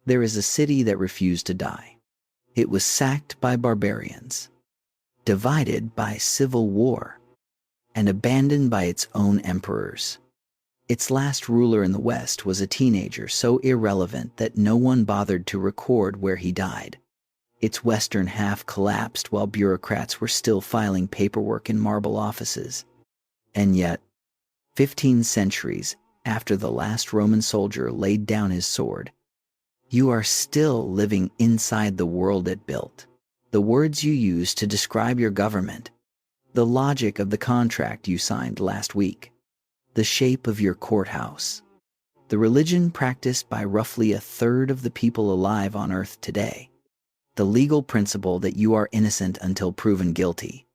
There is a city that refused to die. It was sacked by barbarians, divided by civil war, and abandoned by its own emperors. Its last ruler in the West was a teenager so irrelevant that no one bothered to record where he died. Its western half collapsed while bureaucrats were still filing paperwork in marble offices. And yet, 15 centuries after the last Roman soldier laid down his sword, you are still living inside the world it built. The words you use to describe your government, the logic of the contract you signed last week, the shape of your courthouse, the religion practiced by roughly a third of the people alive on Earth today, the legal principle that you are innocent until proven guilty.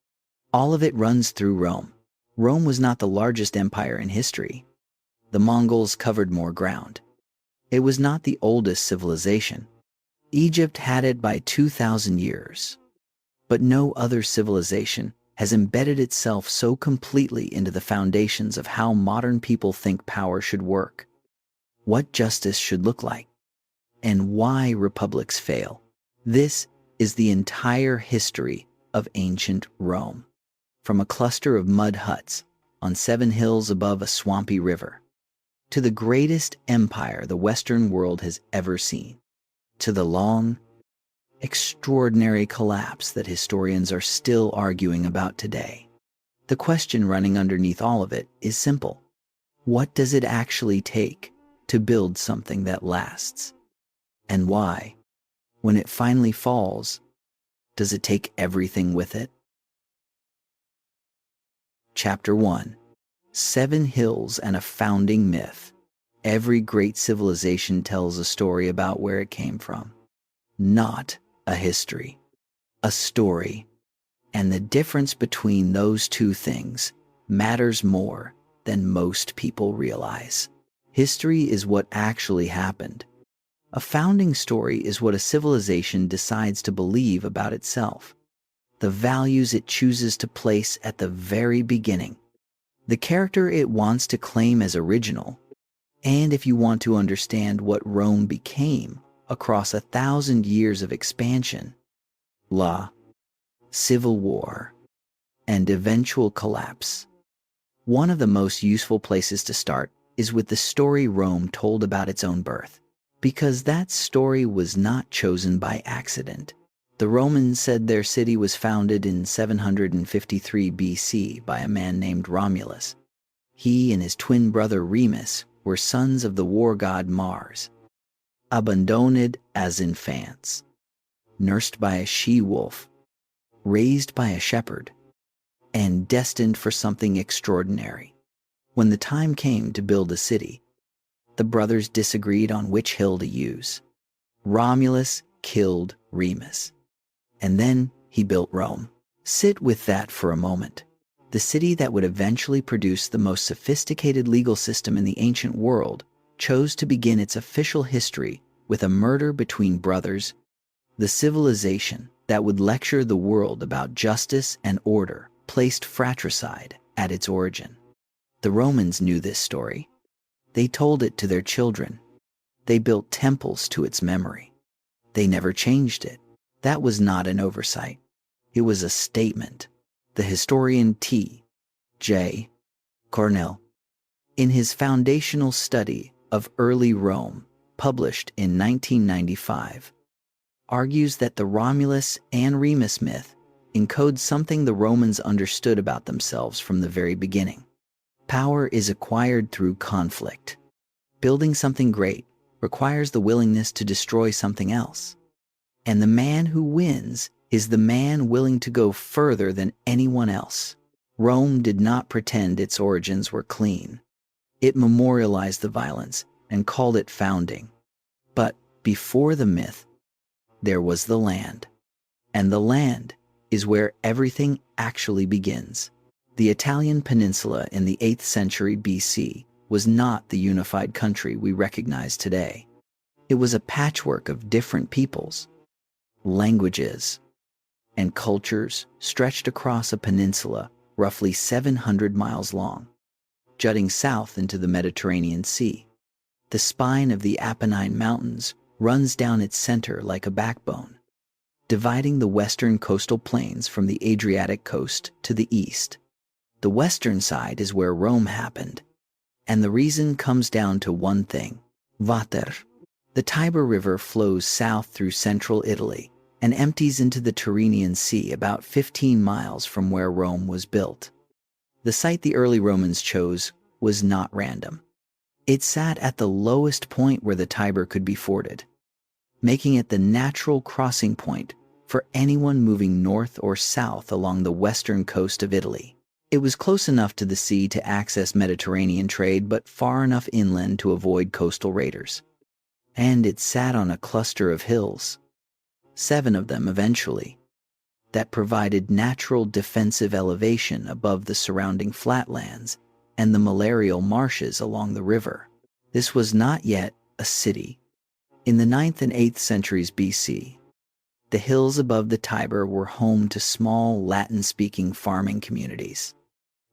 All of it runs through Rome. Rome was not the largest empire in history. The Mongols covered more ground. It was not the oldest civilization. Egypt had it by 2,000 years. But no other civilization has embedded itself so completely into the foundations of how modern people think power should work, what justice should look like, and why republics fail. This is the entire history of ancient Rome, from a cluster of mud huts on 7 hills above a swampy river, to the greatest empire the Western world has ever seen, to the long, extraordinary collapse that historians are still arguing about today. The question running underneath all of it is simple. What does it actually take to build something that lasts? And why, when it finally falls, does it take everything with it? Chapter 1. 7 Hills and a Founding Myth. Every great civilization tells a story about where it came from. Not a history, a story. And the difference between those two things matters more than most people realize. History is what actually happened. A founding story is what a civilization decides to believe about itself, the values it chooses to place at the very beginning, the character it wants to claim as original. And if you want to understand what Rome became across 1,000 years of expansion, law, civil war, and eventual collapse, one of the most useful places to start is with the story Rome told about its own birth. Because that story was not chosen by accident. The Romans said their city was founded in 753 BC by a man named Romulus. He and his twin brother Remus were sons of the war god Mars, abandoned as infants, nursed by a she-wolf, raised by a shepherd, and destined for something extraordinary. When the time came to build a city, the brothers disagreed on which hill to use. Romulus killed Remus, and then he built Rome. Sit with that for a moment. The city that would eventually produce the most sophisticated legal system in the ancient world chose to begin its official history with a murder between brothers. The civilization that would lecture the world about justice and order placed fratricide at its origin. The Romans knew this story. They told it to their children. They built temples to its memory. They never changed it. That was not an oversight. It was a statement. The historian T.J. Cornell, in his foundational study of early Rome, published in 1995, argues that the Romulus and Remus myth encodes something the Romans understood about themselves from the very beginning. Power is acquired through conflict. Building something great requires the willingness to destroy something else. And the man who wins is the man willing to go further than anyone else. Rome did not pretend its origins were clean. It memorialized the violence and called it founding. But before the myth, there was the land. And the land is where everything actually begins. The Italian peninsula in the 8th century BC was not the unified country we recognize today. It was a patchwork of different peoples, languages, and cultures stretched across a peninsula roughly 700 miles long, jutting south into the Mediterranean Sea. The spine of the Apennine Mountains runs down its center like a backbone, dividing the western coastal plains from the Adriatic coast to the east. The western side is where Rome happened, and the reason comes down to one thing: water. The Tiber River flows south through central Italy and empties into the Tyrrhenian Sea about 15 miles from where Rome was built. The site the early Romans chose was not random. It sat at the lowest point where the Tiber could be forded, making it the natural crossing point for anyone moving north or south along the western coast of Italy. It was close enough to the sea to access Mediterranean trade, but far enough inland to avoid coastal raiders. And it sat on a cluster of hills, 7 of them eventually, that provided natural defensive elevation above the surrounding flatlands and the malarial marshes along the river. This was not yet a city. In the 9th and 8th centuries BC, the hills above the Tiber were home to small Latin-speaking farming communities.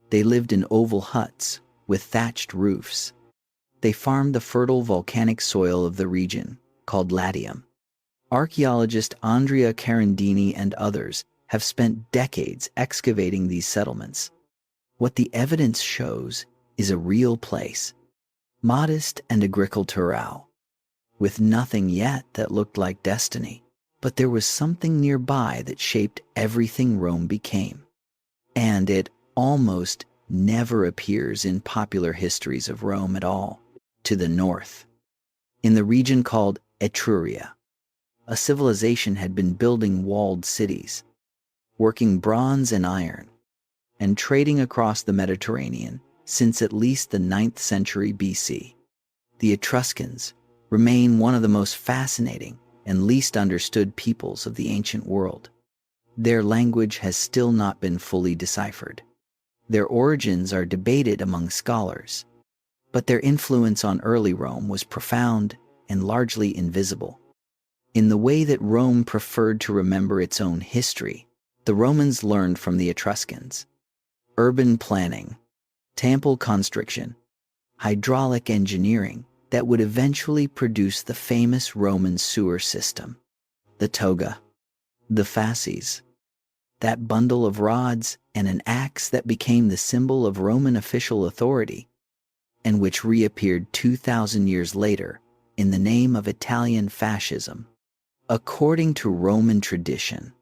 They lived in oval huts with thatched roofs. They farmed the fertile volcanic soil of the region, called Latium. Archaeologist Andrea Carandini and others have spent decades excavating these settlements. What the evidence shows is a real place, modest and agricultural, with nothing yet that looked like destiny. But there was something nearby that shaped everything Rome became. And it almost never appears in popular histories of Rome at all. To the north, in the region called Etruria, a civilization had been building walled cities, working bronze and iron, and trading across the Mediterranean since at least the 9th century BC. The Etruscans remain one of the most fascinating and least understood peoples of the ancient world. Their language has still not been fully deciphered. Their origins are debated among scholars, but their influence on early Rome was profound and largely invisible. In the way that Rome preferred to remember its own history, the Romans learned from the Etruscans. Urban planning, temple construction, hydraulic engineering that would eventually produce the famous Roman sewer system. The toga, the fasces, that bundle of rods and an axe that became the symbol of Roman official authority, and which reappeared 2,000 years later in the name of Italian fascism. According to Roman tradition,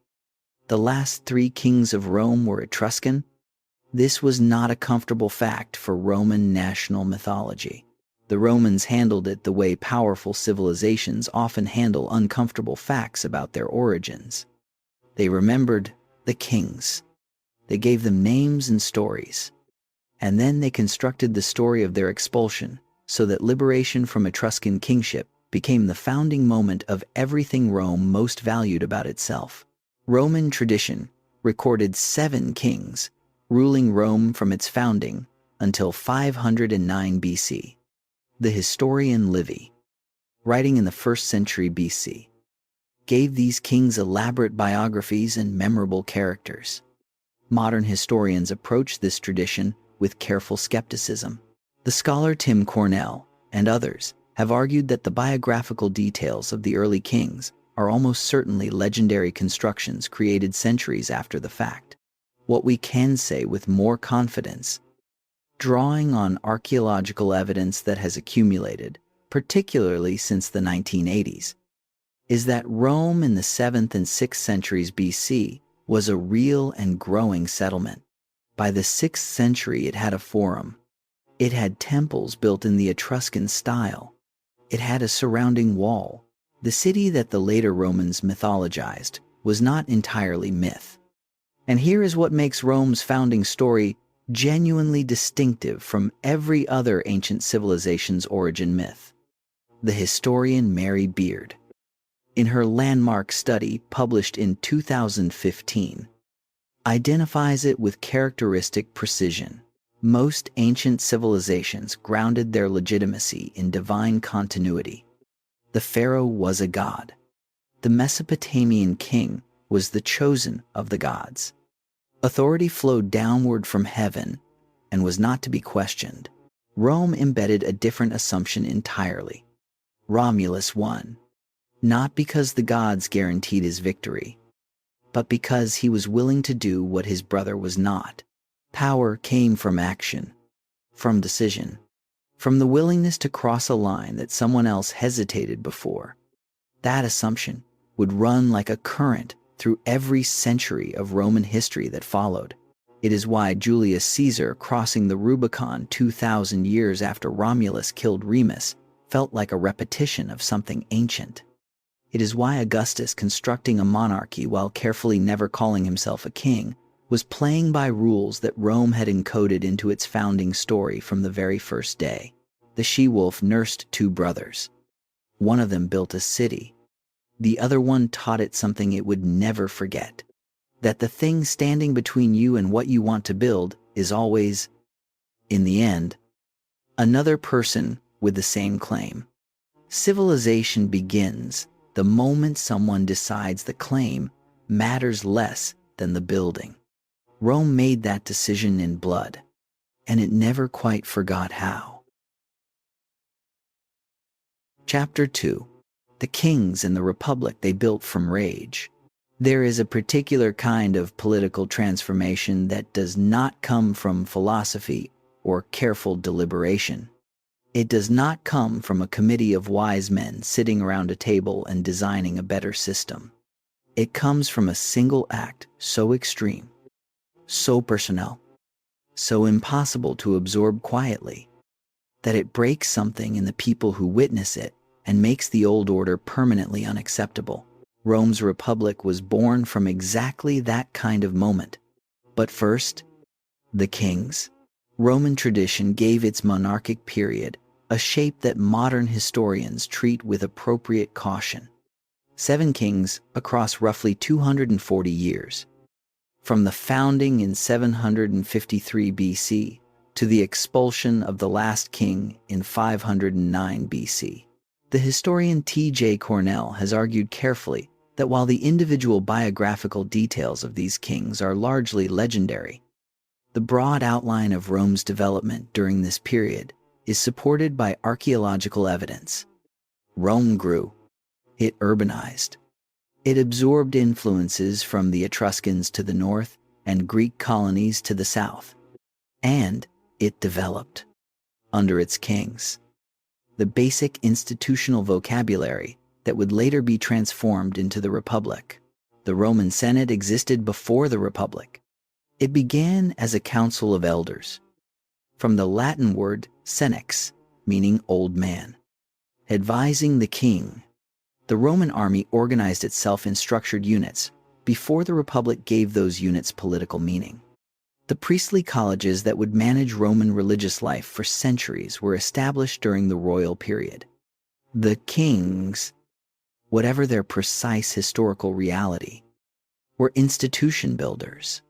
the last 3 kings of Rome were Etruscan. This was not a comfortable fact for Roman national mythology. The Romans handled it the way powerful civilizations often handle uncomfortable facts about their origins. They remembered the kings. They gave them names and stories. And then they constructed the story of their expulsion so that liberation from Etruscan kingship became the founding moment of everything Rome most valued about itself. Roman tradition recorded 7 kings ruling Rome from its founding until 509 BC. The historian Livy, writing in the 1st century BC, gave these kings elaborate biographies and memorable characters. Modern historians approach this tradition with careful skepticism. The scholar Tim Cornell and others have argued that the biographical details of the early kings are almost certainly legendary constructions created centuries after the fact. What we can say with more confidence, drawing on archaeological evidence that has accumulated, particularly since the 1980s, is that Rome in the 7th and 6th centuries BC was a real and growing settlement. By the 6th century, it had a forum. It had temples built in the Etruscan style. It had a surrounding wall. The city that the later Romans mythologized was not entirely myth. And here is what makes Rome's founding story genuinely distinctive from every other ancient civilization's origin myth. The historian Mary Beard, in her landmark study published in 2015, identifies it with characteristic precision. Most ancient civilizations grounded their legitimacy in divine continuity. The pharaoh was a god. The Mesopotamian king was the chosen of the gods. Authority flowed downward from heaven and was not to be questioned. Rome embedded a different assumption entirely. Romulus won. not because the gods guaranteed his victory, but because he was willing to do what his brother was not. Power came from action, from decision, from the willingness to cross a line that someone else hesitated before. That assumption would run like a current through every century of Roman history that followed. It is why Julius Caesar crossing the Rubicon 2,000 years after Romulus killed Remus felt like a repetition of something ancient. It is why Augustus, constructing a monarchy while carefully never calling himself a king, was playing by rules that Rome had encoded into its founding story from the very first day. The she-wolf nursed two brothers. One of them built a city. The other one taught it something it would never forget: that the thing standing between you and what you want to build is always, in the end, another person with the same claim. Civilization begins the moment someone decides the claim matters less than the building. Rome made that decision in blood, and it never quite forgot how. Chapter 2. The kings and the republic they built from rage. There is a particular kind of political transformation that does not come from philosophy or careful deliberation. It does not come from a committee of wise men sitting around a table and designing a better system. It comes from a single act so extreme, so personnel, so impossible to absorb quietly, that it breaks something in the people who witness it and makes the old order permanently unacceptable. Rome's republic was born from exactly that kind of moment. But first, the kings. Roman tradition gave its monarchic period a shape that modern historians treat with appropriate caution. 7 kings across roughly 240 years. From the founding in 753 BC to the expulsion of the last king in 509 BC. The historian T.J. Cornell has argued carefully that while the individual biographical details of these kings are largely legendary, the broad outline of Rome's development during this period is supported by archaeological evidence. Rome grew. It urbanized. It absorbed influences from the Etruscans to the north and Greek colonies to the south. And it developed, under its kings, the basic institutional vocabulary that would later be transformed into the Republic. The Roman Senate existed before the Republic. It began as a council of elders, from the Latin word senex, meaning old man, advising the king. The Roman army organized itself in structured units before the Republic gave those units political meaning. The priestly colleges that would manage Roman religious life for centuries were established during the royal period. The kings, whatever their precise historical reality, were institution builders.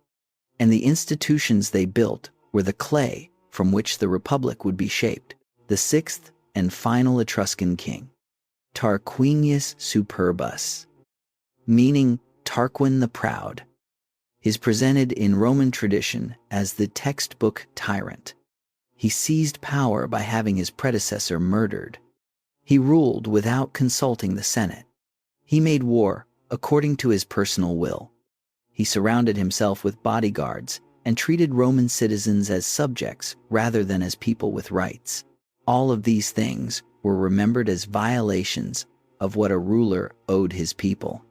And the institutions they built were the clay from which the Republic would be shaped. The 6th and final Etruscan king, Tarquinius Superbus, meaning Tarquin the Proud, is presented in Roman tradition as the textbook tyrant. He seized power by having his predecessor murdered. He ruled without consulting the Senate. He made war according to his personal will. He surrounded himself with bodyguards and treated Roman citizens as subjects rather than as people with rights. All of these things were remembered as violations of what a ruler owed his people.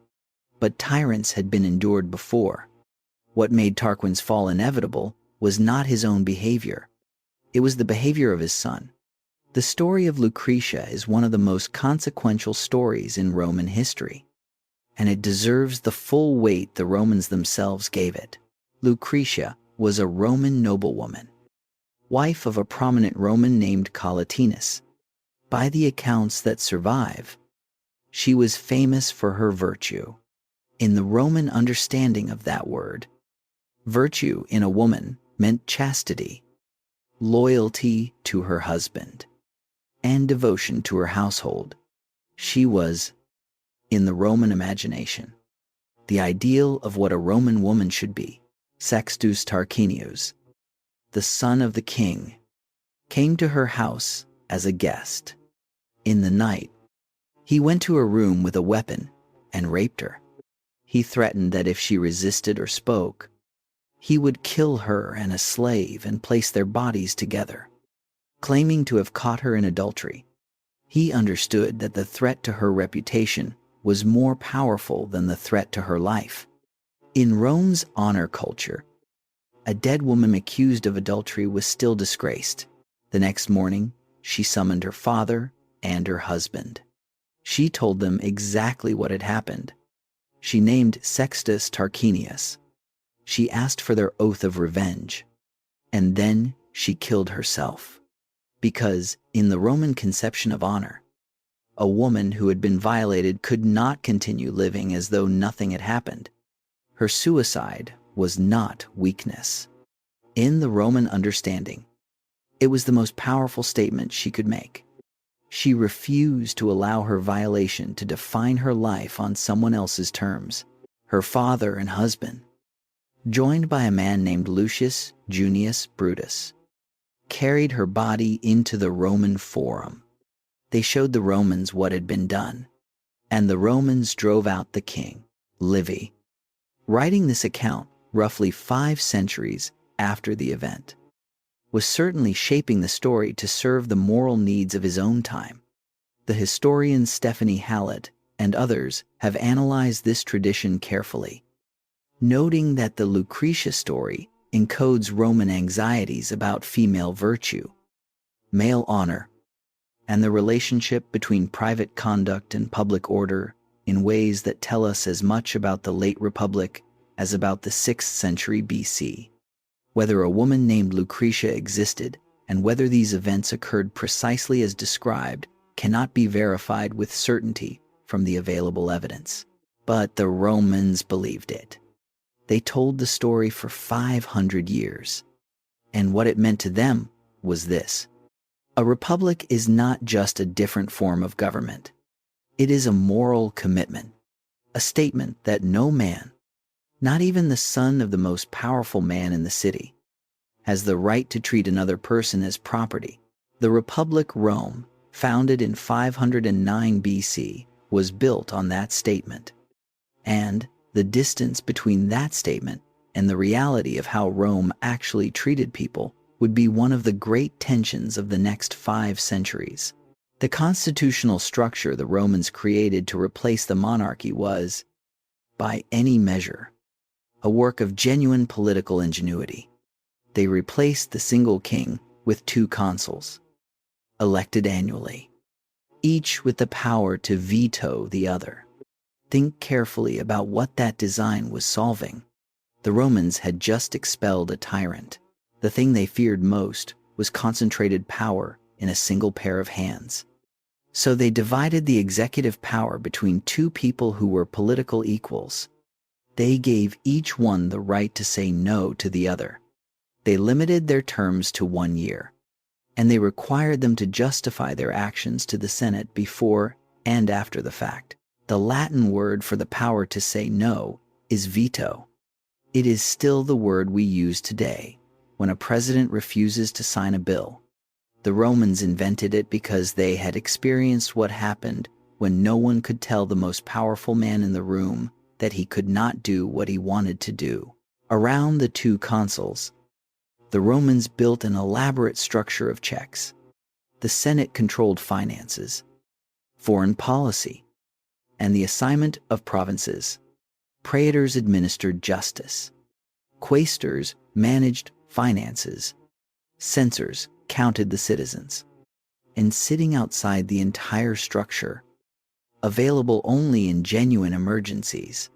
But tyrants had been endured before. What made Tarquin's fall inevitable was not his own behavior. It was the behavior of his son. The story of Lucretia is one of the most consequential stories in Roman history, and it deserves the full weight the Romans themselves gave it. Lucretia was a Roman noblewoman, wife of a prominent Roman named Collatinus. By the accounts that survive, she was famous for her virtue. In the Roman understanding of that word, virtue in a woman meant chastity, loyalty to her husband, and devotion to her household. She was, in the Roman imagination, the ideal of what a Roman woman should be. Sextus Tarquinius, the son of the king, came to her house as a guest. In the night, He went to her room with a weapon and raped her. He threatened that if she resisted or spoke, he would kill her and a slave and place their bodies together. Claiming to have caught her in adultery, he understood that the threat to her reputation was more powerful than the threat to her life. In Rome's honor culture, a dead woman accused of adultery was still disgraced. The next morning, she summoned her father and her husband. She told them exactly what had happened. She named Sextus Tarquinius. She asked for their oath of revenge. And then she killed herself. Because, in the Roman conception of honor, a woman who had been violated could not continue living as though nothing had happened. Her suicide was not weakness. In the Roman understanding, it was the most powerful statement she could make. She refused to allow her violation to define her life on someone else's terms. Her father and husband, joined by a man named Lucius Junius Brutus, carried her body into the Roman Forum. They showed the Romans what had been done, and the Romans drove out the king, Livy. Writing this account roughly 5 centuries after the event was certainly shaping the story to serve the moral needs of his own time. The historian Stephanie Hallett and others have analyzed this tradition carefully, noting that the Lucretia story encodes Roman anxieties about female virtue, male honor, and the relationship between private conduct and public order in ways that tell us as much about the late Republic as about the 6th century BC. Whether a woman named Lucretia existed and whether these events occurred precisely as described cannot be verified with certainty from the available evidence. But the Romans believed it. They told the story for 500 years. And what it meant to them was this: a republic is not just a different form of government. It is a moral commitment, a statement that no man, not even the son of the most powerful man in the city, has the right to treat another person as property. The Republic Rome, founded in 509 BC, was built on that statement. And the distance between that statement and the reality of how Rome actually treated people would be one of the great tensions of the next 5 centuries. The constitutional structure the Romans created to replace the monarchy was, by any measure, a work of genuine political ingenuity. They replaced the single king with 2 consuls, elected annually, each with the power to veto the other. Think carefully about what that design was solving. The Romans had just expelled a tyrant. The thing they feared most was concentrated power in a single pair of hands. So they divided the executive power between 2 people who were political equals. They gave each one the right to say no to the other. They limited their terms to 1 year, and they required them to justify their actions to the Senate before and after the fact. The Latin word for the power to say no is veto. It is still the word we use today when a president refuses to sign a bill. The Romans invented it because they had experienced what happened when no one could tell the most powerful man in the room that he could not do what he wanted to do. Around the 2 consuls, the Romans built an elaborate structure of checks. The Senate controlled finances, foreign policy, and the assignment of provinces. Praetors administered justice. Quaestors managed finances. Censors counted the citizens. And sitting outside the entire structure, available only in genuine emergencies,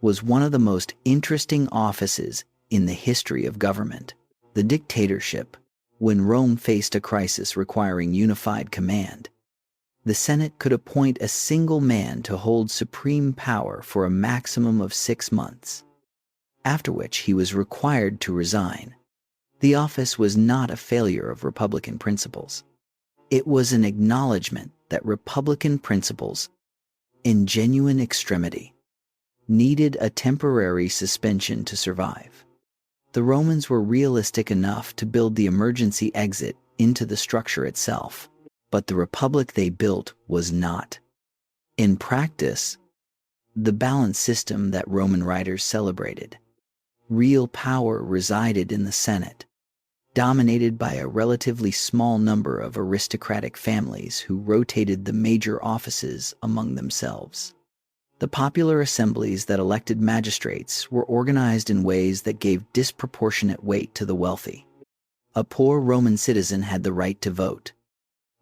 was one of the most interesting offices in the history of government. The dictatorship, when Rome faced a crisis requiring unified command. The Senate could appoint a single man to hold supreme power for a maximum of 6 months, after which he was required to resign. The office was not a failure of Republican principles. It was an acknowledgement that Republican principles, in genuine extremity, needed a temporary suspension to survive. The Romans were realistic enough to build the emergency exit into the structure itself, but the republic they built was not. In practice, the balanced system that Roman writers celebrated. Real power resided in the Senate, dominated by a relatively small number of aristocratic families who rotated the major offices among themselves. The popular assemblies that elected magistrates were organized in ways that gave disproportionate weight to the wealthy. A poor Roman citizen had the right to vote,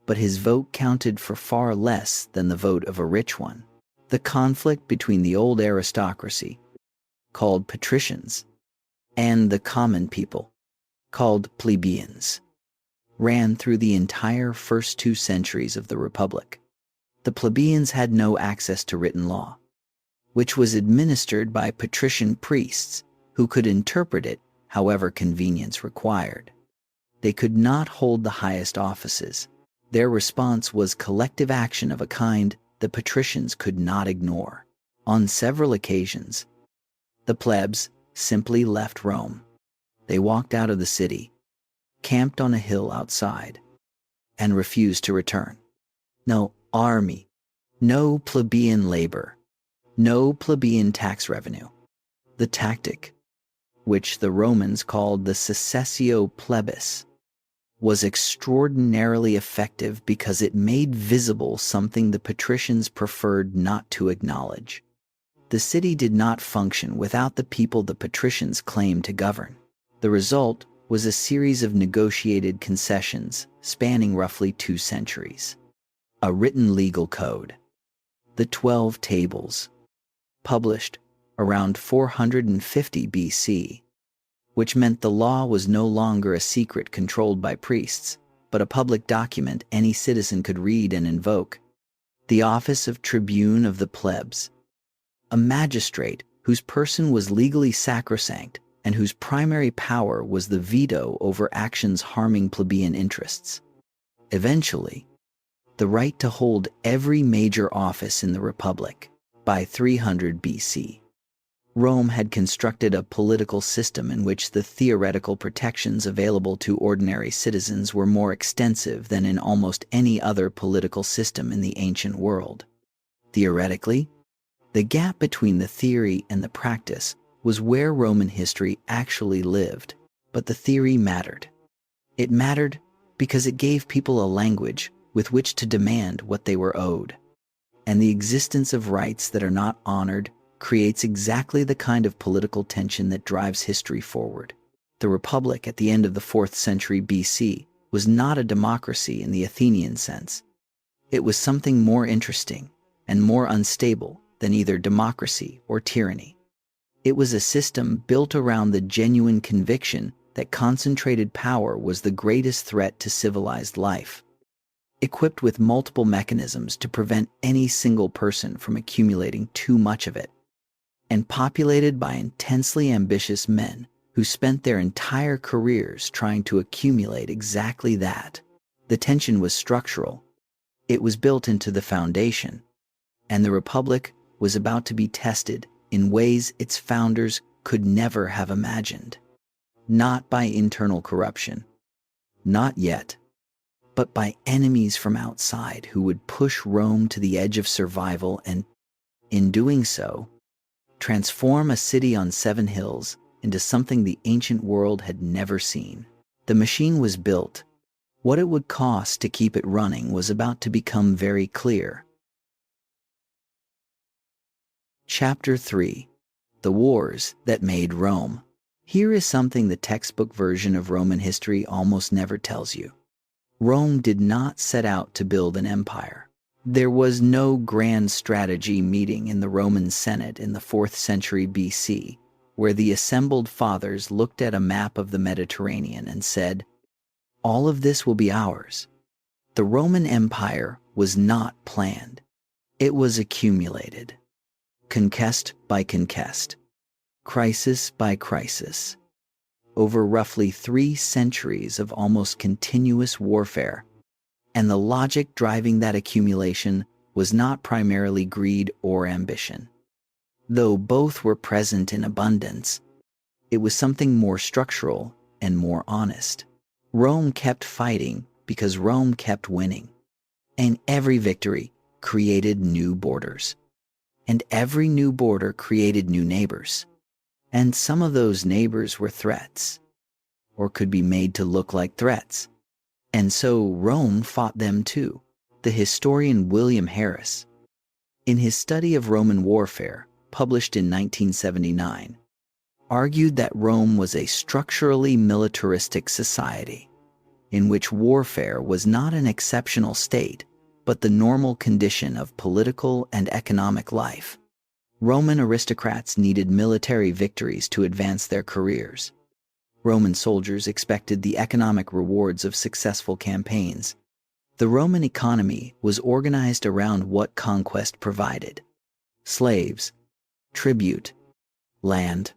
but his vote counted for far less than the vote of a rich one. The conflict between the old aristocracy, called patricians, and the common people, called plebeians, ran through the entire first 2 centuries of the Republic. The plebeians had no access to written law, which was administered by patrician priests who could interpret it however convenience required. They could not hold the highest offices. Their response was collective action of a kind the patricians could not ignore. On several occasions, the plebs simply left Rome. They walked out of the city, camped on a hill outside, and refused to return. No army, no plebeian labor, no plebeian tax revenue. The tactic, which the Romans called the cessatio plebis, was extraordinarily effective because it made visible something the patricians preferred not to acknowledge. The city did not function without the people the patricians claimed to govern. The result was a series of negotiated concessions spanning roughly 2 centuries. A written legal code, the 12 Tables, published around 450 BC, which meant the law was no longer a secret controlled by priests, but a public document any citizen could read and invoke. The office of tribune of the plebs, a magistrate whose person was legally sacrosanct and whose primary power was the veto over actions harming plebeian interests. Eventually, the right to hold every major office in the Republic. By 300 BC, Rome had constructed a political system in which the theoretical protections available to ordinary citizens were more extensive than in almost any other political system in the ancient world. Theoretically, the gap between the theory and the practice was where Roman history actually lived, but the theory mattered. It mattered because it gave people a language with which to demand what they were owed. And the existence of rights that are not honored creates exactly the kind of political tension that drives history forward. The Republic at the end of the 4th century BC was not a democracy in the Athenian sense. It was something more interesting and more unstable than either democracy or tyranny. It was a system built around the genuine conviction that concentrated power was the greatest threat to civilized life, equipped with multiple mechanisms to prevent any single person from accumulating too much of it, and populated by intensely ambitious men who spent their entire careers trying to accumulate exactly that. The tension was structural. It was built into the foundation, and the Republic was about to be tested in ways its founders could never have imagined. Not by internal corruption, not yet, but by enemies from outside who would push Rome to the edge of survival and, in doing so, transform a city on 7 hills into something the ancient world had never seen. The machine was built. What it would cost to keep it running was about to become very clear. Chapter 3. The Wars That Made Rome. Here is something the textbook version of Roman history almost never tells you. Rome did not set out to build an empire. There was no grand strategy meeting in the Roman Senate in the 4th century BC, where the assembled fathers looked at a map of the Mediterranean and said, "All of this will be ours." The Roman Empire was not planned. It was accumulated, conquest by conquest, crisis by crisis, over roughly 3 centuries of almost continuous warfare. And the logic driving that accumulation was not primarily greed or ambition. Though both were present in abundance, it was something more structural and more honest. Rome kept fighting because Rome kept winning. And every victory, created new borders. And every new border created new neighbors. And some of those neighbors were threats, or could be made to look like threats. And so Rome fought them too. The historian William Harris, in his study of Roman warfare, published in 1979, argued that Rome was a structurally militaristic society, in which warfare was not an exceptional state, but the normal condition of political and economic life. Roman aristocrats needed military victories to advance their careers. Roman soldiers expected the economic rewards of successful campaigns. The Roman economy was organized around what conquest provided: slaves, tribute, land,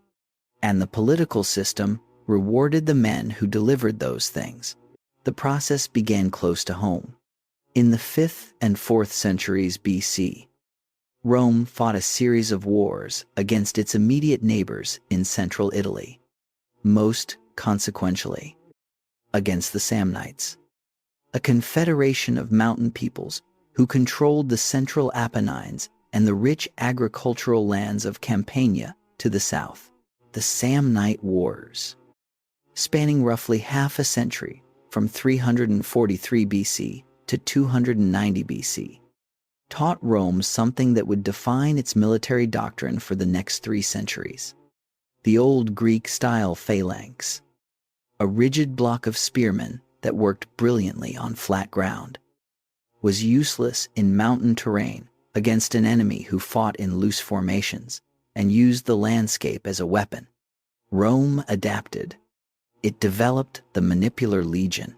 and the political system rewarded the men who delivered those things. The process began close to home. In the 5th and 4th centuries BC, Rome fought a series of wars against its immediate neighbors in central Italy, most consequentially against the Samnites, a confederation of mountain peoples who controlled the central Apennines and the rich agricultural lands of Campania to the south. The Samnite Wars, spanning roughly half a century from 343 BC to 290 BC, taught Rome something that would define its military doctrine for the next 3 centuries. The old Greek-style phalanx, a rigid block of spearmen that worked brilliantly on flat ground, was useless in mountain terrain against an enemy who fought in loose formations and used the landscape as a weapon. Rome adapted. It developed the manipular legion,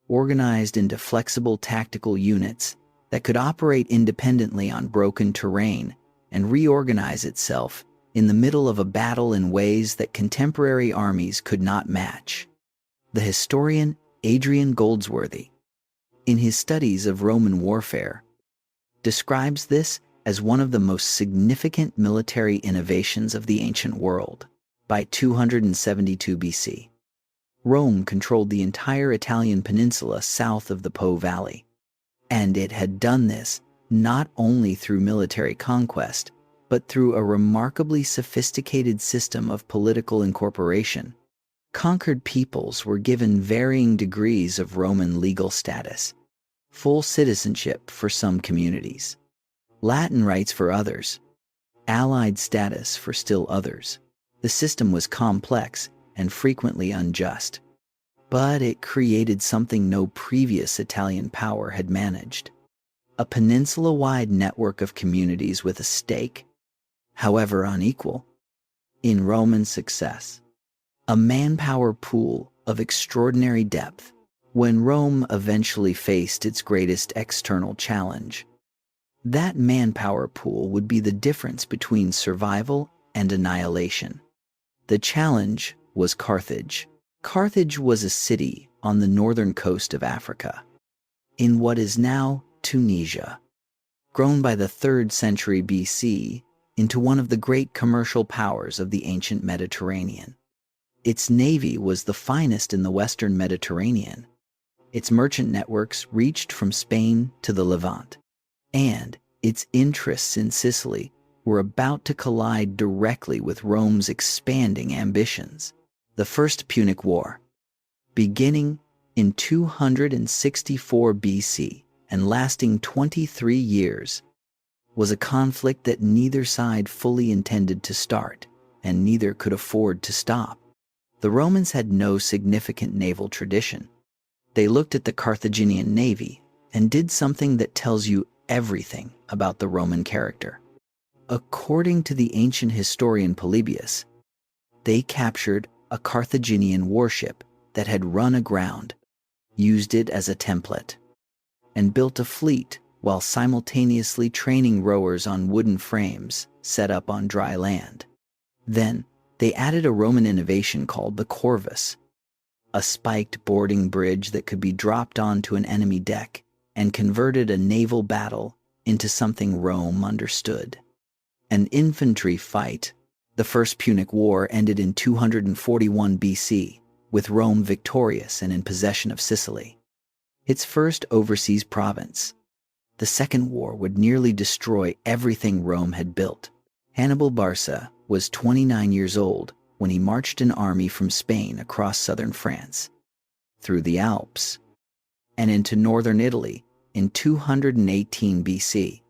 organized into flexible tactical units that could operate independently on broken terrain and reorganize itself in the middle of a battle in ways that contemporary armies could not match. The historian Adrian Goldsworthy, in his studies of Roman warfare, describes this as one of the most significant military innovations of the ancient world. By 272 BC, Rome controlled the entire Italian peninsula south of the Po Valley, and it had done this not only through military conquest, but through a remarkably sophisticated system of political incorporation. Conquered peoples were given varying degrees of Roman legal status, full citizenship for some communities, Latin rights for others, allied status for still others. The system was complex and frequently unjust, but it created something no previous Italian power had managed: a peninsula-wide network of communities with a stake, however unequal, in Roman success. A manpower pool of extraordinary depth. When Rome eventually faced its greatest external challenge, that manpower pool would be the difference between survival and annihilation. The challenge was Carthage. Carthage was a city on the northern coast of Africa, in what is now Tunisia, grown by the 3rd century BC into one of the great commercial powers of the ancient Mediterranean. Its navy was the finest in the western Mediterranean. Its merchant networks reached from Spain to the Levant, and its interests in Sicily were about to collide directly with Rome's expanding ambitions. The First Punic War, beginning in 264 BC and lasting 23 years, was a conflict that neither side fully intended to start, and neither could afford to stop. The Romans had no significant naval tradition. They looked at the Carthaginian navy and did something that tells you everything about the Roman character. According to the ancient historian Polybius, they captured a Carthaginian warship that had run aground, used it as a template, and built a fleet while simultaneously training rowers on wooden frames set up on dry land. Then, they added a Roman innovation called the corvus, a spiked boarding bridge that could be dropped onto an enemy deck and converted a naval battle into something Rome understood: an infantry fight. The First Punic War ended in 241 BC, with Rome victorious and in possession of Sicily, its first overseas province. The Second War would nearly destroy everything Rome had built. Hannibal Barca was 29 years old when he marched an army from Spain across southern France, through the Alps, and into northern Italy in 218 BC.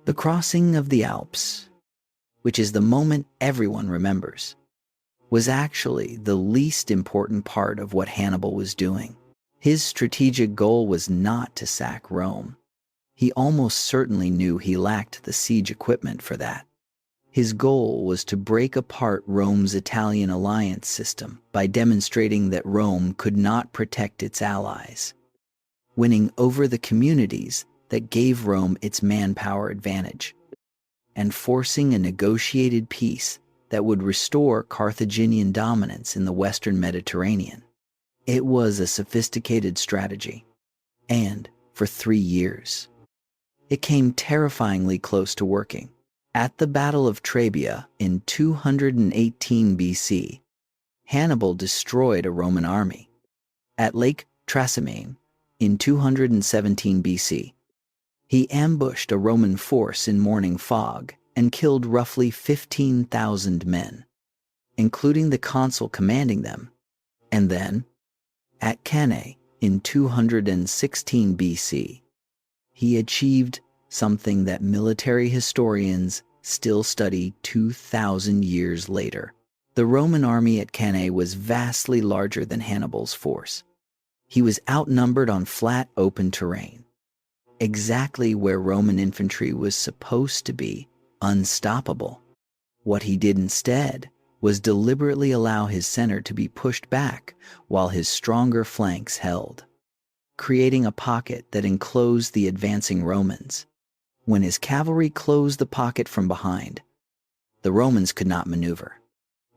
The crossing of the Alps, which is the moment everyone remembers, was actually the least important part of what Hannibal was doing. His strategic goal was not to sack Rome. He almost certainly knew he lacked the siege equipment for that. His goal was to break apart Rome's Italian alliance system by demonstrating that Rome could not protect its allies, winning over the communities that gave Rome its manpower advantage, and forcing a negotiated peace that would restore Carthaginian dominance in the Western Mediterranean. It was a sophisticated strategy, and for 3 years, it came terrifyingly close to working. At the Battle of Trebia in 218 BC, Hannibal destroyed a Roman army. At Lake Trasimene in 217 BC, he ambushed a Roman force in morning fog and killed roughly 15,000 men, including the consul commanding them. And then, at Cannae in 216 BC, he achieved something that military historians still study 2,000 years later. The Roman army at Cannae was vastly larger than Hannibal's force. He was outnumbered on flat, open terrain, exactly where Roman infantry was supposed to be unstoppable. What he did instead was deliberately allow his center to be pushed back while his stronger flanks held, creating a pocket that enclosed the advancing Romans. When his cavalry closed the pocket from behind, the Romans could not maneuver.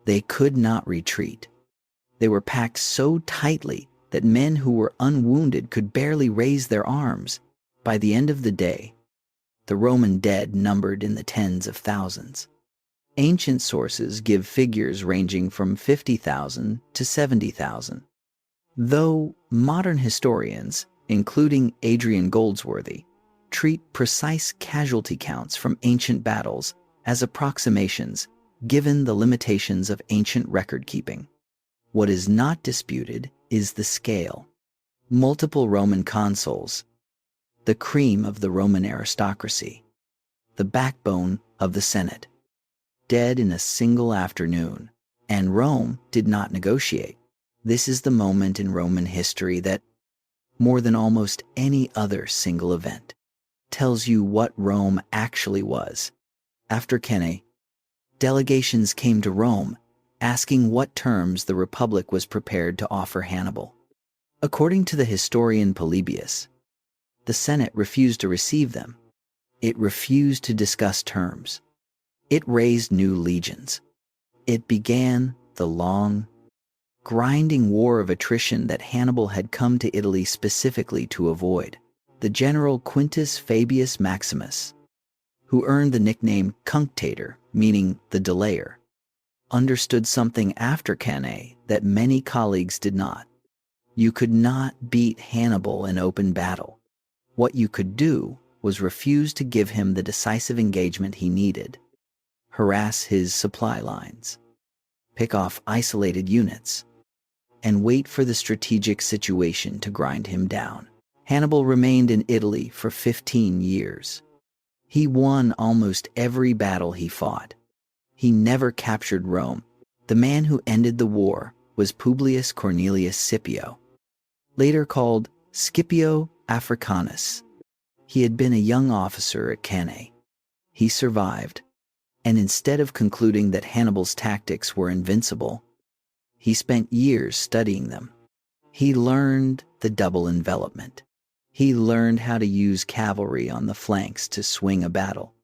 They could not retreat. They were packed so tightly that men who were unwounded could barely raise their arms. By the end of the day, the Roman dead numbered in the tens of thousands. Ancient sources give figures ranging from 50,000 to 70,000, though modern historians, including Adrian Goldsworthy, treat precise casualty counts from ancient battles as approximations given the limitations of ancient record-keeping. What is not disputed is the scale. Multiple Roman consuls, the cream of the Roman aristocracy, the backbone of the Senate, dead in a single afternoon, and Rome did not negotiate. This is the moment in Roman history that, more than almost any other single event, tells you what Rome actually was. After Cannae, delegations came to Rome asking what terms the Republic was prepared to offer Hannibal. According to the historian Polybius, the Senate refused to receive them. It refused to discuss terms. It raised new legions. It began the long, grinding war of attrition that Hannibal had come to Italy specifically to avoid. The general Quintus Fabius Maximus, who earned the nickname Cunctator, meaning the delayer, understood something after Cannae that many colleagues did not. You could not beat Hannibal in open battle. What you could do was refuse to give him the decisive engagement he needed, harass his supply lines, pick off isolated units, and wait for the strategic situation to grind him down. Hannibal remained in Italy for 15 years. He won almost every battle he fought. He never captured Rome. The man who ended the war was Publius Cornelius Scipio, later called Scipio Africanus. He had been a young officer at Cannae. He survived, and instead of concluding that Hannibal's tactics were invincible, he spent years studying them. He learned the double envelopment. He learned how to use cavalry on the flanks to swing a battle.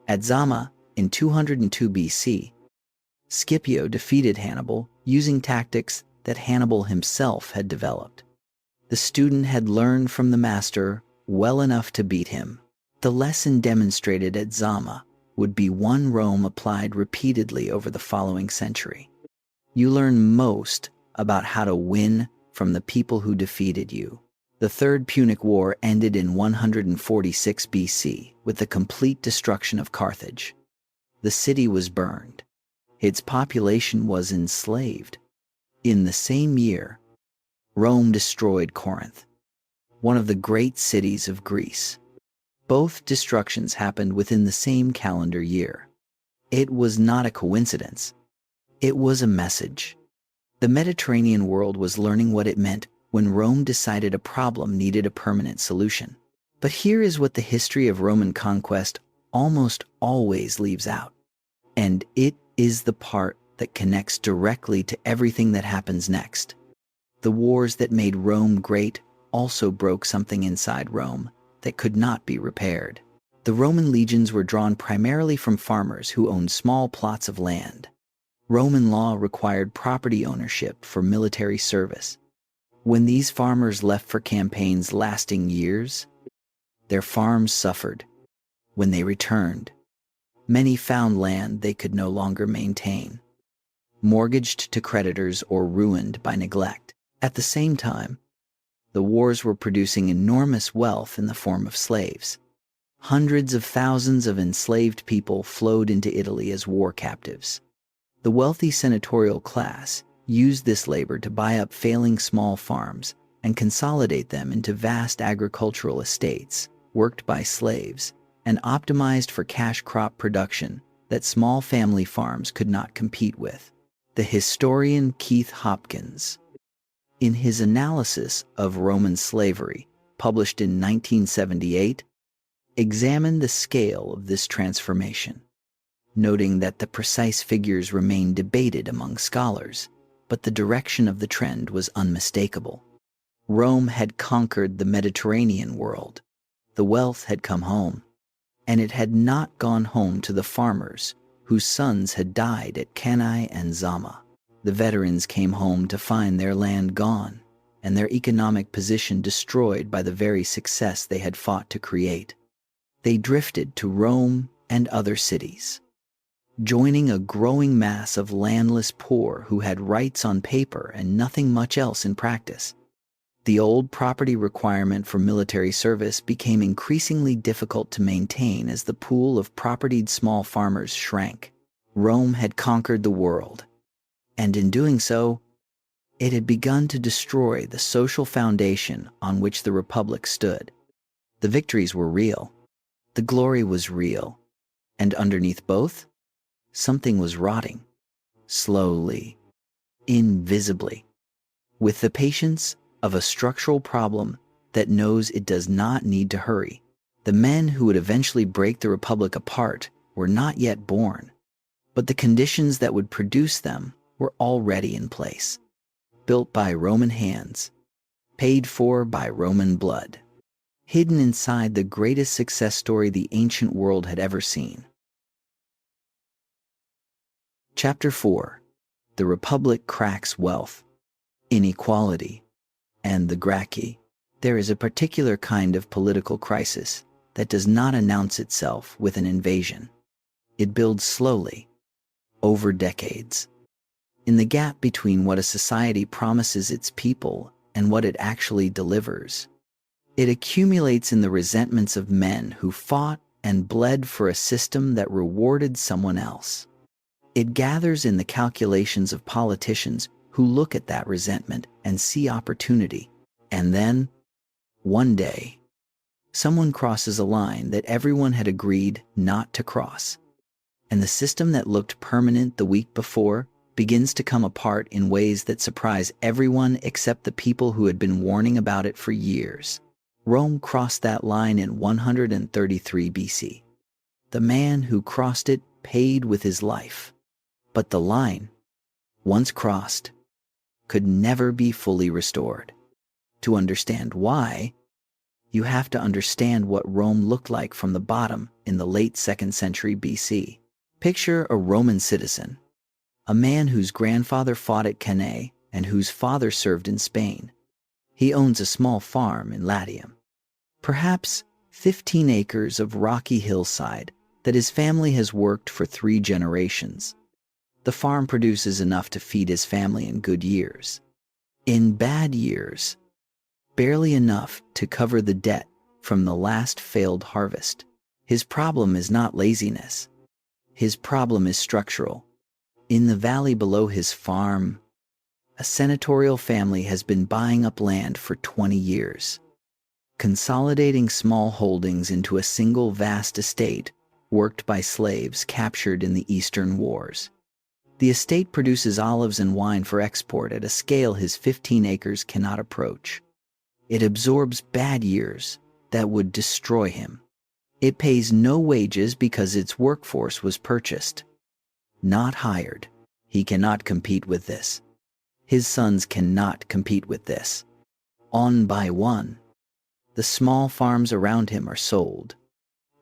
At Zama, in 202 BC, Scipio defeated Hannibal using tactics that Hannibal himself had developed. The student had learned from the master well enough to beat him. The lesson demonstrated at Zama would be one Rome applied repeatedly over the following century. You learn most about how to win from the people who defeated you. The Third Punic War ended in 146 BC with the complete destruction of Carthage. The city was burned. Its population was enslaved. In the same year, Rome destroyed Corinth, one of the great cities of Greece. Both destructions happened within the same calendar year. It was not a coincidence. It was a message. The Mediterranean world was learning what it meant when Rome decided a problem needed a permanent solution. But here is what the history of Roman conquest almost always leaves out. And it is the part that connects directly to everything that happens next. The wars that made Rome great also broke something inside Rome that could not be repaired. The Roman legions were drawn primarily from farmers who owned small plots of land. Roman law required property ownership for military service. When these farmers left for campaigns lasting years, their farms suffered. When they returned, many found land they could no longer maintain, mortgaged to creditors or ruined by neglect. At the same time, the wars were producing enormous wealth in the form of slaves. Hundreds of thousands of enslaved people flowed into Italy as war captives. The wealthy senatorial class used this labor to buy up failing small farms and consolidate them into vast agricultural estates, worked by slaves, and optimized for cash crop production that small family farms could not compete with. The historian Keith Hopkins, in his analysis of Roman slavery, published in 1978, examined the scale of this transformation, noting that the precise figures remain debated among scholars, but the direction of the trend was unmistakable. Rome had conquered the Mediterranean world. The wealth had come home, and it had not gone home to the farmers whose sons had died at Cannae and Zama. The veterans came home to find their land gone and their economic position destroyed by the very success they had fought to create. They drifted to Rome and other cities, joining a growing mass of landless poor who had rights on paper and nothing much else in practice. The old property requirement for military service became increasingly difficult to maintain as the pool of propertied small farmers shrank. Rome had conquered the world, and in doing so, it had begun to destroy the social foundation on which the Republic stood. The victories were real, the glory was real, and underneath both, something was rotting, slowly, invisibly, with the patience of a structural problem that knows it does not need to hurry. The men who would eventually break the Republic apart were not yet born, but the conditions that would produce them were already in place, built by Roman hands, paid for by Roman blood, hidden inside the greatest success story the ancient world had ever seen. Chapter 4. The Republic cracks wealth, inequality, and the Gracchi. There is a particular kind of political crisis that does not announce itself with an invasion. It builds slowly, over decades, in the gap between what a society promises its people and what it actually delivers. It accumulates in the resentments of men who fought and bled for a system that rewarded someone else. It gathers in the calculations of politicians who look at that resentment and see opportunity. And then, one day, someone crosses a line that everyone had agreed not to cross. And the system that looked permanent the week before begins to come apart in ways that surprise everyone except the people who had been warning about it for years. Rome crossed that line in 133 BC. The man who crossed it paid with his life. But the line, once crossed, could never be fully restored. To understand why, you have to understand what Rome looked like from the bottom in the late 2nd century BC. Picture a Roman citizen, a man whose grandfather fought at Cannae and whose father served in Spain. He owns a small farm in Latium, perhaps 15 acres of rocky hillside that his family has worked for 3 generations. The farm produces enough to feed his family in good years. In bad years, barely enough to cover the debt from the last failed harvest. His problem is not laziness. His problem is structural. In the valley below his farm, a senatorial family has been buying up land for 20 years, consolidating small holdings into a single vast estate worked by slaves captured in the Eastern Wars. The estate produces olives and wine for export at a scale his 15 acres cannot approach. It absorbs bad years that would destroy him. It pays no wages because its workforce was purchased, not hired. He cannot compete with this. His sons cannot compete with this. On by one, the small farms around him are sold.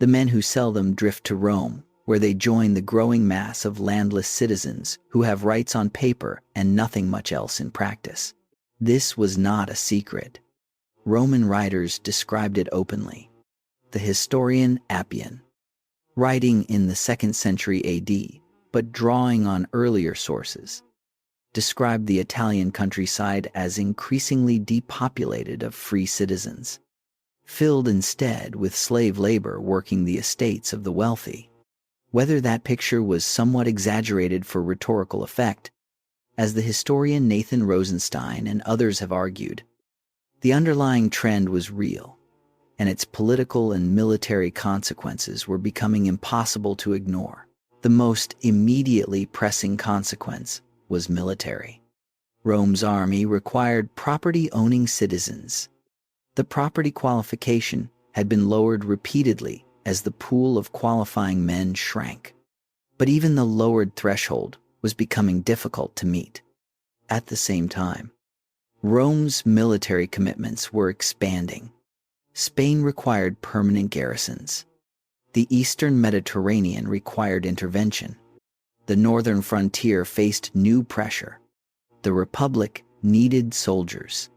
The men who sell them drift to Rome, where they join the growing mass of landless citizens who have rights on paper and nothing much else in practice. This was not a secret. Roman writers described it openly. The historian Appian, writing in the 2nd century AD, but drawing on earlier sources, described the Italian countryside as increasingly depopulated of free citizens, filled instead with slave labor working the estates of the wealthy. Whether that picture was somewhat exaggerated for rhetorical effect, as the historian Nathan Rosenstein and others have argued, the underlying trend was real, and its political and military consequences were becoming impossible to ignore. The most immediately pressing consequence was military. Rome's army required property-owning citizens. The property qualification had been lowered repeatedly as the pool of qualifying men shrank. But even the lowered threshold was becoming difficult to meet. At the same time, Rome's military commitments were expanding. Spain required permanent garrisons. The eastern Mediterranean required intervention. The northern frontier faced new pressure. The Republic needed soldiers.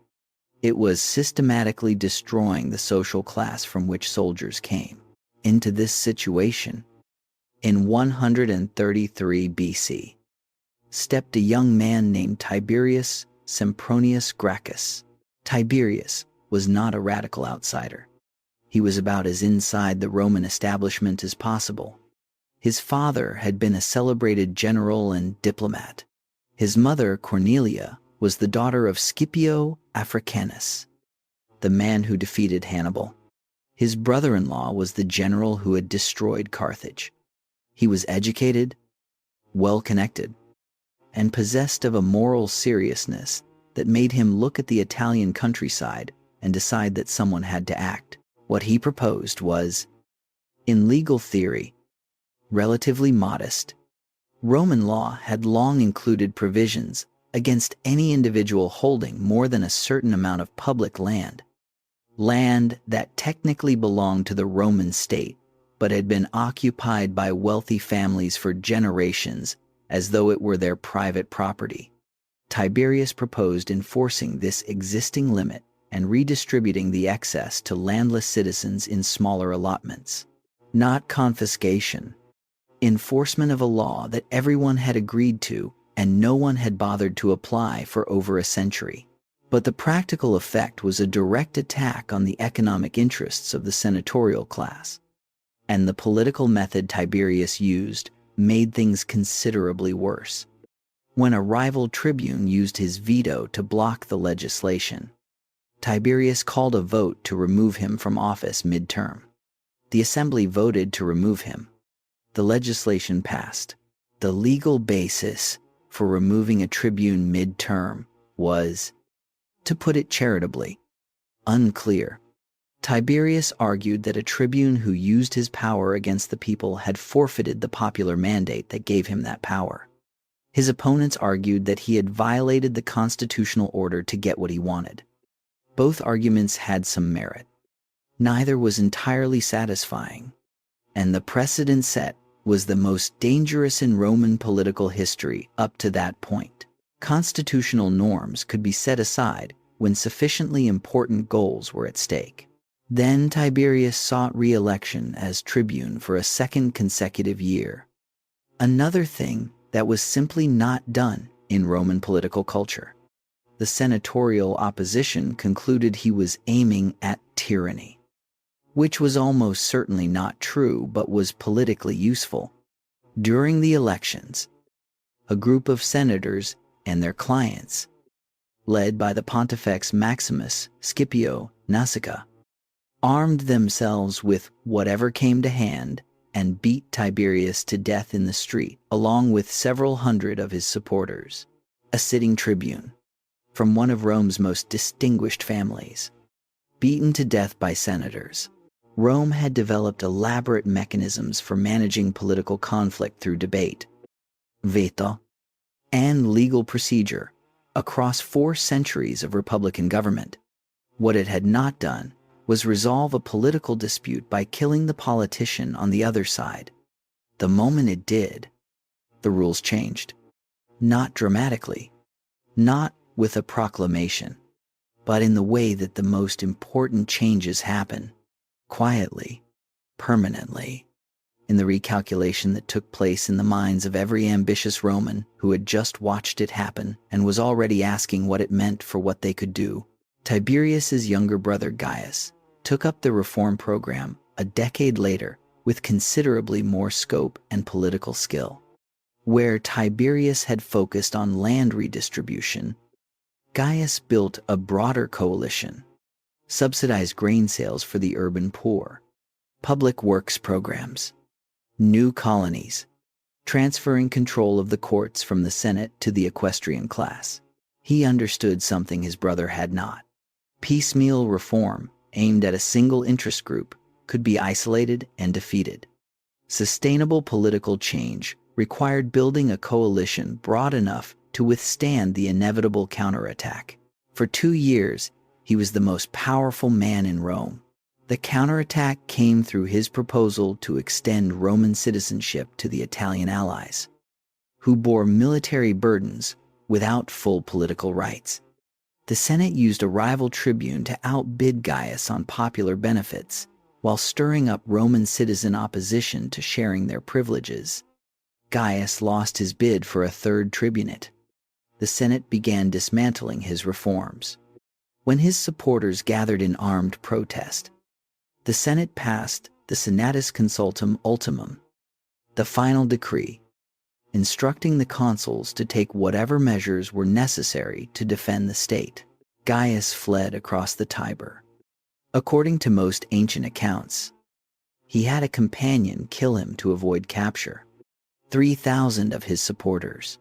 It was systematically destroying the social class from which soldiers came. Into this situation, in 133 BC, stepped a young man named Tiberius Sempronius Gracchus. Tiberius was not a radical outsider. He was about as inside the Roman establishment as possible. His father had been a celebrated general and diplomat. His mother, Cornelia, was the daughter of Scipio Africanus, the man who defeated Hannibal. His brother-in-law was the general who had destroyed Carthage. He was educated, well-connected, and possessed of a moral seriousness that made him look at the Italian countryside and decide that someone had to act. What he proposed was, in legal theory, relatively modest. Roman law had long included provisions against any individual holding more than a certain amount of public land that technically belonged to the Roman state, but had been occupied by wealthy families for generations as though it were their private property. Tiberius proposed enforcing this existing limit and redistributing the excess to landless citizens in smaller allotments. Not confiscation. Enforcement of a law that everyone had agreed to and no one had bothered to apply for over a century. But the practical effect was a direct attack on the economic interests of the senatorial class. And the political method Tiberius used made things considerably worse. When a rival tribune used his veto to block the legislation, Tiberius called a vote to remove him from office mid-term. The assembly voted to remove him. The legislation passed. The legal basis for removing a tribune mid-term was, to put it charitably, unclear. Tiberius argued that a tribune who used his power against the people had forfeited the popular mandate that gave him that power. His opponents argued that he had violated the constitutional order to get what he wanted. Both arguments had some merit. Neither was entirely satisfying, and the precedent set was the most dangerous in Roman political history up to that point. Constitutional norms could be set aside when sufficiently important goals were at stake. Then Tiberius sought re-election as tribune for a second consecutive year. Another thing that was simply not done in Roman political culture. the senatorial opposition concluded he was aiming at tyranny, which was almost certainly not true but was politically useful. During the elections, a group of senators and their clients, led by the Pontifex Maximus Scipio Nasica, armed themselves with whatever came to hand and beat Tiberius to death in the street, along with several hundred of his supporters. A sitting tribune, from one of Rome's most distinguished families, beaten to death by senators. Rome had developed elaborate mechanisms for managing political conflict through debate, veto, and legal procedure across 4 centuries of republican government. What it had not done was resolve a political dispute by killing the politician on the other side. The moment it did, the rules changed. Not dramatically, not with a proclamation, but in the way that the most important changes happen, quietly, permanently, in the recalculation that took place in the minds of every ambitious Roman who had just watched it happen and was already asking what it meant for what they could do. Tiberius's younger brother Gaius took up the reform program a decade later with considerably more scope and political skill. Where Tiberius had focused on land redistribution, Gaius built a broader coalition, subsidized grain sales for the urban poor, public works programs, new colonies, transferring control of the courts from the Senate to the equestrian class. He understood something his brother had not. Piecemeal reform aimed at a single interest group could be isolated and defeated. Sustainable political change required building a coalition broad enough to withstand the inevitable counterattack. For 2 years, he was the most powerful man in Rome. The counterattack came through his proposal to extend Roman citizenship to the Italian allies, who bore military burdens without full political rights. The Senate used a rival tribune to outbid Gaius on popular benefits, while stirring up Roman citizen opposition to sharing their privileges. Gaius lost his bid for a 3rd tribunate. The Senate began dismantling his reforms. When his supporters gathered in armed protest, the Senate passed the Senatus Consultum Ultimum, the final decree, instructing the consuls to take whatever measures were necessary to defend the state. Gaius fled across the Tiber. According to most ancient accounts, he had a companion kill him to avoid capture. 3,000 of his supporters,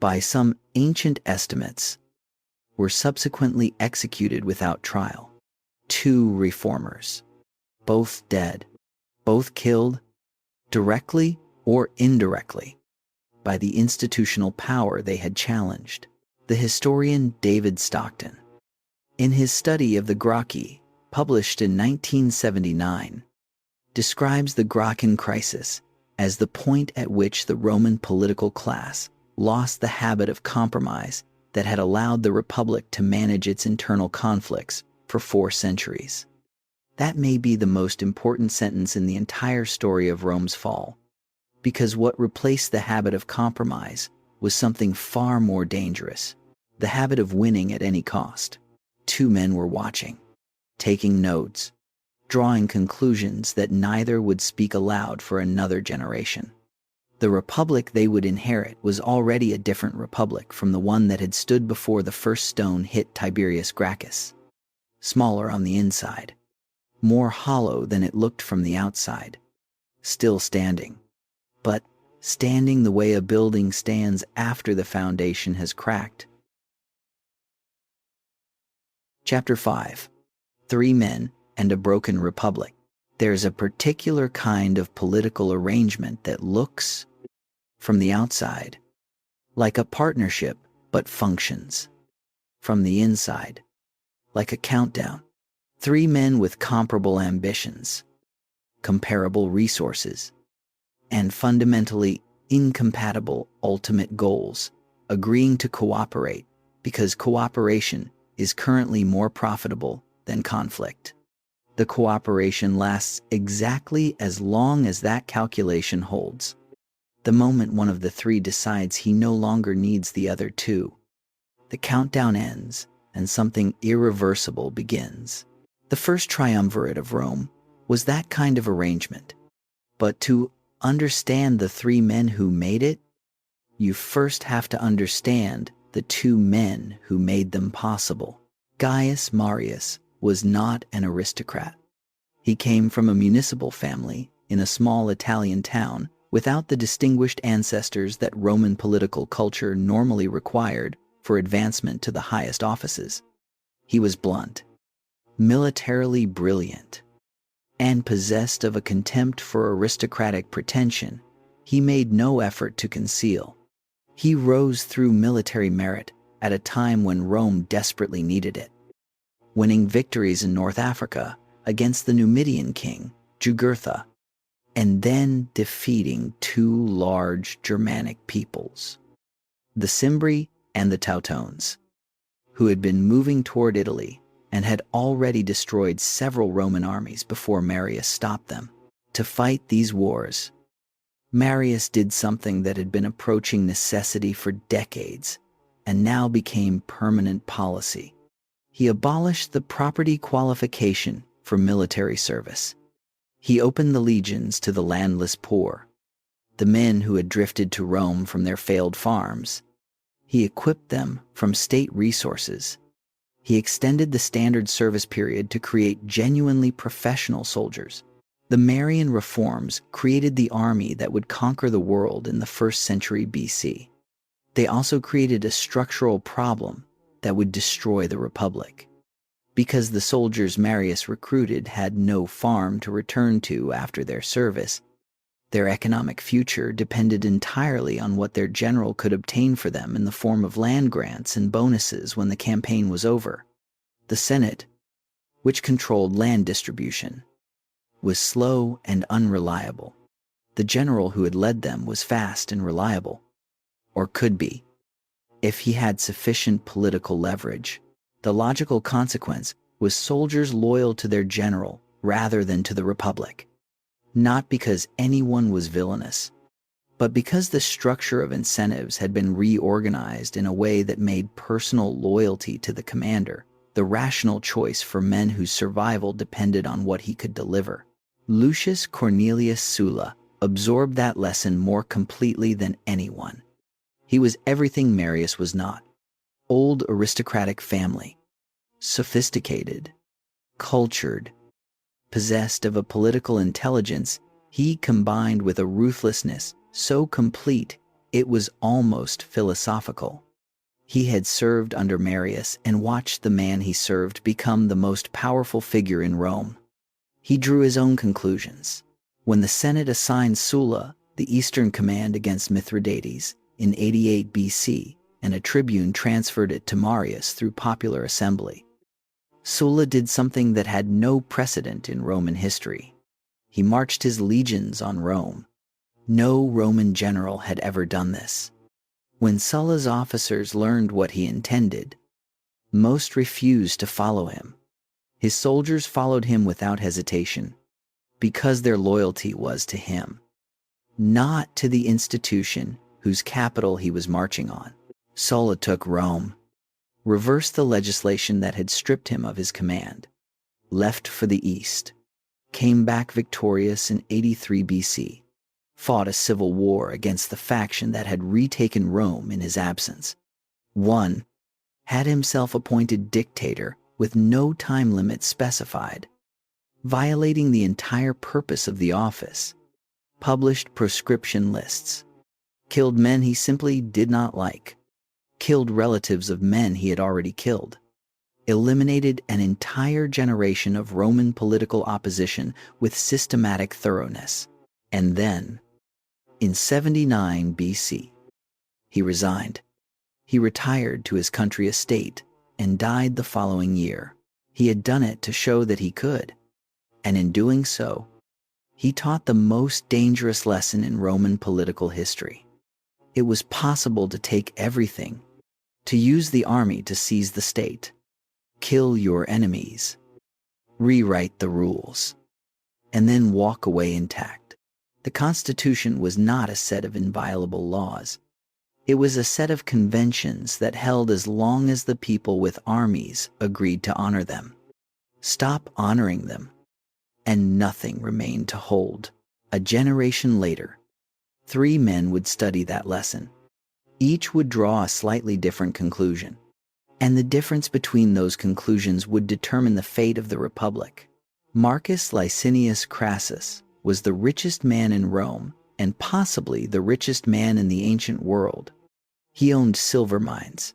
by some ancient estimates, were subsequently executed without trial. 2 reformers, both dead, both killed, directly or indirectly, by the institutional power they had challenged. The historian David Stockton, in his study of the Gracchi, published in 1979, describes the Gracchian crisis as the point at which the Roman political class lost the habit of compromise that had allowed the Republic to manage its internal conflicts for 4 centuries. That may be the most important sentence in the entire story of Rome's fall, because what replaced the habit of compromise was something far more dangerous, the habit of winning at any cost. 2 men were watching, taking notes, drawing conclusions that neither would speak aloud for another generation. The republic they would inherit was already a different republic from the one that had stood before the first stone hit Tiberius Gracchus. Smaller on the inside, more hollow than it looked from the outside, still standing, but standing the way a building stands after the foundation has cracked. Chapter 5. 3 Men and a Broken Republic. There's a particular kind of political arrangement that looks, from the outside, like a partnership but functions, from the inside, like a countdown. 3 men with comparable ambitions, comparable resources, and fundamentally incompatible ultimate goals, agreeing to cooperate because cooperation is currently more profitable than conflict. The cooperation lasts exactly as long as that calculation holds. The moment one of the 3 decides he no longer needs the other 2, The countdown ends, and something irreversible begins. The first triumvirate of Rome was that kind of arrangement. But to understand the three men who made it, you first have to understand the two men who made them possible. Gaius Marius was not an aristocrat. He came from a municipal family in a small Italian town without the distinguished ancestors that Roman political culture normally required for advancement to the highest offices. He was blunt, militarily brilliant, and possessed of a contempt for aristocratic pretension he made no effort to conceal. He rose through military merit at a time when Rome desperately needed it, winning victories in North Africa against the Numidian king, Jugurtha, and then defeating two large Germanic peoples, the Cimbri and the Teutones, who had been moving toward Italy and had already destroyed several Roman armies before Marius stopped them. To fight these wars, Marius did something that had been approaching necessity for decades and now became permanent policy. He abolished the property qualification for military service. He opened the legions to the landless poor, the men who had drifted to Rome from their failed farms. He equipped them from state resources. He extended the standard service period to create genuinely professional soldiers. The Marian reforms created the army that would conquer the world in the 1st century BC. They also created a structural problem that would destroy the Republic. Because the soldiers Marius recruited had no farm to return to after their service, their economic future depended entirely on what their general could obtain for them in the form of land grants and bonuses when the campaign was over. The Senate, which controlled land distribution, was slow and unreliable. The general who had led them was fast and reliable, or could be, if he had sufficient political leverage. The logical consequence was soldiers loyal to their general rather than to the Republic. Not because anyone was villainous, but because the structure of incentives had been reorganized in a way that made personal loyalty to the commander the rational choice for men whose survival depended on what he could deliver. Lucius Cornelius Sulla absorbed that lesson more completely than anyone. He was everything Marius was not. Old aristocratic family, sophisticated, cultured, possessed of a political intelligence he combined with a ruthlessness so complete it was almost philosophical. He had served under Marius and watched the man he served become the most powerful figure in Rome. He drew his own conclusions. When the Senate assigned Sulla the eastern command against Mithridates in 88 BC, and a tribune transferred it to Marius through popular assembly, Sulla did something that had no precedent in Roman history. He marched his legions on Rome. No Roman general had ever done this. When Sulla's officers learned what he intended, most refused to follow him. His soldiers followed him without hesitation, because their loyalty was to him, not to the institution whose capital he was marching on. Sulla took Rome, reversed the legislation that had stripped him of his command, left for the east, came back victorious in 83 BC, fought a civil war against the faction that had retaken Rome in his absence, won, had himself appointed dictator with no time limit specified, violating the entire purpose of the office, published proscription lists, killed men he simply did not like, killed relatives of men he had already killed, eliminated an entire generation of Roman political opposition with systematic thoroughness, and then, in 79 BC, he resigned. He retired to his country estate and died the following year. He had done it to show that he could, and in doing so, he taught the most dangerous lesson in Roman political history. It was possible to take everything, to use the army to seize the state, kill your enemies, rewrite the rules, and then walk away intact. The Constitution was not a set of inviolable laws. It was a set of conventions that held as long as the people with armies agreed to honor them. Stop honoring them, and nothing remained to hold. A generation later, 3 men would study that lesson. Each would draw a slightly different conclusion, and the difference between those conclusions would determine the fate of the Republic. Marcus Licinius Crassus was the richest man in Rome and possibly the richest man in the ancient world. He owned silver mines,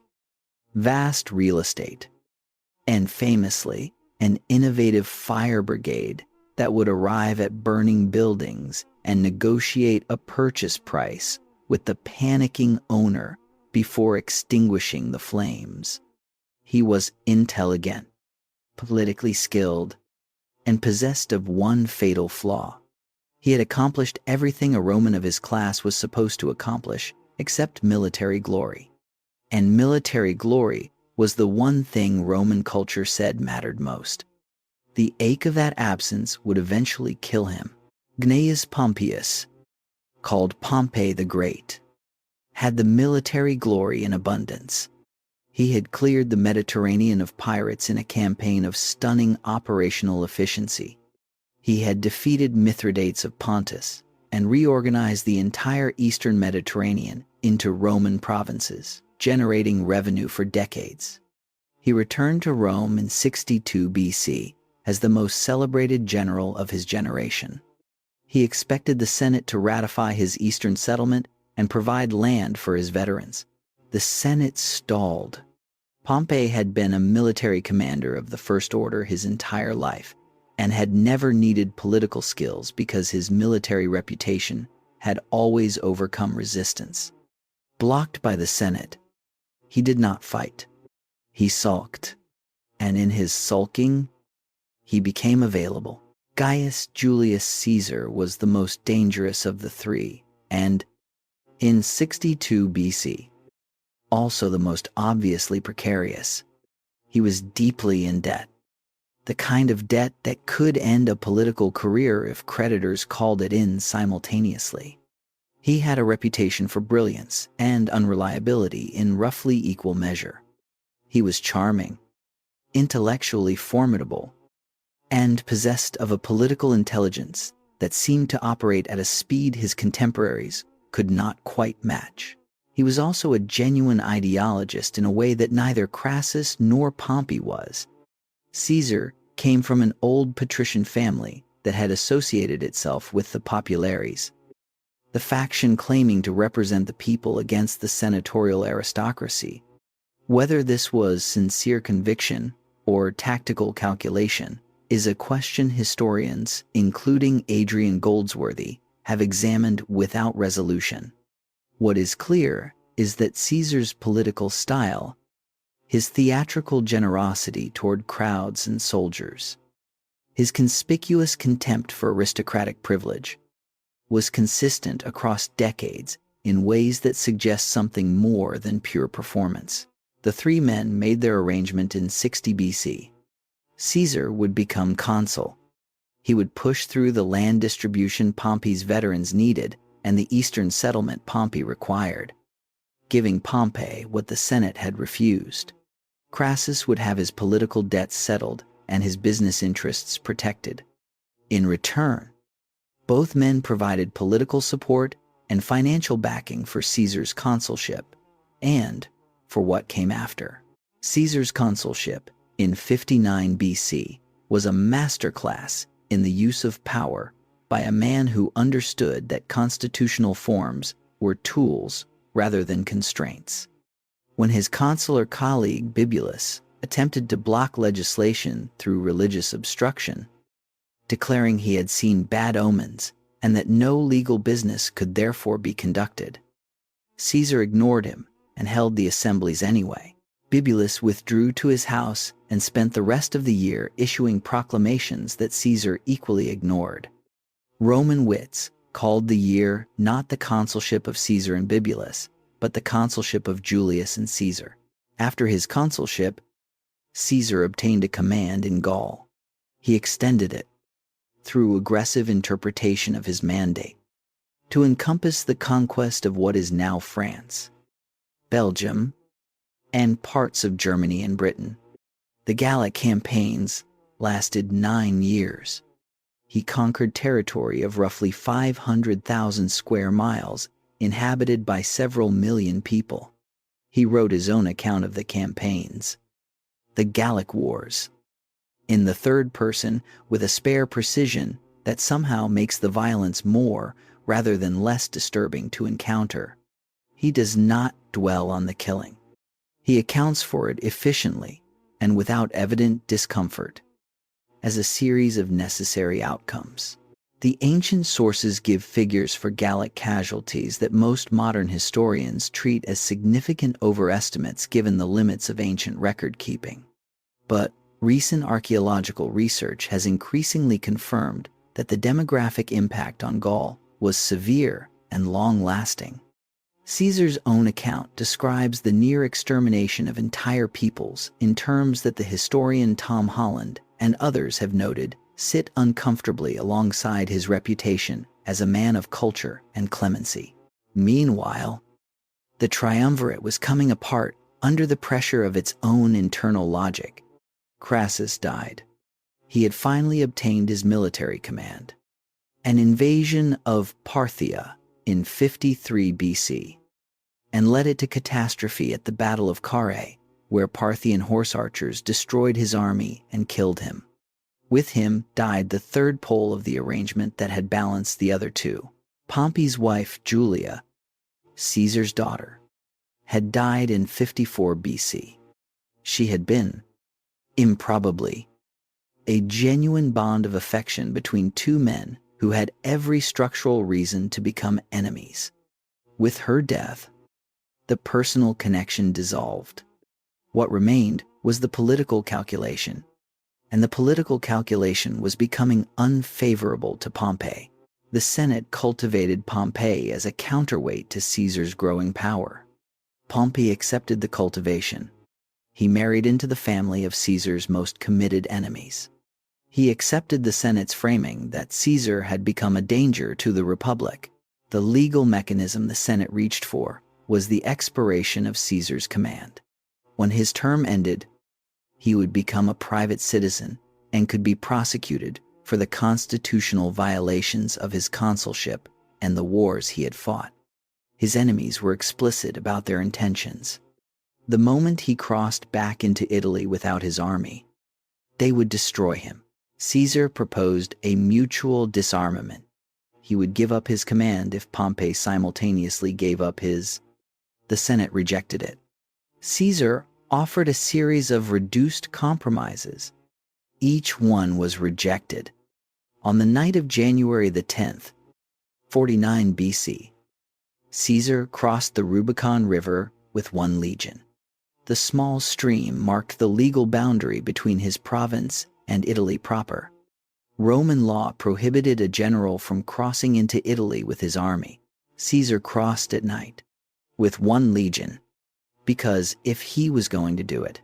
vast real estate, and famously, an innovative fire brigade that would arrive at burning buildings and negotiate a purchase price with the panicking owner before extinguishing the flames. He was intelligent, politically skilled, and possessed of one fatal flaw. He had accomplished everything a Roman of his class was supposed to accomplish, except military glory. And military glory was the one thing Roman culture said mattered most. The ache of that absence would eventually kill him. Gnaeus Pompeius, called Pompey the Great, had the military glory in abundance. He had cleared the Mediterranean of pirates in a campaign of stunning operational efficiency. He had defeated Mithridates of Pontus and reorganized the entire eastern Mediterranean into Roman provinces, generating revenue for decades. He returned to Rome in 62 BC as the most celebrated general of his generation. He expected the Senate to ratify his eastern settlement and provide land for his veterans. The Senate stalled. Pompey had been a military commander of the First Order his entire life and had never needed political skills because his military reputation had always overcome resistance. Blocked by the Senate, he did not fight. He sulked, and in his sulking, he became available. Gaius Julius Caesar was the most dangerous of the 3, and, in 62 BC, also the most obviously precarious. He was deeply in debt, the kind of debt that could end a political career if creditors called it in simultaneously. He had a reputation for brilliance and unreliability in roughly equal measure. He was charming, intellectually formidable, and possessed of a political intelligence that seemed to operate at a speed his contemporaries could not quite match. He was also a genuine ideologist in a way that neither Crassus nor Pompey was. Caesar came from an old patrician family that had associated itself with the populares, the faction claiming to represent the people against the senatorial aristocracy. Whether this was sincere conviction or tactical calculation is a question historians, including Adrian Goldsworthy, have examined without resolution. What is clear is that Caesar's political style, his theatrical generosity toward crowds and soldiers, his conspicuous contempt for aristocratic privilege, was consistent across decades in ways that suggest something more than pure performance. The 3 men made their arrangement in 60 BC. Caesar would become consul. He would push through the land distribution Pompey's veterans needed and the eastern settlement Pompey required, giving Pompey what the Senate had refused. Crassus would have his political debts settled and his business interests protected. In return, both men provided political support and financial backing for Caesar's consulship and for what came after. Caesar's consulship in 59 BC was a masterclass in the use of power by a man who understood that constitutional forms were tools rather than constraints. When his consular colleague Bibulus attempted to block legislation through religious obstruction, declaring he had seen bad omens and that no legal business could therefore be conducted, Caesar ignored him and held the assemblies anyway. Bibulus withdrew to his house and spent the rest of the year issuing proclamations that Caesar equally ignored. Roman wits called the year not the consulship of Caesar and Bibulus, but the consulship of Julius and Caesar. After his consulship, Caesar obtained a command in Gaul. He extended it, through aggressive interpretation of his mandate, to encompass the conquest of what is now France. Belgium, and parts of Germany and Britain. The Gallic campaigns lasted 9 years. He conquered territory of roughly 500,000 square miles, inhabited by several million people. He wrote his own account of the campaigns, the Gallic Wars, in the third person with a spare precision that somehow makes the violence more rather than less disturbing to encounter. He does not dwell on the killing. He accounts for it efficiently and without evident discomfort, as a series of necessary outcomes. The ancient sources give figures for Gallic casualties that most modern historians treat as significant overestimates given the limits of ancient record-keeping. But recent archaeological research has increasingly confirmed that the demographic impact on Gaul was severe and long-lasting. Caesar's own account describes the near extermination of entire peoples in terms that the historian Tom Holland and others have noted sit uncomfortably alongside his reputation as a man of culture and clemency. Meanwhile, the triumvirate was coming apart under the pressure of its own internal logic. Crassus died. He had finally obtained his military command. An invasion of Parthia in 53 BC, and led it to catastrophe at the Battle of Carrhae, where Parthian horse archers destroyed his army and killed him. With him died the third pole of the arrangement that had balanced the other two. Pompey's wife, Julia, Caesar's daughter, had died in 54 BC. She had been, improbably, a genuine bond of affection between two men who had every structural reason to become enemies. With her death, the personal connection dissolved. What remained was the political calculation, and the political calculation was becoming unfavorable to Pompey. The Senate cultivated Pompey as a counterweight to Caesar's growing power. Pompey accepted the cultivation. He married into the family of Caesar's most committed enemies. He accepted the Senate's framing that Caesar had become a danger to the Republic. The legal mechanism the Senate reached for was the expiration of Caesar's command. When his term ended, he would become a private citizen and could be prosecuted for the constitutional violations of his consulship and the wars he had fought. His enemies were explicit about their intentions. The moment he crossed back into Italy without his army, they would destroy him. Caesar proposed a mutual disarmament. He would give up his command if Pompey simultaneously gave up his. The Senate rejected it. Caesar offered a series of reduced compromises. Each one was rejected. On the night of January the 10th, 49 BC, Caesar crossed the Rubicon River with 1 legion. The small stream marked the legal boundary between his province and Italy proper. Roman law prohibited a general from crossing into Italy with his army. Caesar crossed at night with 1 legion, because if he was going to do it,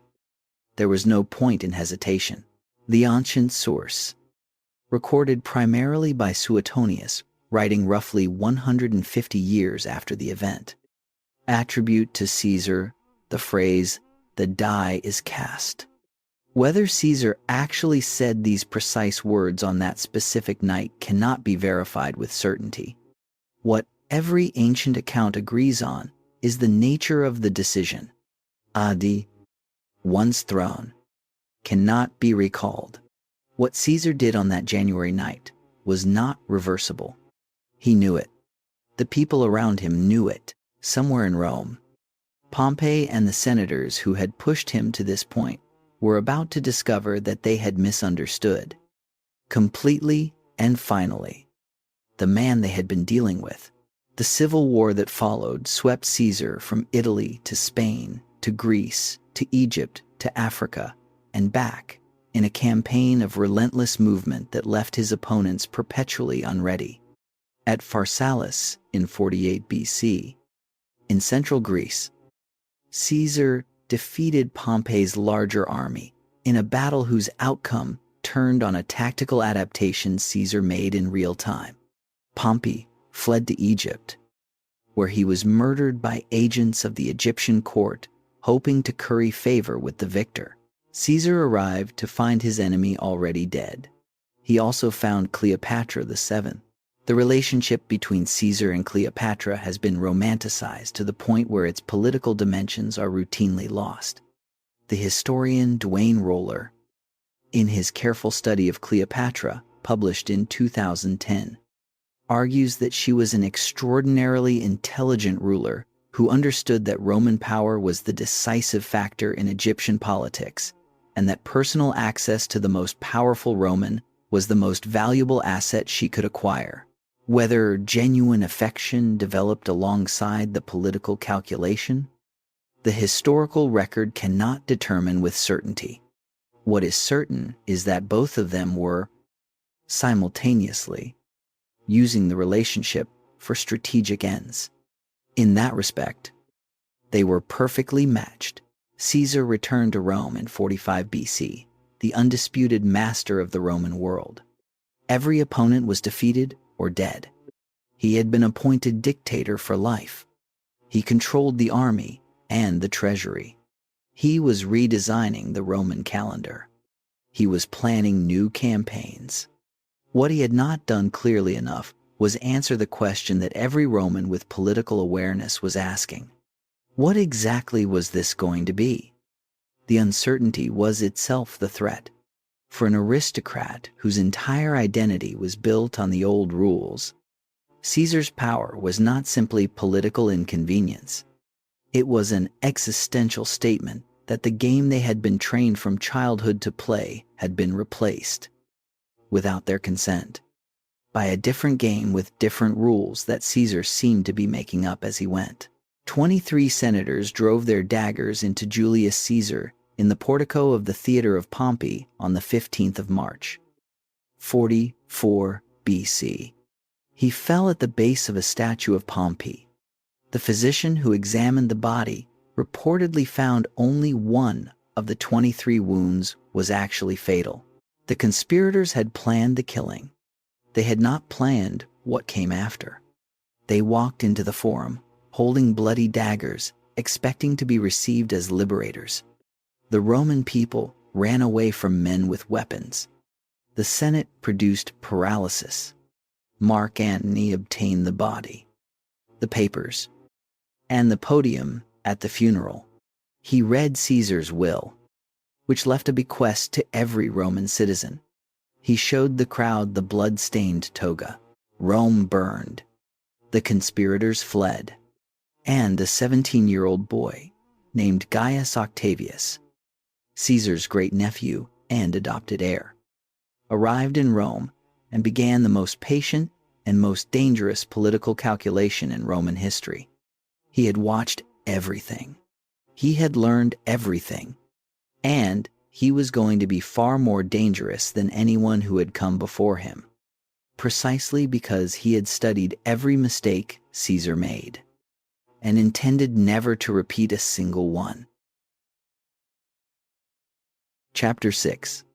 there was no point in hesitation. The ancient source, recorded primarily by Suetonius, writing roughly 150 years after the event, attribute to Caesar the phrase, "the die is cast." Whether Caesar actually said these precise words on that specific night cannot be verified with certainty. What every ancient account agrees on is the nature of the decision. Adi, once thrown, cannot be recalled. What Caesar did on that January night was not reversible. He knew it. The people around him knew it. Somewhere in Rome, Pompey and the senators who had pushed him to this point were about to discover that they had misunderstood, completely and finally, the man they had been dealing with. The civil war that followed swept Caesar from Italy to Spain, to Greece, to Egypt, to Africa, and back in a campaign of relentless movement that left his opponents perpetually unready. At Pharsalus in 48 BC, in central Greece, Caesar defeated Pompey's larger army in a battle whose outcome turned on a tactical adaptation Caesar made in real time. Pompey fled to Egypt, where he was murdered by agents of the Egyptian court, hoping to curry favor with the victor. Caesar arrived to find his enemy already dead. He also found Cleopatra VII. The relationship between Caesar and Cleopatra has been romanticized to the point where its political dimensions are routinely lost. The historian Dwayne Roller, in his careful study of Cleopatra, published in 2010, argues that she was an extraordinarily intelligent ruler who understood that Roman power was the decisive factor in Egyptian politics, and that personal access to the most powerful Roman was the most valuable asset she could acquire. Whether genuine affection developed alongside the political calculation, the historical record cannot determine with certainty. What is certain is that both of them were, simultaneously, using the relationship for strategic ends. In that respect, they were perfectly matched. Caesar returned to Rome in 45 BC, the undisputed master of the Roman world. Every opponent was defeated or dead. He had been appointed dictator for life. He controlled the army and the treasury. He was redesigning the Roman calendar. He was planning new campaigns. What he had not done clearly enough was answer the question that every Roman with political awareness was asking. What exactly was this going to be? The uncertainty was itself the threat. For an aristocrat whose entire identity was built on the old rules, Caesar's power was not simply political inconvenience. It was an existential statement that the game they had been trained from childhood to play had been replaced, without their consent, by a different game with different rules that Caesar seemed to be making up as he went. 23 senators drove their daggers into Julius Caesar in the portico of the Theater of Pompey on the 15th of March, 44 BC. He fell at the base of a statue of Pompey. The physician who examined the body reportedly found only one of the 23 wounds was actually fatal. The conspirators had planned the killing. They had not planned what came after. They walked into the forum, holding bloody daggers, expecting to be received as liberators. The Roman people ran away from men with weapons. The Senate produced paralysis. Mark Antony obtained the body, the papers, and the podium at the funeral. He read Caesar's will, which left a bequest to every Roman citizen. He showed the crowd the blood-stained toga. Rome burned. The conspirators fled. And a 17-year-old boy named Gaius Octavius, Caesar's great-nephew and adopted heir, arrived in Rome and began the most patient and most dangerous political calculation in Roman history. He had watched everything. He had learned everything. And he was going to be far more dangerous than anyone who had come before him, precisely because he had studied every mistake Caesar made and intended never to repeat a single one. Chapter 6.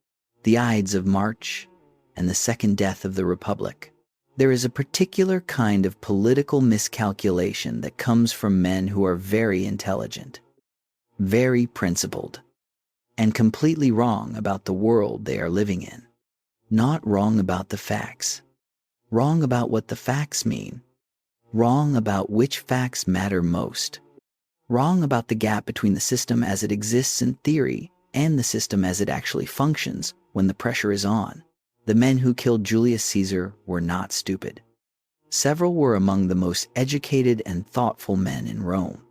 The Ides of March and the Second Death of the Republic. There is a particular kind of political miscalculation that comes from men who are very intelligent, very principled, and completely wrong about the world they are living in. Not wrong about the facts. Wrong about what the facts mean. Wrong about which facts matter most. Wrong about the gap between the system as it exists in theory and the system as it actually functions when the pressure is on. The men who killed Julius Caesar were not stupid. Several were among the most educated and thoughtful men in Rome.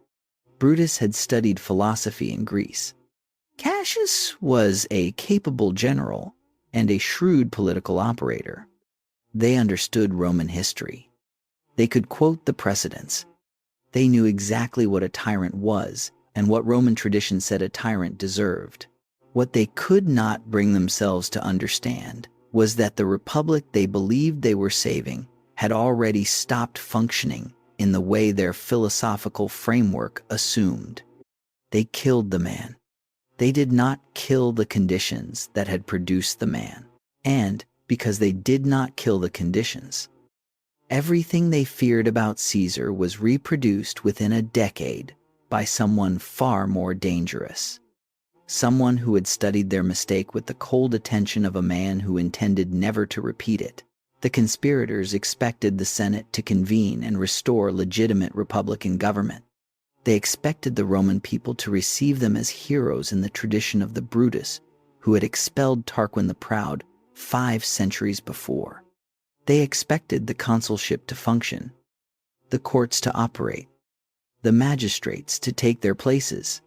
Brutus had studied philosophy in Greece. Cassius was a capable general and a shrewd political operator. They understood Roman history. They could quote the precedents. They knew exactly what a tyrant was and what Roman tradition said a tyrant deserved. What they could not bring themselves to understand was that the republic they believed they were saving had already stopped functioning in the way their philosophical framework assumed. They killed the man. They did not kill the conditions that had produced the man. And because they did not kill the conditions, Everything they feared about Caesar was reproduced within a decade by someone far more dangerous. Someone who had studied their mistake with the cold attention of a man who intended never to repeat it. The conspirators expected the Senate to convene and restore legitimate republican government. They expected the Roman people to receive them as heroes in the tradition of the Brutus, who had expelled Tarquin the Proud 5 centuries before. They expected the consulship to function, the courts to operate, the magistrates to take their places,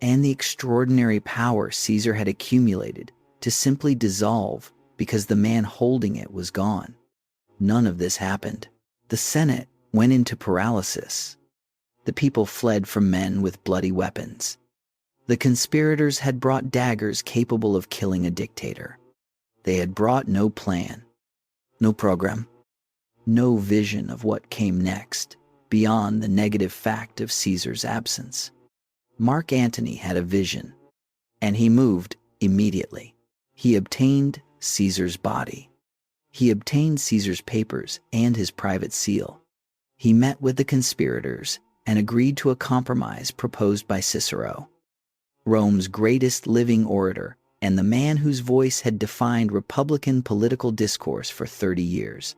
and the extraordinary power Caesar had accumulated to simply dissolve because the man holding it was gone. None of this happened. The Senate went into paralysis. The people fled from men with bloody weapons. The conspirators had brought daggers capable of killing a dictator. They had brought no plan, no program, no vision of what came next, beyond the negative fact of Caesar's absence. Mark Antony had a vision, and he moved immediately. He obtained Caesar's body. He obtained Caesar's papers and his private seal. He met with the conspirators and agreed to a compromise proposed by Cicero, Rome's greatest living orator and the man whose voice had defined republican political discourse for 30 years.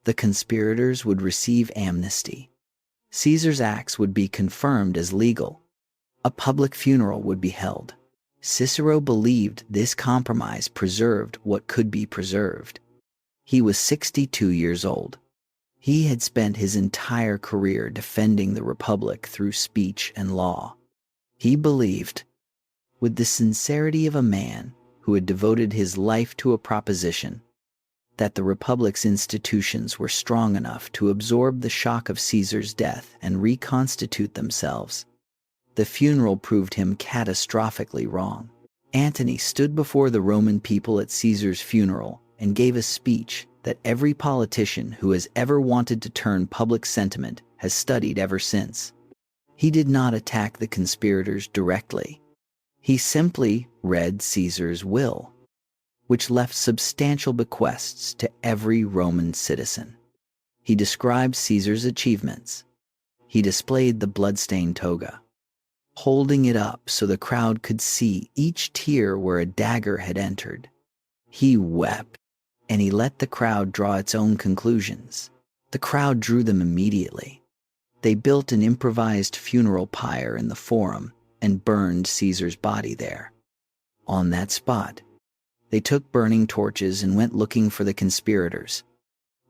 The conspirators would receive amnesty. Caesar's acts would be confirmed as legal. A public funeral would be held. Cicero believed this compromise preserved what could be preserved. He was 62 years old. He had spent his entire career defending the Republic through speech and law. He believed, with the sincerity of a man who had devoted his life to a proposition, that the Republic's institutions were strong enough to absorb the shock of Caesar's death and reconstitute themselves. The funeral proved him catastrophically wrong. Antony stood before the Roman people at Caesar's funeral and gave a speech that every politician who has ever wanted to turn public sentiment has studied ever since. He did not attack the conspirators directly. He simply read Caesar's will, which left substantial bequests to every Roman citizen. He described Caesar's achievements. He displayed the bloodstained toga, holding it up so the crowd could see each tear where a dagger had entered. He wept, and he let the crowd draw its own conclusions. The crowd drew them immediately. They built an improvised funeral pyre in the Forum and burned Caesar's body there. On that spot, they took burning torches and went looking for the conspirators.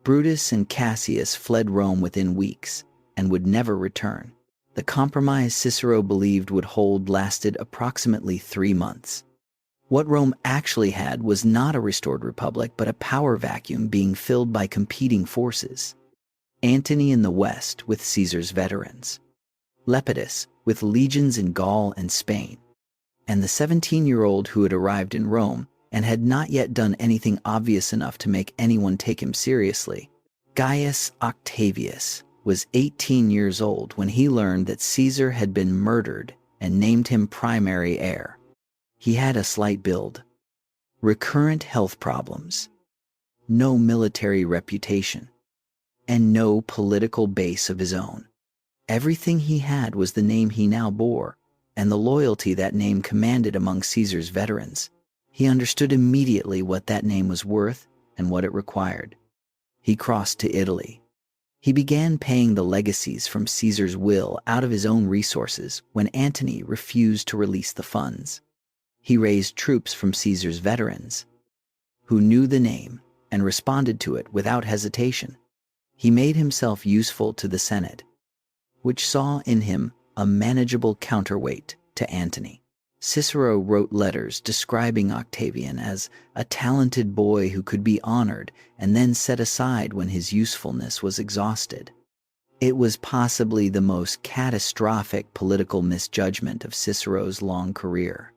Brutus and Cassius fled Rome within weeks and would never return. The compromise Cicero believed would hold lasted approximately 3 months. What Rome actually had was not a restored republic, but a power vacuum being filled by competing forces. Antony in the west with Caesar's veterans, Lepidus with legions in Gaul and Spain, and the 17-year-old who had arrived in Rome and had not yet done anything obvious enough to make anyone take him seriously. Gaius Octavius was 18 years old when he learned that Caesar had been murdered and named him primary heir. He had a slight build, recurrent health problems, no military reputation, and no political base of his own. Everything he had was the name he now bore, and the loyalty that name commanded among Caesar's veterans. He understood immediately what that name was worth and what it required. He crossed to Italy. He began paying the legacies from Caesar's will out of his own resources when Antony refused to release the funds. He raised troops from Caesar's veterans, who knew the name and responded to it without hesitation. He made himself useful to the Senate, which saw in him a manageable counterweight to Antony. Cicero wrote letters describing Octavian as a talented boy who could be honored and then set aside when his usefulness was exhausted. It was possibly the most catastrophic political misjudgment of Cicero's long career.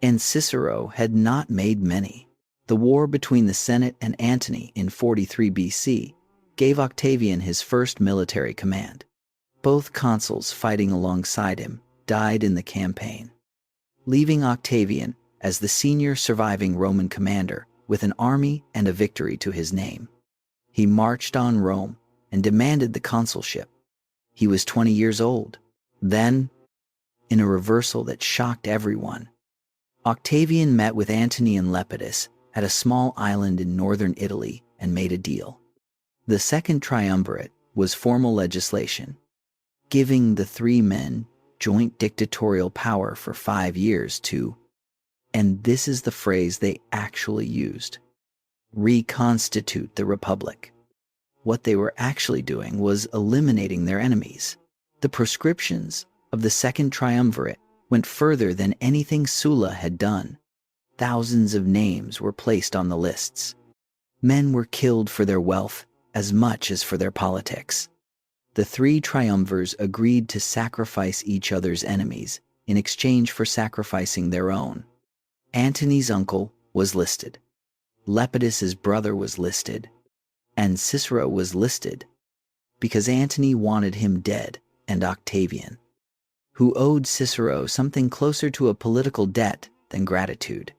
And Cicero had not made many. The war between the Senate and Antony in 43 BC gave Octavian his first military command. Both consuls fighting alongside him died in the campaign, leaving Octavian as the senior surviving Roman commander with an army and a victory to his name. He marched on Rome and demanded the consulship. He was 20 years old. Then, in a reversal that shocked everyone, Octavian met with Antony and Lepidus at a small island in northern Italy and made a deal. The Second Triumvirate was formal legislation, giving the three men joint dictatorial power for 5 years to, and this is the phrase they actually used, reconstitute the Republic. What they were actually doing was eliminating their enemies. The proscriptions of the Second Triumvirate went further than anything Sulla had done. Thousands of names were placed on the lists. Men were killed for their wealth as much as for their politics. The three triumvirs agreed to sacrifice each other's enemies in exchange for sacrificing their own. Antony's uncle was listed. Lepidus's brother was listed. And Cicero was listed because Antony wanted him dead, and Octavian, who owed Cicero something closer to a political debt than gratitude,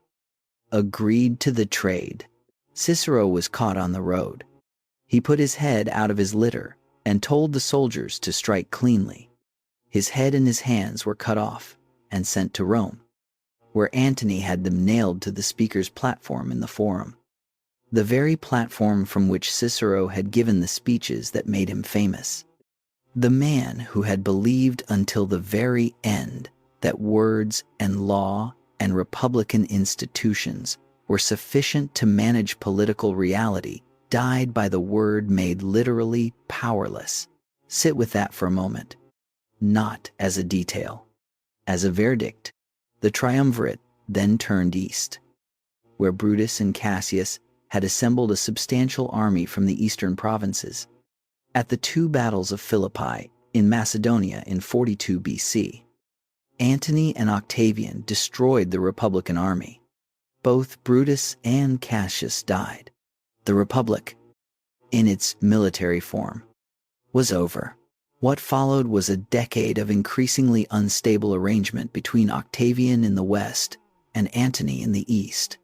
agreed to the trade. Cicero was caught on the road. He put his head out of his litter and told the soldiers to strike cleanly. His head and his hands were cut off and sent to Rome, where Antony had them nailed to the speaker's platform in the Forum, the very platform from which Cicero had given the speeches that made him famous. The man who had believed until the very end that words and law and republican institutions were sufficient to manage political reality died by the word made literally powerless. Sit with that for a moment. Not as a detail, as a verdict. The triumvirate then turned east, where Brutus and Cassius had assembled a substantial army from the eastern provinces. At the two battles of Philippi in Macedonia in 42 BC, Antony and Octavian destroyed the Republican army. Both Brutus and Cassius died. The Republic, in its military form, was over. What followed was a decade of increasingly unstable arrangement between Octavian in the west and Antony in the east.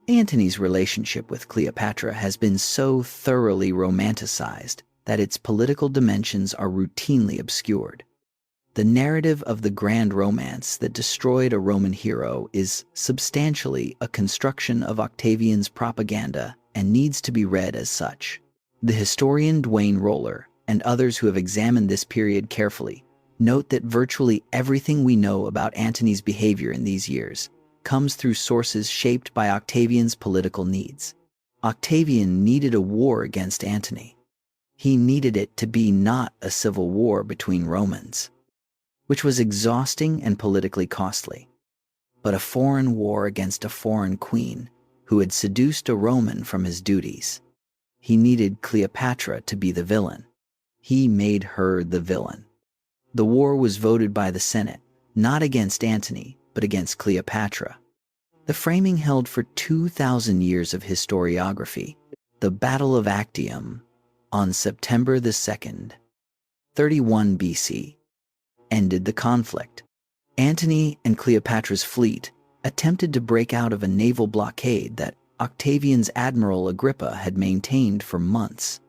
Antony's relationship with Cleopatra has been so thoroughly romanticized that its political dimensions are routinely obscured. The narrative of the grand romance that destroyed a Roman hero is substantially a construction of Octavian's propaganda and needs to be read as such. The historian Dwayne Roller and others who have examined this period carefully note that virtually everything we know about Antony's behavior in these years comes through sources shaped by Octavian's political needs. Octavian needed a war against Antony. He needed it to be not a civil war between Romans, which was exhausting and politically costly, but a foreign war against a foreign queen who had seduced a Roman from his duties. He needed Cleopatra to be the villain. He made her the villain. The war was voted by the Senate, not against Antony, but against Cleopatra. The framing held for 2,000 years of historiography. The Battle of Actium, on September the 2nd, 31 BC, ended the conflict. Antony and Cleopatra's fleet attempted to break out of a naval blockade that Octavian's admiral Agrippa had maintained for months.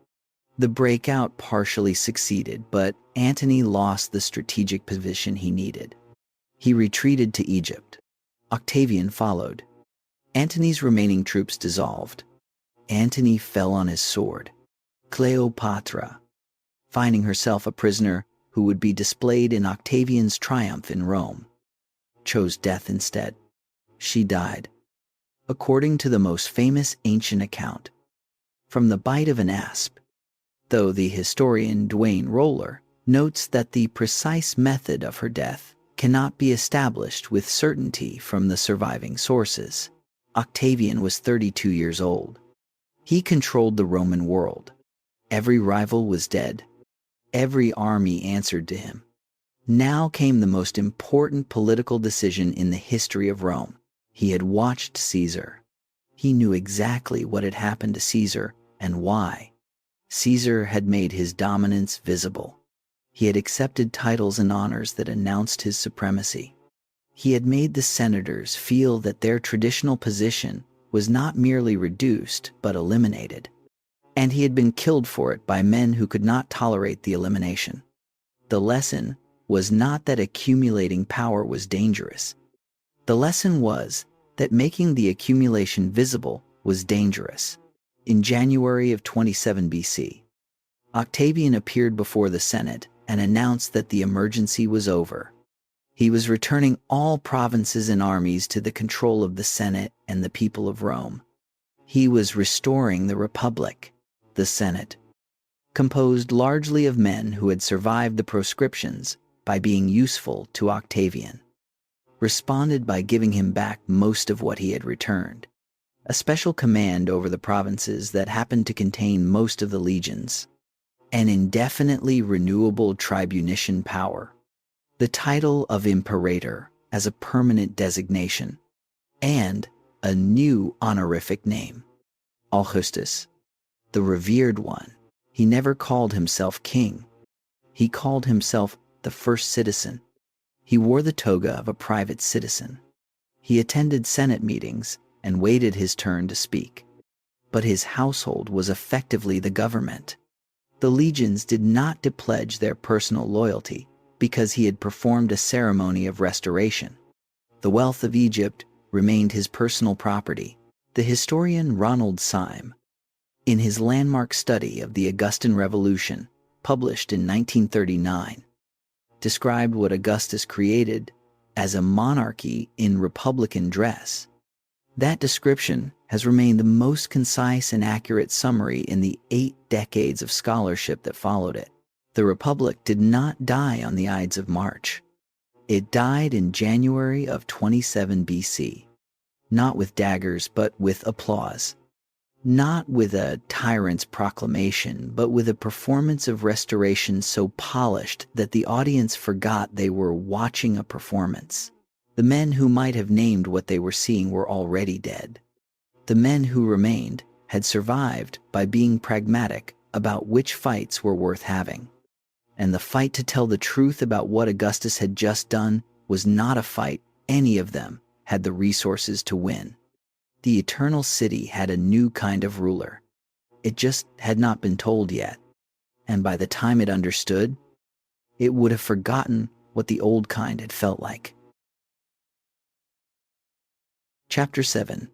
The breakout partially succeeded, but Antony lost the strategic position he needed. He retreated to Egypt. Octavian followed. Antony's remaining troops dissolved. Antony fell on his sword. Cleopatra, finding herself a prisoner who would be displayed in Octavian's triumph in Rome, chose death instead. She died, according to the most famous ancient account, from the bite of an asp, though the historian Dwayne Roller notes that the precise method of her death cannot be established with certainty from the surviving sources. Octavian was 32 years old. He controlled the Roman world. Every rival was dead. Every army answered to him. Now came the most important political decision in the history of Rome. He had watched Caesar. He knew exactly what had happened to Caesar and why. Caesar had made his dominance visible. He had accepted titles and honors that announced his supremacy. He had made the senators feel that their traditional position was not merely reduced but eliminated. and he had been killed for it by men who could not tolerate the elimination. The lesson was not that accumulating power was dangerous. The lesson was that making the accumulation visible was dangerous. In January of 27 BC, Octavian appeared before the Senate and announced that the emergency was over. He was returning all provinces and armies to the control of the Senate and the people of Rome. He was restoring the Republic. The Senate, composed largely of men who had survived the proscriptions by being useful to Octavian, responded by giving him back most of what he had returned, a special command over the provinces that happened to contain most of the legions, an indefinitely renewable tribunician power, the title of imperator as a permanent designation, and a new honorific name, Augustus, the revered one. He never called himself king. He called himself the first citizen. He wore the toga of a private citizen. He attended Senate meetings and waited his turn to speak. But his household was effectively the government. The legions did not depledge their personal loyalty because he had performed a ceremony of restoration. The wealth of Egypt remained his personal property. The historian Ronald Syme, in his landmark study of the Augustan Revolution, published in 1939, described what Augustus created as a monarchy in republican dress. That description has remained the most concise and accurate summary in the 8 decades of scholarship that followed it. The Republic did not die on the Ides of March. It died in January of 27 BC, not with daggers but with applause. Not with a tyrant's proclamation, but with a performance of restoration so polished that the audience forgot they were watching a performance. The men who might have named what they were seeing were already dead. The men who remained had survived by being pragmatic about which fights were worth having. And the fight to tell the truth about what Augustus had just done was not a fight any of them had the resources to win. The Eternal City had a new kind of ruler. It just had not been told yet. And by the time it understood, it would have forgotten what the old kind had felt like. Chapter 7.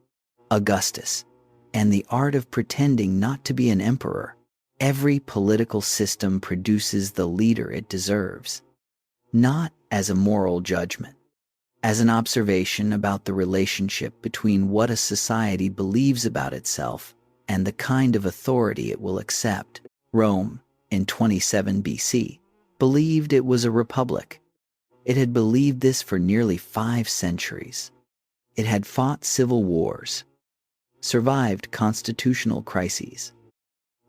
Augustus, and the art of pretending not to be an emperor. Every political system produces the leader it deserves, not as a moral judgment, as an observation about the relationship between what a society believes about itself and the kind of authority it will accept. Rome, in 27 BC, believed it was a republic. It had believed this for nearly 5 centuries. It had fought civil wars, survived constitutional crises,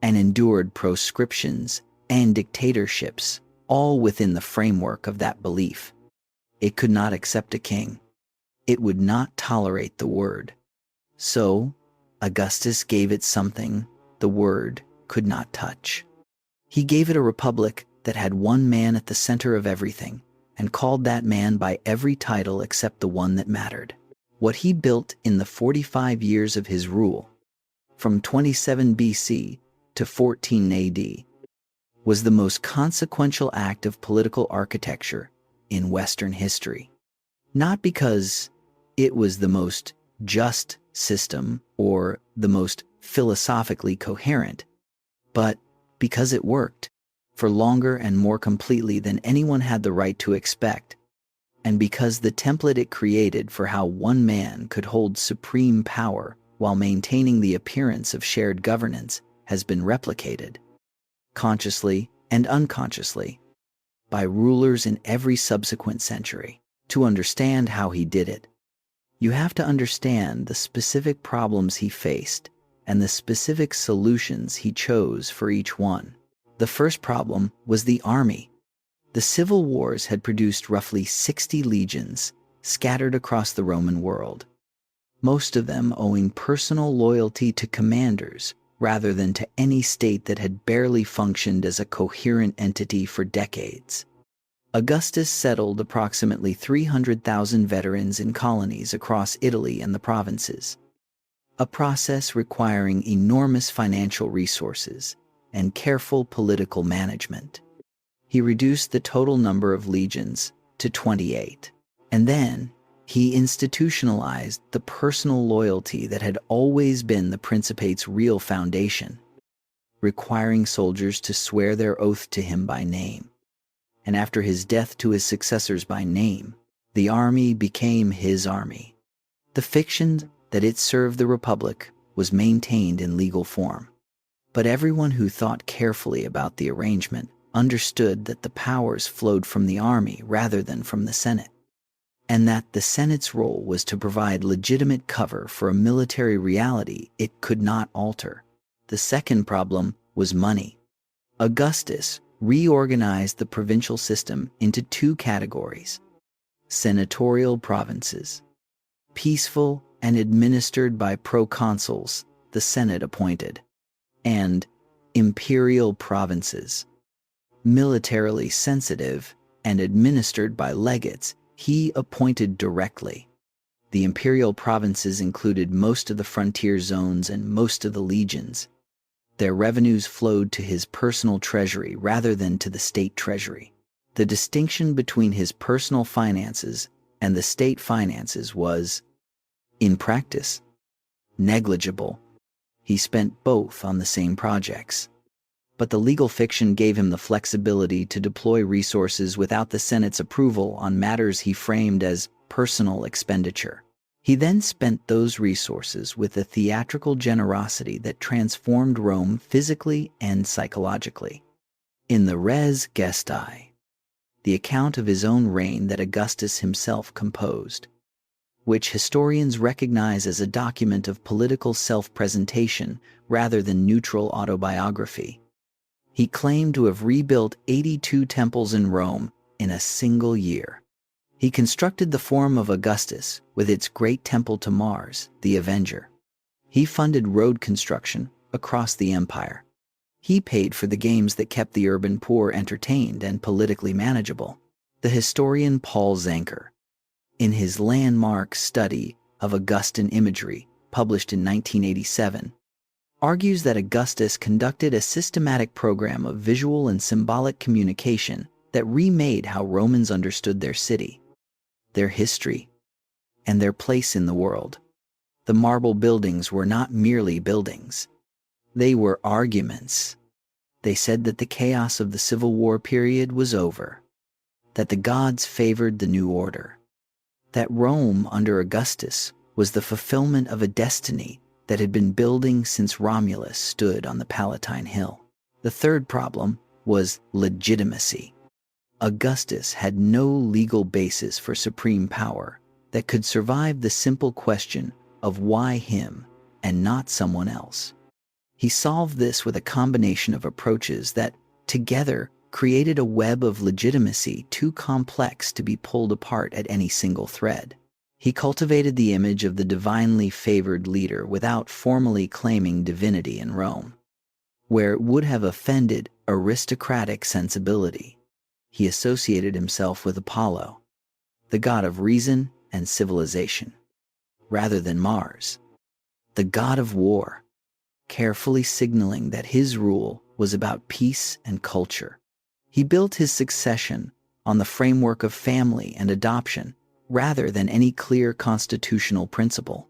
and endured proscriptions and dictatorships, all within the framework of that belief. It could not accept a king. It would not tolerate the word. So, Augustus gave it something the word could not touch. He gave it a republic that had one man at the center of everything, and called that man by every title except the one that mattered. What he built in the 45 years of his rule, from 27 BC to 14 AD, was the most consequential act of political architecture in Western history. Not because it was the most just system or the most philosophically coherent, but because it worked for longer and more completely than anyone had the right to expect, and because the template it created for how one man could hold supreme power while maintaining the appearance of shared governance has been replicated, consciously and unconsciously, by rulers in every subsequent century. To understand how he did it, you have to understand the specific problems he faced and the specific solutions he chose for each one. The first problem was the army. The civil wars had produced roughly 60 legions scattered across the Roman world, most of them owing personal loyalty to commanders rather than to any state that had barely functioned as a coherent entity for decades. Augustus settled approximately 300,000 veterans in colonies across Italy and the provinces. a process requiring enormous financial resources and careful political management. He reduced the total number of legions to 28, and then he institutionalized the personal loyalty that had always been the Principate's real foundation, requiring soldiers to swear their oath to him by name. And after his death to his successors by name, the army became his army. The fiction that it served the Republic was maintained in legal form. But everyone who thought carefully about the arrangement understood that the powers flowed from the army rather than from the Senate, and that the Senate's role was to provide legitimate cover for a military reality it could not alter. The second problem was money. Augustus reorganized the provincial system into two categories: senatorial provinces, peaceful and administered by proconsuls the Senate appointed, and imperial provinces, militarily sensitive and administered by legates he appointed directly. The imperial provinces included most of the frontier zones and most of the legions. Their revenues flowed to his personal treasury rather than to the state treasury. The distinction between his personal finances and the state finances was, in practice, negligible. He spent both on the same projects. But the legal fiction gave him the flexibility to deploy resources without the Senate's approval on matters he framed as personal expenditure. He then spent those resources with a theatrical generosity that transformed Rome physically and psychologically. In the Res Gestae, the account of his own reign that Augustus himself composed, which historians recognize as a document of political self-presentation rather than neutral autobiography, he claimed to have rebuilt 82 temples in Rome in a single year. He constructed the Forum of Augustus with its great temple to Mars, the Avenger. He funded road construction across the empire. He paid for the games that kept the urban poor entertained and politically manageable. The historian Paul Zanker, in his landmark study of Augustan imagery, published in 1987, argues that Augustus conducted a systematic program of visual and symbolic communication that remade how Romans understood their city, their history, and their place in the world. The marble buildings were not merely buildings. They were arguments. They said that the chaos of the Civil War period was over, that the gods favored the new order, that Rome under Augustus was the fulfillment of a destiny that had been building since Romulus stood on the Palatine Hill. The third problem was legitimacy. Augustus had no legal basis for supreme power that could survive the simple question of why him and not someone else. He solved this with a combination of approaches that, together, created a web of legitimacy too complex to be pulled apart at any single thread. He cultivated the image of the divinely favored leader without formally claiming divinity in Rome, where it would have offended aristocratic sensibility. He associated himself with Apollo, the god of reason and civilization, rather than Mars, the god of war, carefully signaling that his rule was about peace and culture. He built his succession on the framework of family and adoption rather than any clear constitutional principle,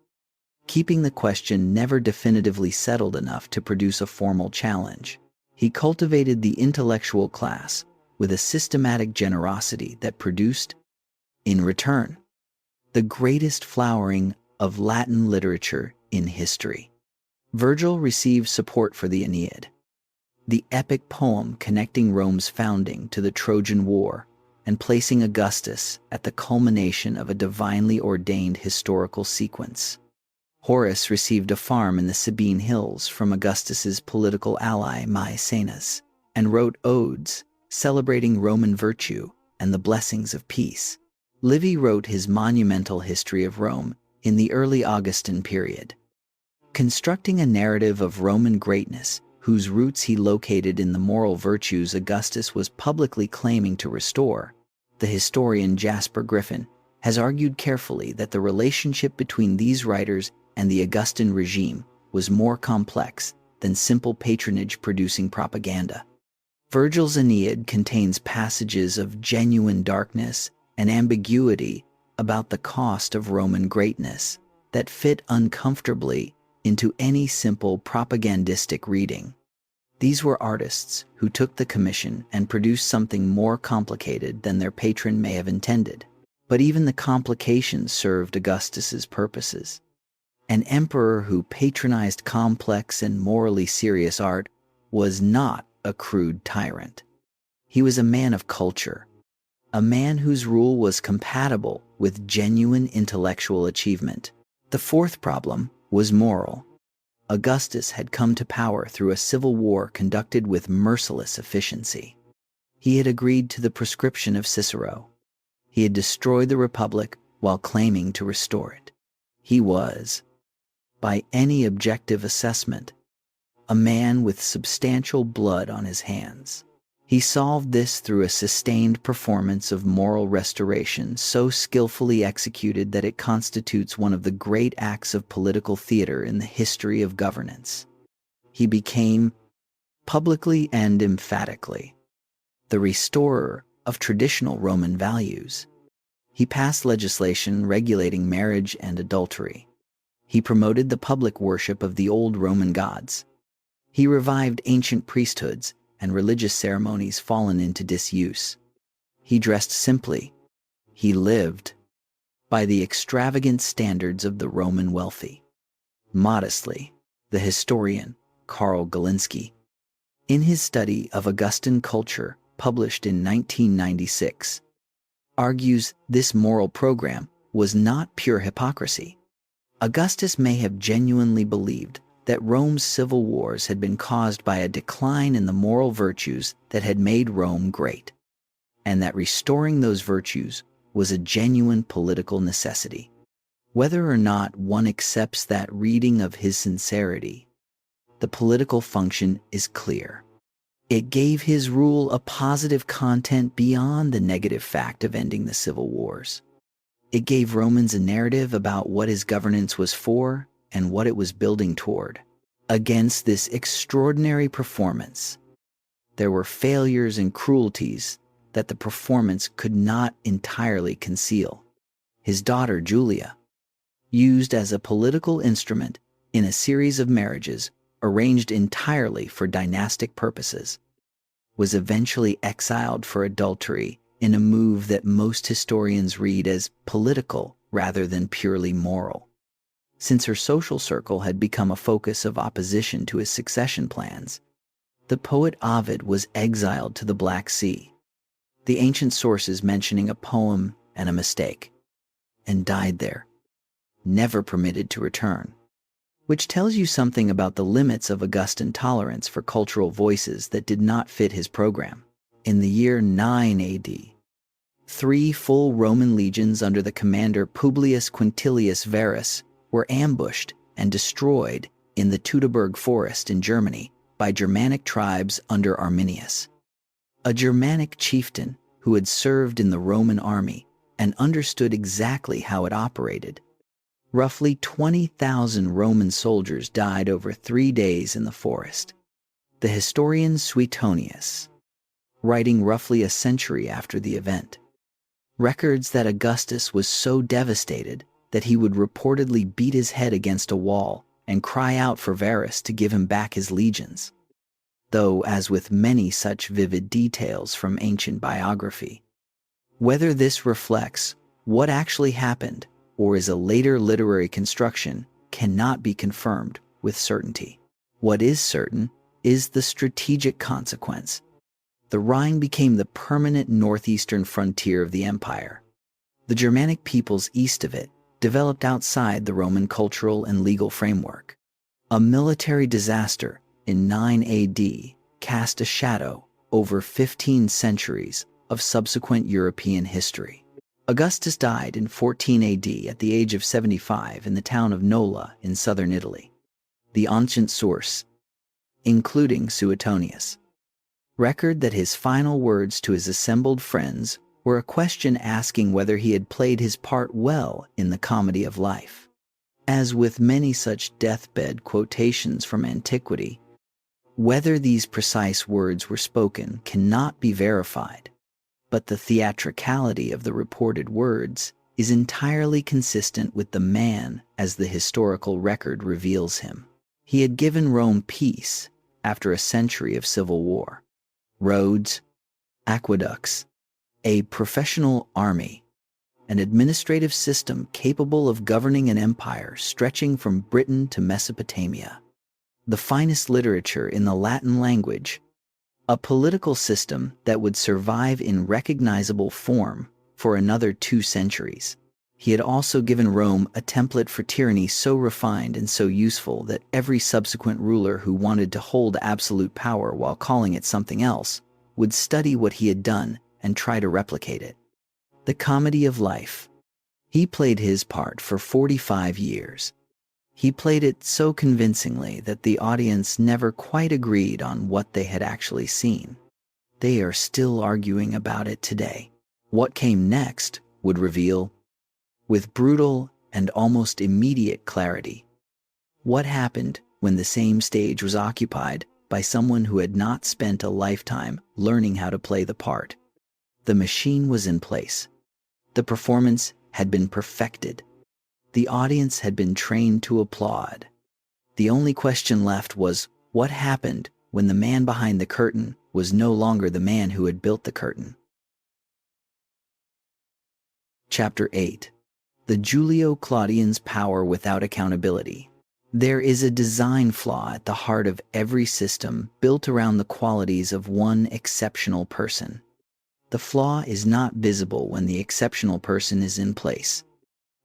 keeping the question never definitively settled enough to produce a formal challenge. He cultivated the intellectual class with a systematic generosity that produced, in return, the greatest flowering of Latin literature in history. Virgil received support for the Aeneid, the epic poem connecting Rome's founding to the Trojan War and placing Augustus at the culmination of a divinely ordained historical sequence. Horace received a farm in the Sabine Hills from Augustus's political ally Maecenas and wrote odes celebrating Roman virtue and the blessings of peace. Livy wrote his monumental history of Rome in the early Augustan period, constructing a narrative of Roman greatness whose roots he located in the moral virtues Augustus was publicly claiming to restore. The historian Jasper Griffin has argued carefully that the relationship between these writers and the Augustan regime was more complex than simple patronage-producing propaganda. Virgil's Aeneid contains passages of genuine darkness and ambiguity about the cost of Roman greatness that fit uncomfortably into any simple propagandistic reading. These were artists who took the commission and produced something more complicated than their patron may have intended. But even the complications served Augustus's purposes. An emperor who patronized complex and morally serious art was not a crude tyrant. He was a man of culture, a man whose rule was compatible with genuine intellectual achievement. The fourth problem was moral. Augustus had come to power through a civil war conducted with merciless efficiency. He had agreed to the proscription of Cicero. He had destroyed the Republic while claiming to restore it. He was, by any objective assessment, a man with substantial blood on his hands. He solved this through a sustained performance of moral restoration so skillfully executed that it constitutes one of the great acts of political theater in the history of governance. He became, publicly and emphatically, the restorer of traditional Roman values. He passed legislation regulating marriage and adultery. He promoted the public worship of the old Roman gods. He revived ancient priesthoods and religious ceremonies fallen into disuse. He dressed simply. He lived by the extravagant standards of the Roman wealthy. Modestly, the historian Karl Galinsky, in his study of Augustan culture published in 1996, argues this moral program was not pure hypocrisy. Augustus may have genuinely believed that Rome's civil wars had been caused by a decline in the moral virtues that had made Rome great, and that restoring those virtues was a genuine political necessity. Whether or not one accepts that reading of his sincerity, the political function is clear. It gave his rule a positive content beyond the negative fact of ending the civil wars. It gave Romans a narrative about what his governance was for and what it was building toward. Against this extraordinary performance, there were failures and cruelties that the performance could not entirely conceal. His daughter, Julia, used as a political instrument in a series of marriages arranged entirely for dynastic purposes, was eventually exiled for adultery in a move that most historians read as political rather than purely moral. Since her social circle had become a focus of opposition to his succession plans, the poet Ovid was exiled to the Black Sea, the ancient sources mentioning a poem and a mistake, and died there, never permitted to return, which tells you something about the limits of Augustan tolerance for cultural voices that did not fit his program. In the year 9 AD, 3 full Roman legions under the commander Publius Quintilius Varus were ambushed and destroyed in the Teutoburg forest in Germany by Germanic tribes under Arminius, a Germanic chieftain who had served in the Roman army and understood exactly how it operated. Roughly 20,000 Roman soldiers died over 3 days in the forest. The historian Suetonius, writing roughly a century after the event, records that Augustus was so devastated that he would reportedly beat his head against a wall and cry out for Varus to give him back his legions. Though, as with many such vivid details from ancient biography, whether this reflects what actually happened or is a later literary construction cannot be confirmed with certainty. What is certain is the strategic consequence. The Rhine became the permanent northeastern frontier of the empire. The Germanic peoples east of it developed outside the Roman cultural and legal framework. A military disaster in 9 AD cast a shadow over 15 centuries of subsequent European history. Augustus died in 14 AD at the age of 75 in the town of Nola in southern Italy. The ancient source, including Suetonius, record that his final words to his assembled friends were a question asking whether he had played his part well in the comedy of life. As with many such deathbed quotations from antiquity, whether these precise words were spoken cannot be verified, but the theatricality of the reported words is entirely consistent with the man as the historical record reveals him. He had given Rome peace after a century of civil war, roads, aqueducts, a professional army, an administrative system capable of governing an empire stretching from Britain to Mesopotamia, the finest literature in the Latin language, a political system that would survive in recognizable form for another 2 centuries. He had also given Rome a template for tyranny so refined and so useful that every subsequent ruler who wanted to hold absolute power while calling it something else would study what he had done and try to replicate it. The comedy of life. He played his part for 45 years. He played it so convincingly that the audience never quite agreed on what they had actually seen. They are still arguing about it today. What came next would reveal, with brutal and almost immediate clarity, what happened when the same stage was occupied by someone who had not spent a lifetime learning how to play the part. The machine was in place. The performance had been perfected. The audience had been trained to applaud. The only question left was what happened when the man behind the curtain was no longer the man who had built the curtain. Chapter 8. The Julio-Claudian's Power Without Accountability. There is a design flaw at the heart of every system built around the qualities of one exceptional person. The flaw is not visible when the exceptional person is in place.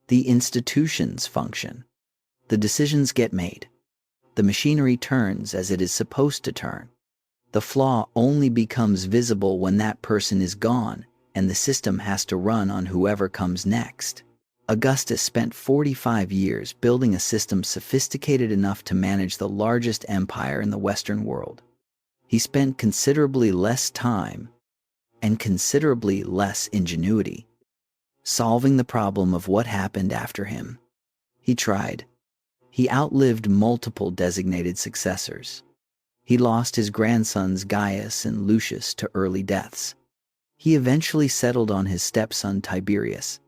The institutions function. The decisions get made. The machinery turns as it is supposed to turn. The flaw only becomes visible when that person is gone and the system has to run on whoever comes next. Augustus spent 45 years building a system sophisticated enough to manage the largest empire in the Western world. He spent considerably less time and considerably less ingenuity solving the problem of what happened after him. He tried. He outlived multiple designated successors. He lost his grandsons Gaius and Lucius to early deaths. He eventually settled on his stepson Tiberius,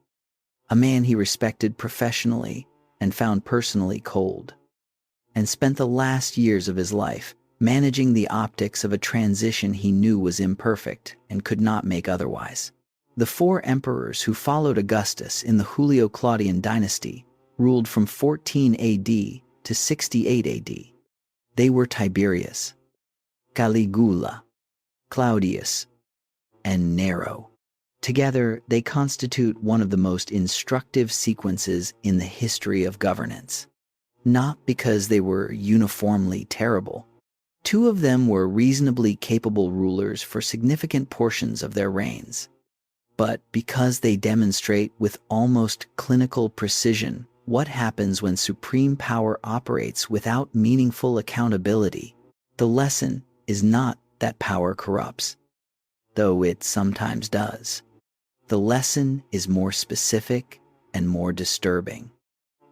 a man he respected professionally and found personally cold, and spent the last years of his life managing the optics of a transition he knew was imperfect and could not make otherwise. The 4 emperors who followed Augustus in the Julio-Claudian dynasty ruled from 14 AD to 68 AD. They were Tiberius, Caligula, Claudius, and Nero. Together, they constitute one of the most instructive sequences in the history of governance. Not because they were uniformly terrible. 2 of them were reasonably capable rulers for significant portions of their reigns, but because they demonstrate with almost clinical precision what happens when supreme power operates without meaningful accountability. The lesson is not that power corrupts, though it sometimes does. The lesson is more specific and more disturbing.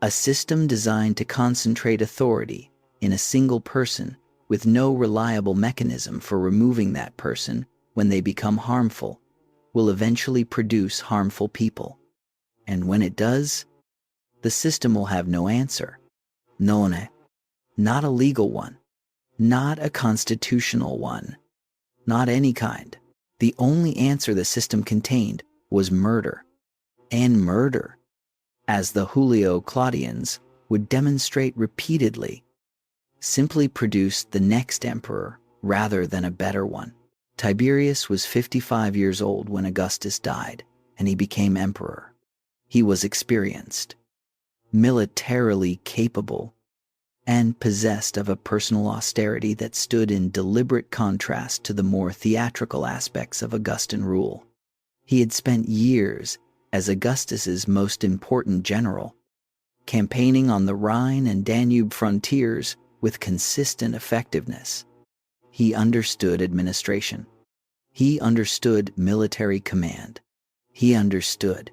A system designed to concentrate authority in a single person with no reliable mechanism for removing that person when they become harmful will eventually produce harmful people. And when it does, the system will have no answer. None. Not a legal one. Not a constitutional one. Not any kind. The only answer the system contained was murder. And murder, as the Julio-Claudians would demonstrate repeatedly, simply produced the next emperor rather than a better one. Tiberius was 55 years old when Augustus died, and he became emperor. He was experienced, militarily capable, and possessed of a personal austerity that stood in deliberate contrast to the more theatrical aspects of Augustan rule. He had spent years as Augustus's most important general, campaigning on the Rhine and Danube frontiers with consistent effectiveness. He understood administration. He understood military command. He understood,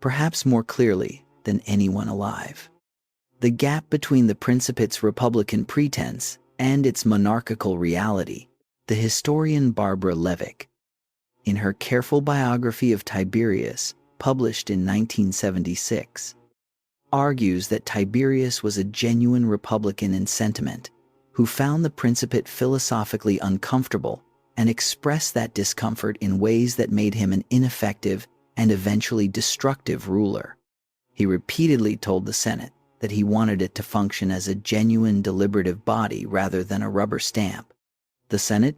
perhaps more clearly than anyone alive, The gap between the Principate's republican pretense and its monarchical reality. The historian Barbara Levick, in her careful biography of Tiberius, published in 1976, argues that Tiberius was a genuine republican in sentiment, who found the Principate philosophically uncomfortable and expressed that discomfort in ways that made him an ineffective and eventually destructive ruler. He repeatedly told the Senate that he wanted it to function as a genuine deliberative body rather than a rubber stamp. The Senate,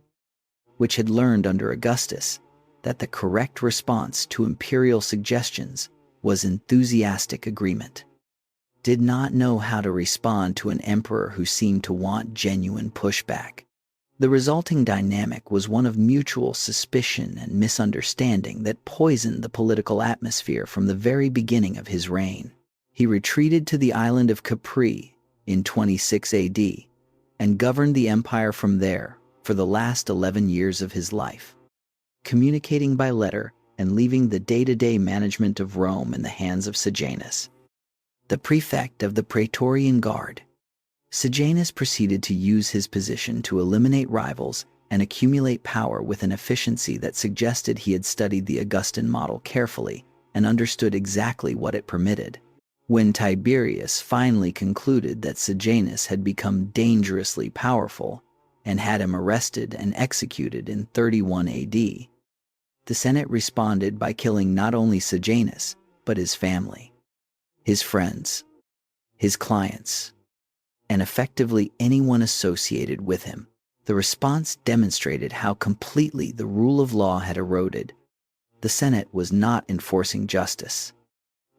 which had learned under Augustus that the correct response to imperial suggestions was enthusiastic agreement, did not know how to respond to an emperor who seemed to want genuine pushback. The resulting dynamic was one of mutual suspicion and misunderstanding that poisoned the political atmosphere from the very beginning of his reign. He retreated to the island of Capri in 26 AD and governed the empire from there for the last 11 years of his life, communicating by letter and leaving the day-to-day management of Rome in the hands of Sejanus, the prefect of the Praetorian Guard. Sejanus proceeded to use his position to eliminate rivals and accumulate power with an efficiency that suggested he had studied the Augustan model carefully and understood exactly what it permitted. When Tiberius finally concluded that Sejanus had become dangerously powerful and had him arrested and executed in 31 AD, the Senate responded by killing not only Sejanus, but his family, his friends, his clients, and effectively anyone associated with him. The response demonstrated how completely the rule of law had eroded. The Senate was not enforcing justice.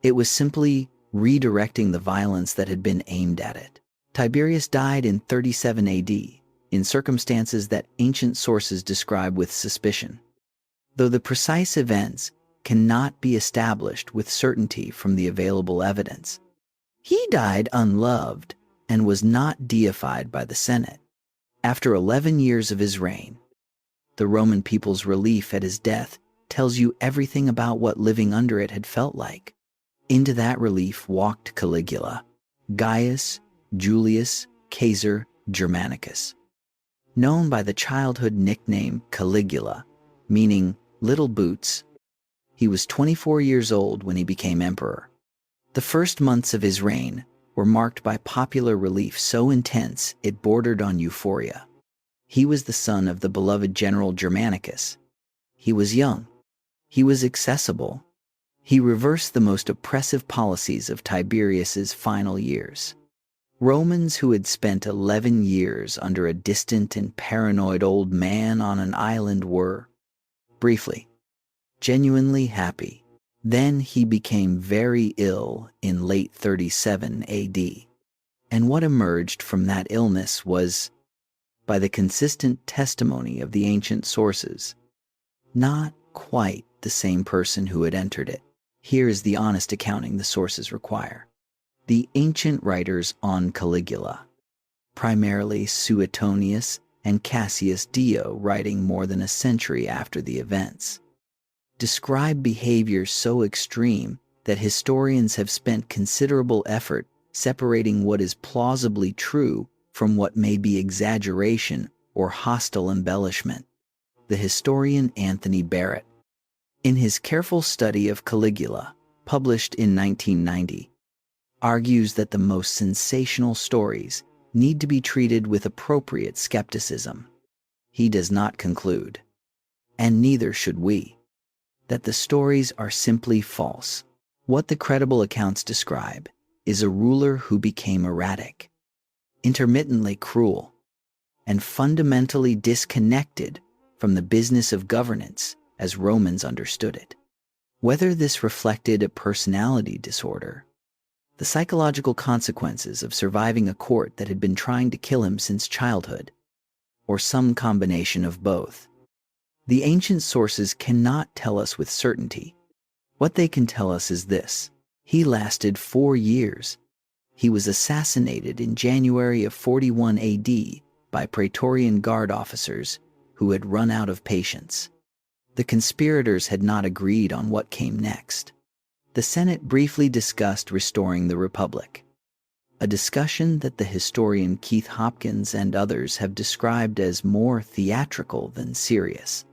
It was simply redirecting the violence that had been aimed at it. Tiberius died in 37 AD, in circumstances that ancient sources describe with suspicion, though the precise events cannot be established with certainty from the available evidence. He died unloved and was not deified by the Senate. After 11 years of his reign, the Roman people's relief at his death tells you everything about what living under it had felt like. Into that relief walked Caligula, Gaius Julius Caesar Germanicus, known by the childhood nickname Caligula, meaning little boots. He was 24 years old when he became emperor. The first months of his reign were marked by popular relief so intense it bordered on euphoria. He was the son of the beloved general Germanicus. He was young. He was accessible. He reversed the most oppressive policies of Tiberius's final years. Romans who had spent 11 years under a distant and paranoid old man on an island were, briefly, genuinely happy. Then he became very ill in late 37 AD, and what emerged from that illness was, by the consistent testimony of the ancient sources, not quite the same person who had entered it. Here is the honest accounting the sources require. The ancient writers on Caligula, primarily Suetonius and Cassius Dio, writing more than a century after the events, describe behavior so extreme that historians have spent considerable effort separating what is plausibly true from what may be exaggeration or hostile embellishment. The historian Anthony Barrett, in his careful study of Caligula, published in 1990, argues that the most sensational stories need to be treated with appropriate skepticism. He does not conclude, and neither should we, that the stories are simply false. What the credible accounts describe is a ruler who became erratic, intermittently cruel, and fundamentally disconnected from the business of governance as Romans understood it. Whether this reflected a personality disorder, the psychological consequences of surviving a court that had been trying to kill him since childhood, or some combination of both, the ancient sources cannot tell us with certainty. What they can tell us is this: he lasted 4 years. He was assassinated in January of 41 AD by Praetorian Guard officers who had run out of patience. The conspirators had not agreed on what came next. The Senate briefly discussed restoring the Republic, a discussion that the historian Keith Hopkins and others have described as more theatrical than serious.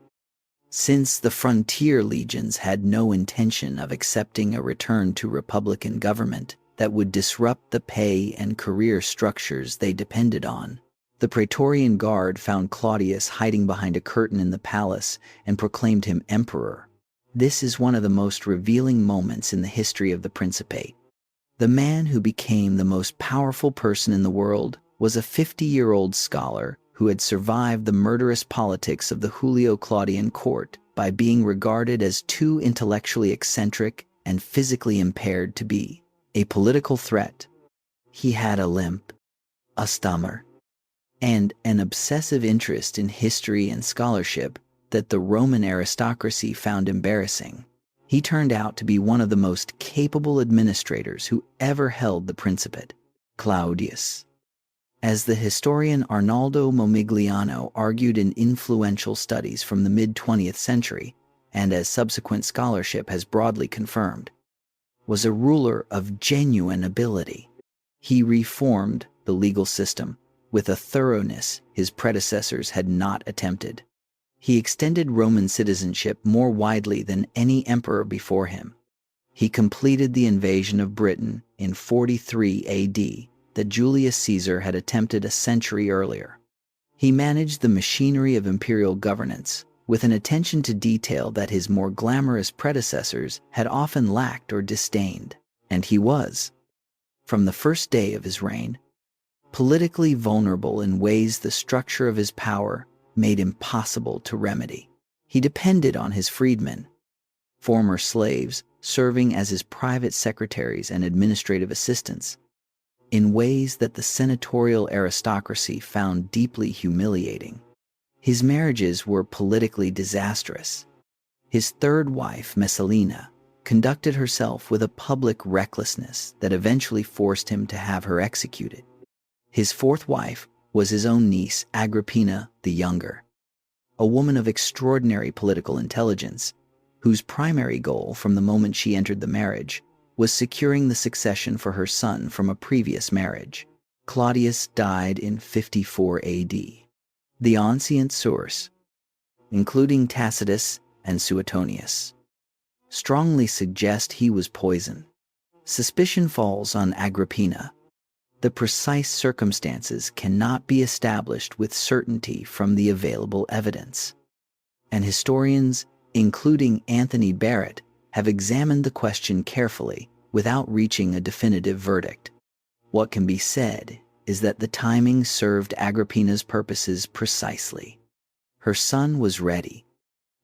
Since the frontier legions had no intention of accepting a return to republican government that would disrupt the pay and career structures they depended on, the Praetorian Guard found Claudius hiding behind a curtain in the palace and proclaimed him emperor. This is one of the most revealing moments in the history of the Principate. The man who became the most powerful person in the world was a 50-year-old scholar who had survived the murderous politics of the Julio-Claudian court by being regarded as too intellectually eccentric and physically impaired to be a political threat. He had a limp, a stammer, and an obsessive interest in history and scholarship that the Roman aristocracy found embarrassing. He turned out to be one of the most capable administrators who ever held the Principate, Claudius. As the historian Arnaldo Momigliano argued in influential studies from the mid-20th century, and as subsequent scholarship has broadly confirmed, was a ruler of genuine ability. He reformed the legal system with a thoroughness his predecessors had not attempted. He extended Roman citizenship more widely than any emperor before him. He completed the invasion of Britain in 43 AD that Julius Caesar had attempted a century earlier. He managed the machinery of imperial governance with an attention to detail that his more glamorous predecessors had often lacked or disdained, and he was, from the first day of his reign, politically vulnerable in ways the structure of his power made impossible to remedy. He depended on his freedmen, former slaves, serving as his private secretaries and administrative assistants, in ways that the senatorial aristocracy found deeply humiliating. His marriages were politically disastrous. His third wife, Messalina, conducted herself with a public recklessness that eventually forced him to have her executed. His fourth wife was his own niece, Agrippina the Younger, a woman of extraordinary political intelligence, whose primary goal from the moment she entered the marriage was securing the succession for her son from a previous marriage. Claudius died in 54 AD. The ancient source, including Tacitus and Suetonius, strongly suggest he was poisoned. Suspicion falls on Agrippina. The precise circumstances cannot be established with certainty from the available evidence, and historians, including Anthony Barrett, have examined the question carefully without reaching a definitive verdict. What can be said is that the timing served Agrippina's purposes precisely. Her son was ready.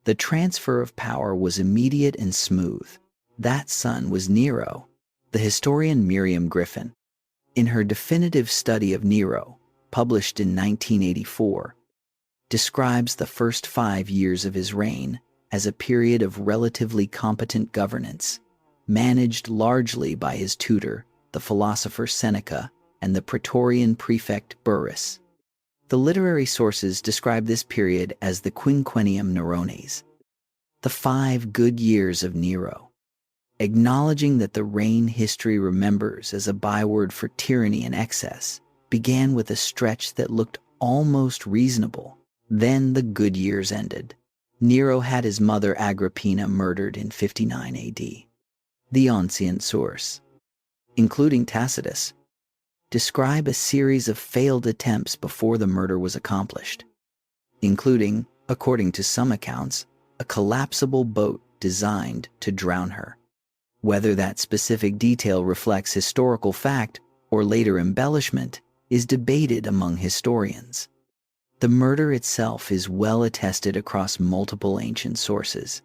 The transfer of power was immediate and smooth. That son was Nero. The historian Miriam Griffin, in her definitive study of Nero, published in 1984, describes the first 5 years of his reign as a period of relatively competent governance, managed largely by his tutor, the philosopher Seneca, and the Praetorian prefect Burrus. The literary sources describe this period as the Quinquennium Nerones, the 5 good years of Nero, acknowledging that the reign history remembers as a byword for tyranny and excess began with a stretch that looked almost reasonable. Then the good years ended. Nero had his mother Agrippina murdered in 59 AD. The ancient source, including Tacitus, describe a series of failed attempts before the murder was accomplished, including, according to some accounts, a collapsible boat designed to drown her. Whether that specific detail reflects historical fact or later embellishment is debated among historians. The murder itself is well attested across multiple ancient sources.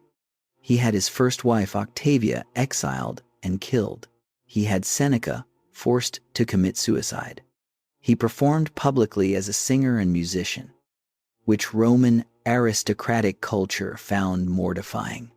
He had his first wife Octavia exiled and killed. He had Seneca forced to commit suicide. He performed publicly as a singer and musician, which Roman aristocratic culture found mortifying.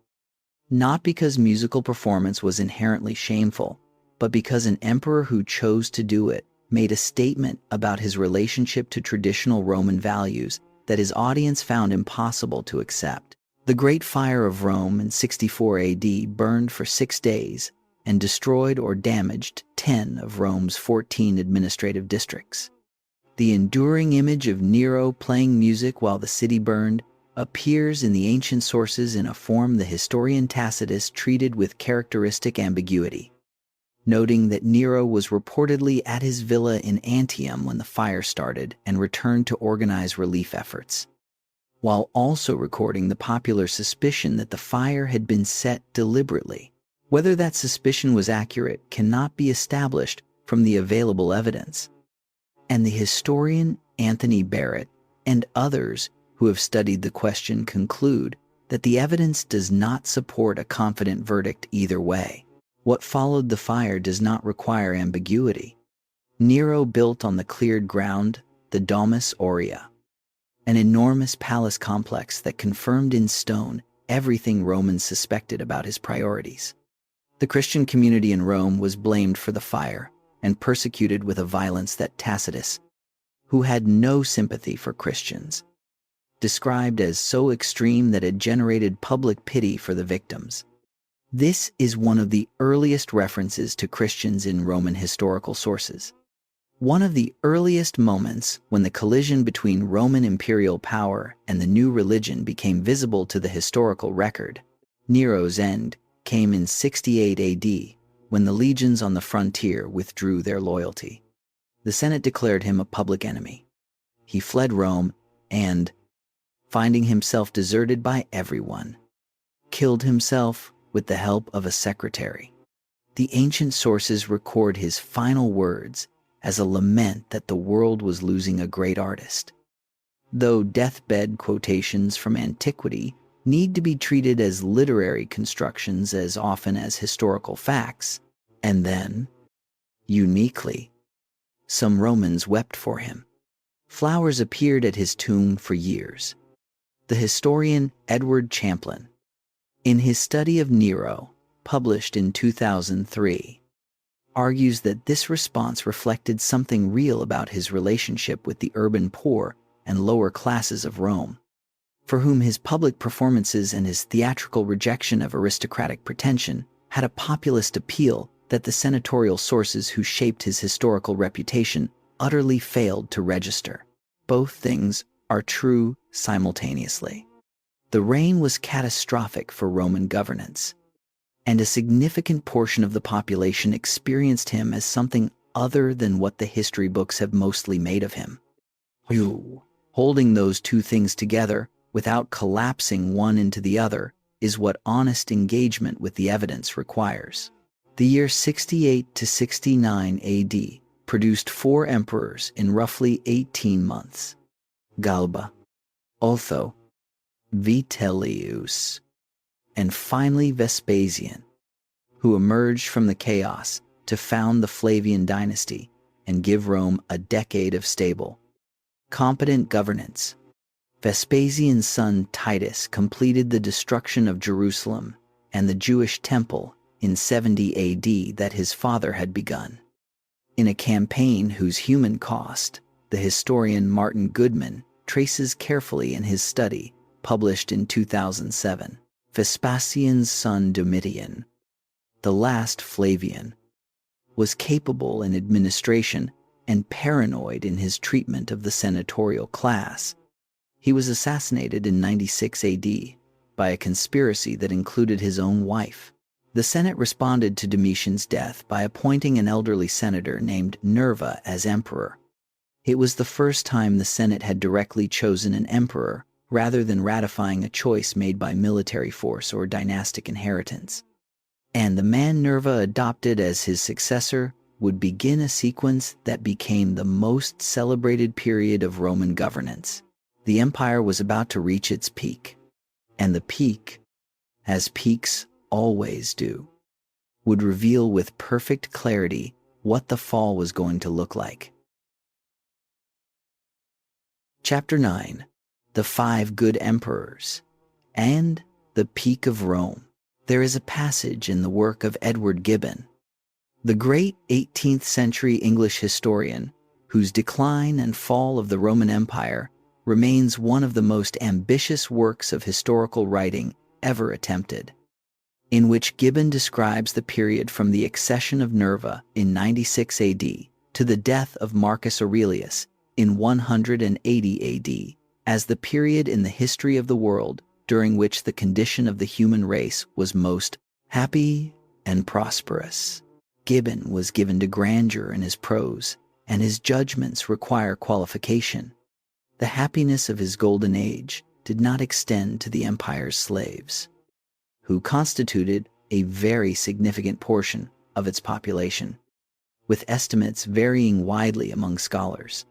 Not because musical performance was inherently shameful, but because an emperor who chose to do it made a statement about his relationship to traditional Roman values that his audience found impossible to accept. The Great Fire of Rome in 64 AD burned for 6 days, and destroyed or damaged 10 of Rome's 14 administrative districts. The enduring image of Nero playing music while the city burned appears in the ancient sources in a form the historian Tacitus treated with characteristic ambiguity, noting that Nero was reportedly at his villa in Antium when the fire started and returned to organize relief efforts, while also recording the popular suspicion that the fire had been set deliberately. Whether that suspicion was accurate cannot be established from the available evidence, and the historian Anthony Barrett and others who have studied the question conclude that the evidence does not support a confident verdict either way. What followed the fire does not require ambiguity. Nero built on the cleared ground the Domus Aurea, an enormous palace complex that confirmed in stone everything Romans suspected about his priorities. The Christian community in Rome was blamed for the fire and persecuted with a violence that Tacitus, who had no sympathy for Christians, described as so extreme that it generated public pity for the victims. This is one of the earliest references to Christians in Roman historical sources. One of the earliest moments when the collision between Roman imperial power and the new religion became visible to the historical record, Nero's end, came in 68 AD, when the legions on the frontier withdrew their loyalty. The Senate declared him a public enemy. He fled Rome and, finding himself deserted by everyone, killed himself with the help of a secretary. The ancient sources record his final words as a lament that the world was losing a great artist. Though deathbed quotations from antiquity need to be treated as literary constructions as often as historical facts, and then, uniquely, some Romans wept for him. Flowers appeared at his tomb for years. The historian Edward Champlin, in his study of Nero, published in 2003, argues that this response reflected something real about his relationship with the urban poor and lower classes of Rome, for whom his public performances and his theatrical rejection of aristocratic pretension had a populist appeal that the senatorial sources who shaped his historical reputation utterly failed to register. Both things are true simultaneously. The reign was catastrophic for Roman governance, and a significant portion of the population experienced him as something other than what the history books have mostly made of him. Holding those two things together without collapsing one into the other is what honest engagement with the evidence requires. The year 68 to 69 AD produced 4 emperors in roughly 18 months: Galba, Otho, Vitellius, and finally Vespasian, who emerged from the chaos to found the Flavian dynasty and give Rome a decade of stable, competent governance. Vespasian's son Titus completed the destruction of Jerusalem and the Jewish temple in 70 AD that his father had begun. In a campaign whose human cost, the historian Martin Goodman traces carefully in his study, published in 2007, Vespasian's son Domitian, the last Flavian, was capable in administration and paranoid in his treatment of the senatorial class. He was assassinated in 96 AD by a conspiracy that included his own wife. The Senate responded to Domitian's death by appointing an elderly senator named Nerva as emperor. It was the first time the Senate had directly chosen an emperor rather than ratifying a choice made by military force or dynastic inheritance. And the man Nerva adopted as his successor would begin a sequence that became the most celebrated period of Roman governance. The empire was about to reach its peak, and the peak, as peaks always do, would reveal with perfect clarity what the fall was going to look like. Chapter 9: The 5 Good Emperors and the Peak of Rome. There is a passage in the work of Edward Gibbon, the great 18th century English historian, whose Decline and Fall of the Roman Empire remains one of the most ambitious works of historical writing ever attempted. in which Gibbon describes the period from the accession of Nerva in 96 AD to the death of Marcus Aurelius in 180 AD as the period in the history of the world during which the condition of the human race was most happy and prosperous. Gibbon was given to grandeur in his prose, and his judgments require qualification. The happiness of his golden age did not extend to the empire's slaves, who constituted a very significant portion of its population, with estimates varying widely among scholars.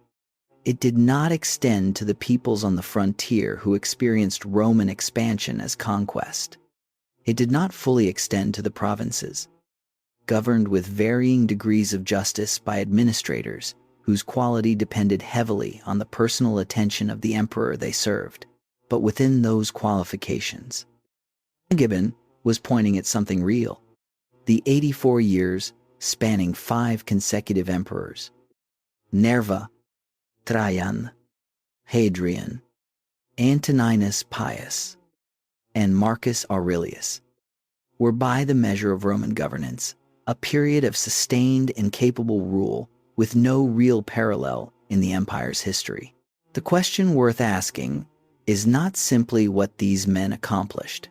It did not extend to the peoples on the frontier who experienced Roman expansion as conquest. It did not fully extend to the provinces, governed with varying degrees of justice by administrators whose quality depended heavily on the personal attention of the emperor they served. But within those qualifications, Gibbon was pointing at something real. The 84 years spanning 5 consecutive emperors, Nerva, Trajan, Hadrian, Antoninus Pius, and Marcus Aurelius, were by the measure of Roman governance a period of sustained and capable rule with no real parallel in the empire's history. The question worth asking is not simply what these men accomplished.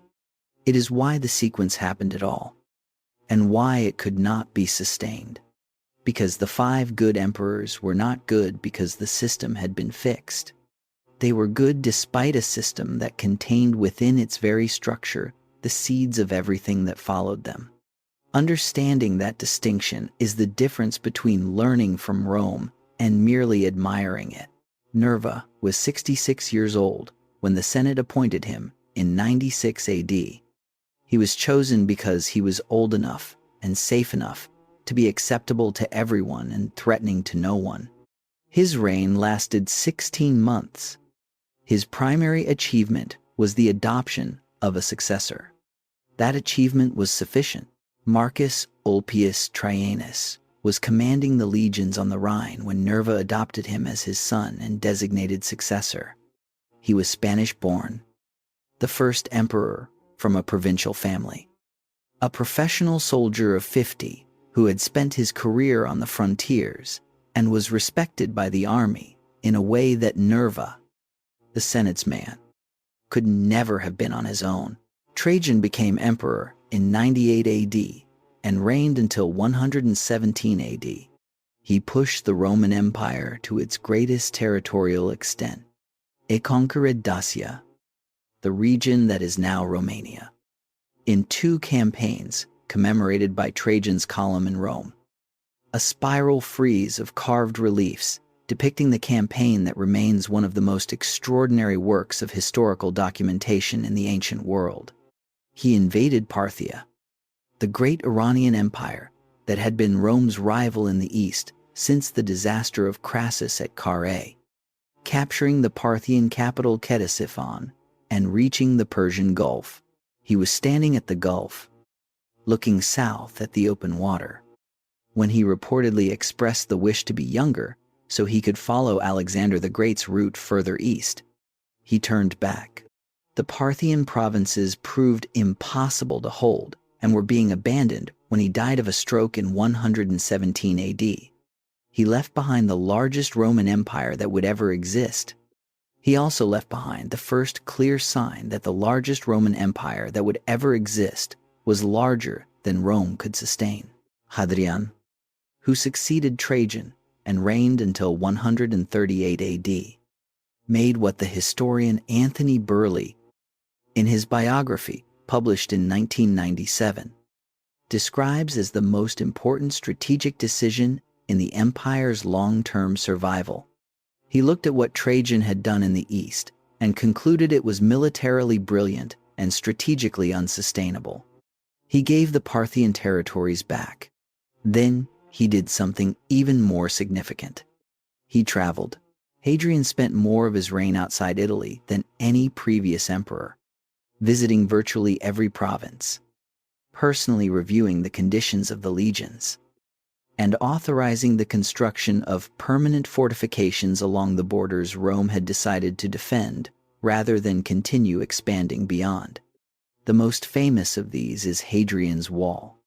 It is why the sequence happened at all, and why it could not be sustained. Because the 5 good emperors were not good because the system had been fixed. They were good despite a system that contained within its very structure the seeds of everything that followed them. Understanding that distinction is the difference between learning from Rome and merely admiring it. Nerva was 66 years old when the Senate appointed him in 96 AD. He was chosen because he was old enough and safe enough to be acceptable to everyone and threatening to no one. His reign lasted 16 months. His primary achievement was the adoption of a successor. That achievement was sufficient. Marcus Ulpius Traianus was commanding the legions on the Rhine when Nerva adopted him as his son and designated successor. He was Spanish-born, the first emperor from a provincial family, a professional soldier of 50 who had spent his career on the frontiers and was respected by the army in a way that Nerva, the Senate's man, could never have been on his own. Trajan became emperor in 98 AD and reigned until 117 AD. He pushed the Roman Empire to its greatest territorial extent. He conquered Dacia, the region that is now Romania, in 2 campaigns commemorated by Trajan's column in Rome. A spiral frieze of carved reliefs depicting the campaign that remains one of the most extraordinary works of historical documentation in the ancient world. He invaded Parthia, the great Iranian empire that had been Rome's rival in the east since the disaster of Crassus at Carrhae, capturing the Parthian capital Ctesiphon and reaching the Persian Gulf. He was standing at the Gulf, looking south at the open water, when he reportedly expressed the wish to be younger so he could follow Alexander the Great's route further east. He turned back. The Parthian provinces proved impossible to hold and were being abandoned when he died of a stroke in 117 AD. He left behind the largest Roman Empire that would ever exist. He also left behind the first clear sign that the largest Roman Empire that would ever exist was larger than Rome could sustain. Hadrian, who succeeded Trajan and reigned until 138 AD, made what the historian Anthony Burleigh, in his biography published in 1997, describes as the most important strategic decision in the empire's long-term survival. He looked at what Trajan had done in the east and concluded it was militarily brilliant and strategically unsustainable. He gave the Parthian territories back. Then he did something even more significant. He traveled. Hadrian spent more of his reign outside Italy than any previous emperor, visiting virtually every province, personally reviewing the conditions of the legions, and authorizing the construction of permanent fortifications along the borders Rome had decided to defend rather than continue expanding beyond. The most famous of these is Hadrian's Wall,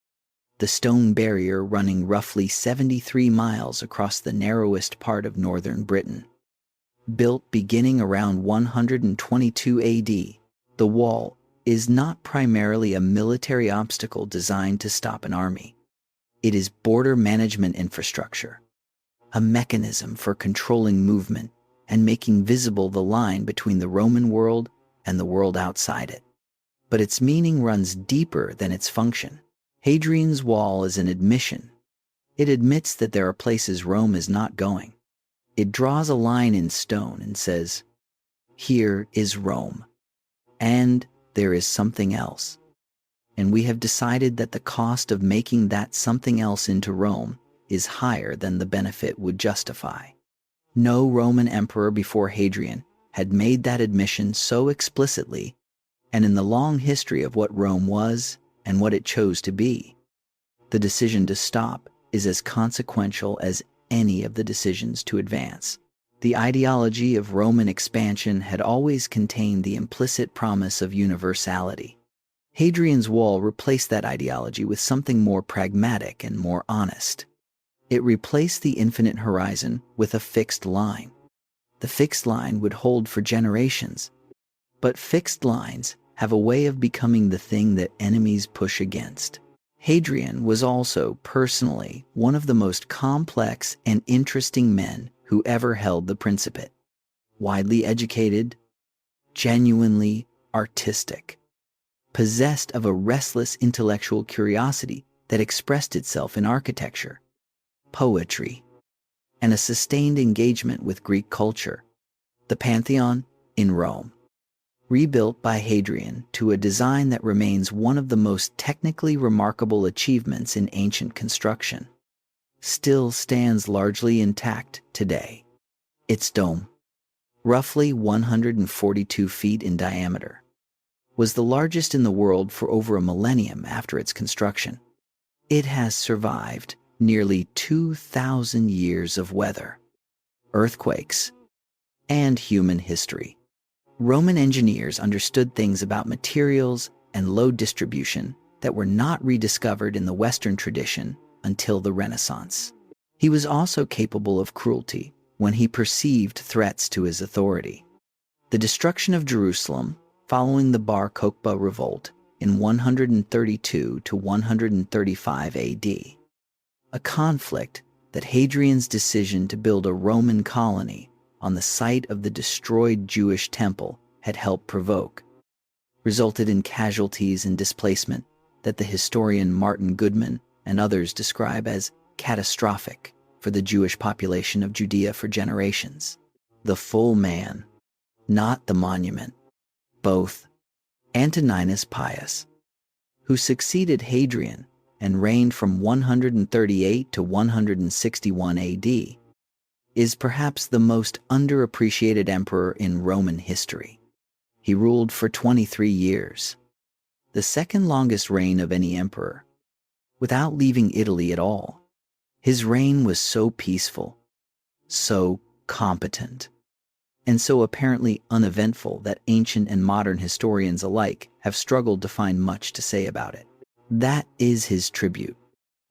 the stone barrier running roughly 73 miles across the narrowest part of northern Britain. Built beginning around 122 AD, the wall is not primarily a military obstacle designed to stop an army. It is border management infrastructure, a mechanism for controlling movement and making visible the line between the Roman world and the world outside it. But its meaning runs deeper than its function. Hadrian's Wall is an admission. It admits that there are places Rome is not going. It draws a line in stone and says, "Here is Rome, and there is something else. And we have decided that the cost of making that something else into Rome is higher than the benefit would justify." No Roman emperor before Hadrian had made that admission so explicitly, and in the long history of what Rome was and what it chose to be, the decision to stop is as consequential as any of the decisions to advance. The ideology of Roman expansion had always contained the implicit promise of universality. Hadrian's Wall replaced that ideology with something more pragmatic and more honest. It replaced the infinite horizon with a fixed line. The fixed line would hold for generations, but fixed lines have a way of becoming the thing that enemies push against. Hadrian was also, personally, one of the most complex and interesting men who ever held the Principate. Widely educated, genuinely artistic, possessed of a restless intellectual curiosity that expressed itself in architecture, poetry, and a sustained engagement with Greek culture. The Pantheon in Rome, rebuilt by Hadrian to a design that remains one of the most technically remarkable achievements in ancient construction, still stands largely intact today. Its dome, roughly 142 feet in diameter, was the largest in the world for over a millennium after its construction. It has survived nearly 2,000 years of weather, earthquakes, and human history. Roman engineers understood things about materials and load distribution that were not rediscovered in the Western tradition until the Renaissance. He was also capable of cruelty when he perceived threats to his authority. The destruction of Jerusalem following the Bar Kokhba revolt in 132 to 135 AD, a conflict that Hadrian's decision to build a Roman colony on the site of the destroyed Jewish temple had helped provoke, resulted in casualties and displacement that the historian Martin Goodman and others describe as catastrophic for the Jewish population of Judea for generations. The full man, not the monument. Both. Antoninus Pius, who succeeded Hadrian and reigned from 138 to 161 AD, is perhaps the most underappreciated emperor in Roman history. He ruled for 23 years, the second longest reign of any emperor, without leaving Italy at all. His reign was so peaceful, so competent, and so apparently uneventful that ancient and modern historians alike have struggled to find much to say about it. That is his tribute.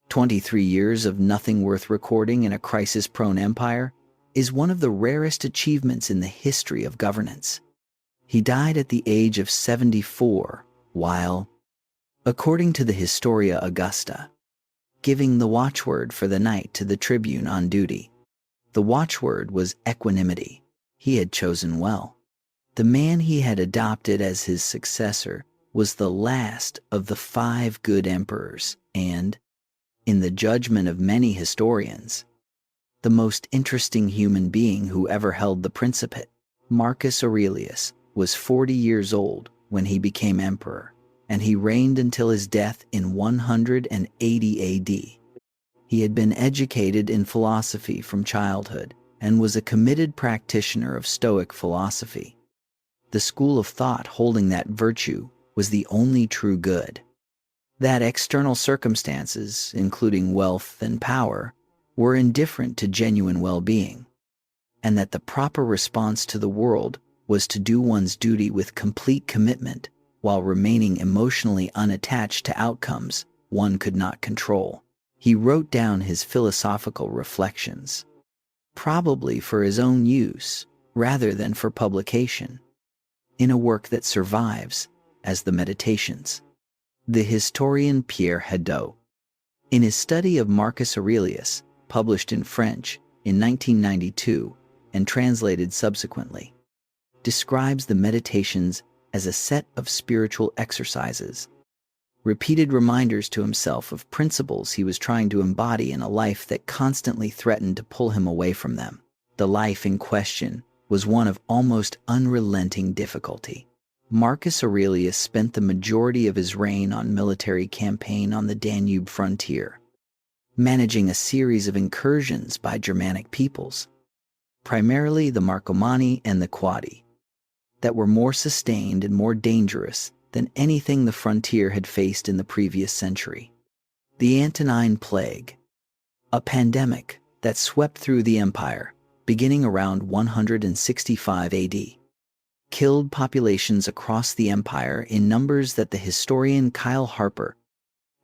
23 years of nothing worth recording in a crisis-prone empire is one of the rarest achievements in the history of governance. He died at the age of 74 while, according to the Historia Augusta, giving the watchword for the night to the tribune on duty. The watchword was equanimity. He had chosen well. The man he had adopted as his successor was the last of the 5 good emperors and, in the judgment of many historians, the most interesting human being who ever held the Principate. Marcus Aurelius was 40 years old when he became emperor, and he reigned until his death in 180 AD. He had been educated in philosophy from childhood and was a committed practitioner of Stoic philosophy. The school of thought holding that virtue was the only true good. That external circumstances, including wealth and power, were indifferent to genuine well-being, and that the proper response to the world was to do one's duty with complete commitment, while remaining emotionally unattached to outcomes one could not control. He wrote down his philosophical reflections, probably for his own use rather than for publication, in a work that survives as the Meditations. The historian Pierre Hadot, in his study of Marcus Aurelius, published in French in 1992 and translated subsequently, describes the Meditations as a set of spiritual exercises, repeated reminders to himself of principles he was trying to embody in a life that constantly threatened to pull him away from them. The life in question was one of almost unrelenting difficulty. Marcus Aurelius spent the majority of his reign on military campaign on the Danube frontier, managing a series of incursions by Germanic peoples, primarily the Marcomanni and the Quadi, that were more sustained and more dangerous than anything the frontier had faced in the previous century. The Antonine Plague, a pandemic that swept through the empire beginning around 165 AD, killed populations across the empire in numbers that the historian Kyle Harper,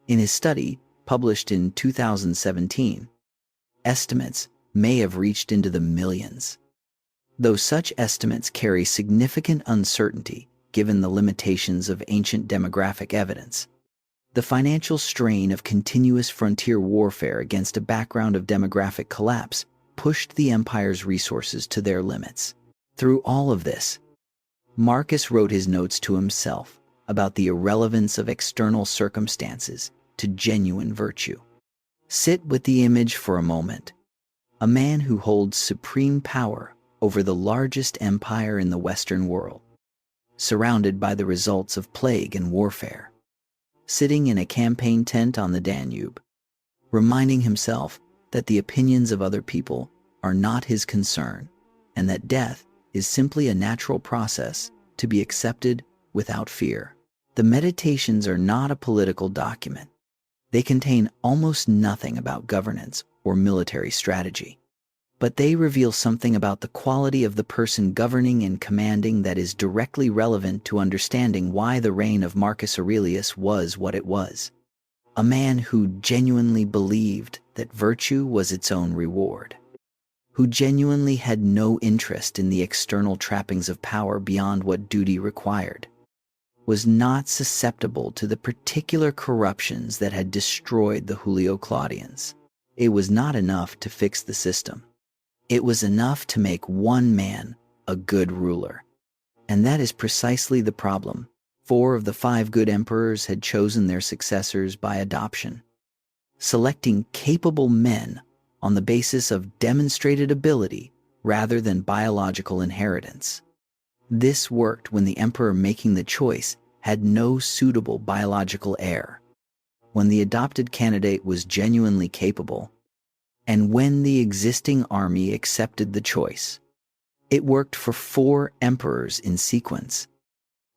in his study published in 2017, estimates may have reached into the millions. Though such estimates carry significant uncertainty given the limitations of ancient demographic evidence, the financial strain of continuous frontier warfare against a background of demographic collapse pushed the empire's resources to their limits. Through all of this, Marcus wrote his notes to himself about the irrelevance of external circumstances to genuine virtue. Sit with the image for a moment. A man who holds supreme power over the largest empire in the Western world, surrounded by the results of plague and warfare, sitting in a campaign tent on the Danube, reminding himself that the opinions of other people are not his concern, and that death is simply a natural process to be accepted without fear. The Meditations are not a political document. They contain almost nothing about governance or military strategy, but they reveal something about the quality of the person governing and commanding that is directly relevant to understanding why the reign of Marcus Aurelius was what it was. A man who genuinely believed that virtue was its own reward, who genuinely had no interest in the external trappings of power beyond what duty required, was not susceptible to the particular corruptions that had destroyed the Julio-Claudians. It was not enough to fix the system. It was enough to make one man a good ruler. And that is precisely the problem. 4 of the 5 good emperors had chosen their successors by adoption, selecting capable men on the basis of demonstrated ability rather than biological inheritance. This worked when the emperor making the choice had no suitable biological heir, when the adopted candidate was genuinely capable, and when the existing army accepted the choice. It worked for 4 emperors in sequence,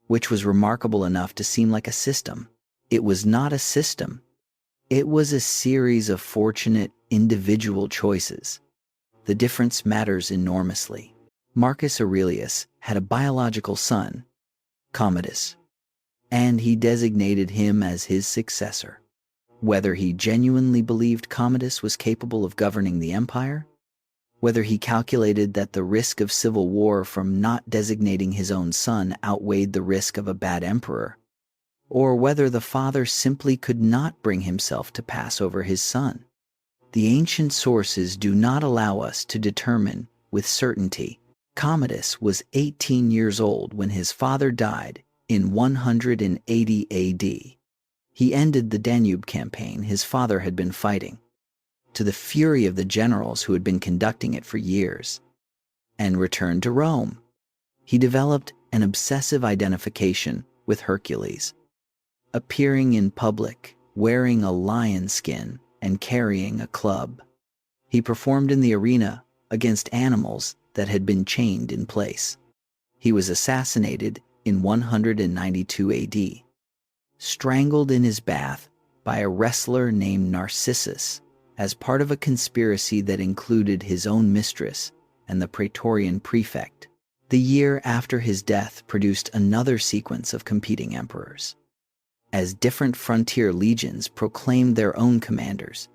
which was remarkable enough to seem like a system. It was not a system. It was a series of fortunate individual choices. The difference matters enormously. Marcus Aurelius had a biological son, Commodus, and he designated him as his successor. Whether he genuinely believed Commodus was capable of governing the empire, whether he calculated that the risk of civil war from not designating his own son outweighed the risk of a bad emperor, or whether the father simply could not bring himself to pass over his son, the ancient sources do not allow us to determine with certainty. Commodus was 18 years old when his father died in 180 AD. He ended the Danube campaign his father had been fighting, to the fury of the generals who had been conducting it for years, and returned to Rome. He developed an obsessive identification with Hercules, appearing in public, wearing a lion skin and carrying a club. He performed in the arena against animals that had been chained in place. He was assassinated in 192 AD, strangled in his bath by a wrestler named Narcissus as part of a conspiracy that included his own mistress and the Praetorian prefect. The year after his death produced another sequence of competing emperors. As different frontier legions proclaimed their own commanders,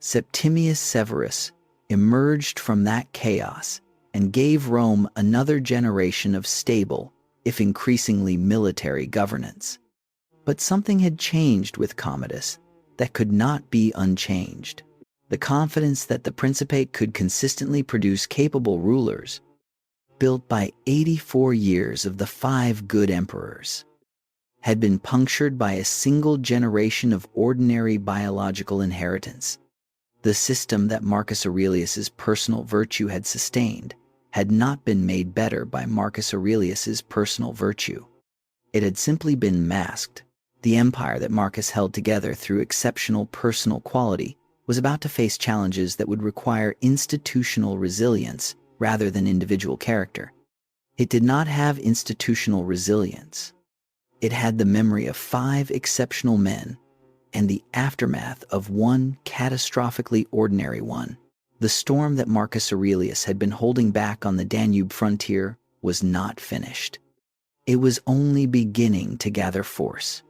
Septimius Severus emerged from that chaos and gave Rome another generation of stable, if increasingly military governance. But something had changed with Commodus that could not be unchanged. The confidence that the Principate could consistently produce capable rulers, built by 84 years of the 5 good emperors, had been punctured by a single generation of ordinary biological inheritance. The system that Marcus Aurelius's personal virtue had sustained had not been made better by Marcus Aurelius's personal virtue. It had simply been masked. The empire that Marcus held together through exceptional personal quality was about to face challenges that would require institutional resilience rather than individual character. It did not have institutional resilience. It had the memory of 5 exceptional men and the aftermath of one catastrophically ordinary one. The storm that Marcus Aurelius had been holding back on the Danube frontier was not finished. It was only beginning to gather force.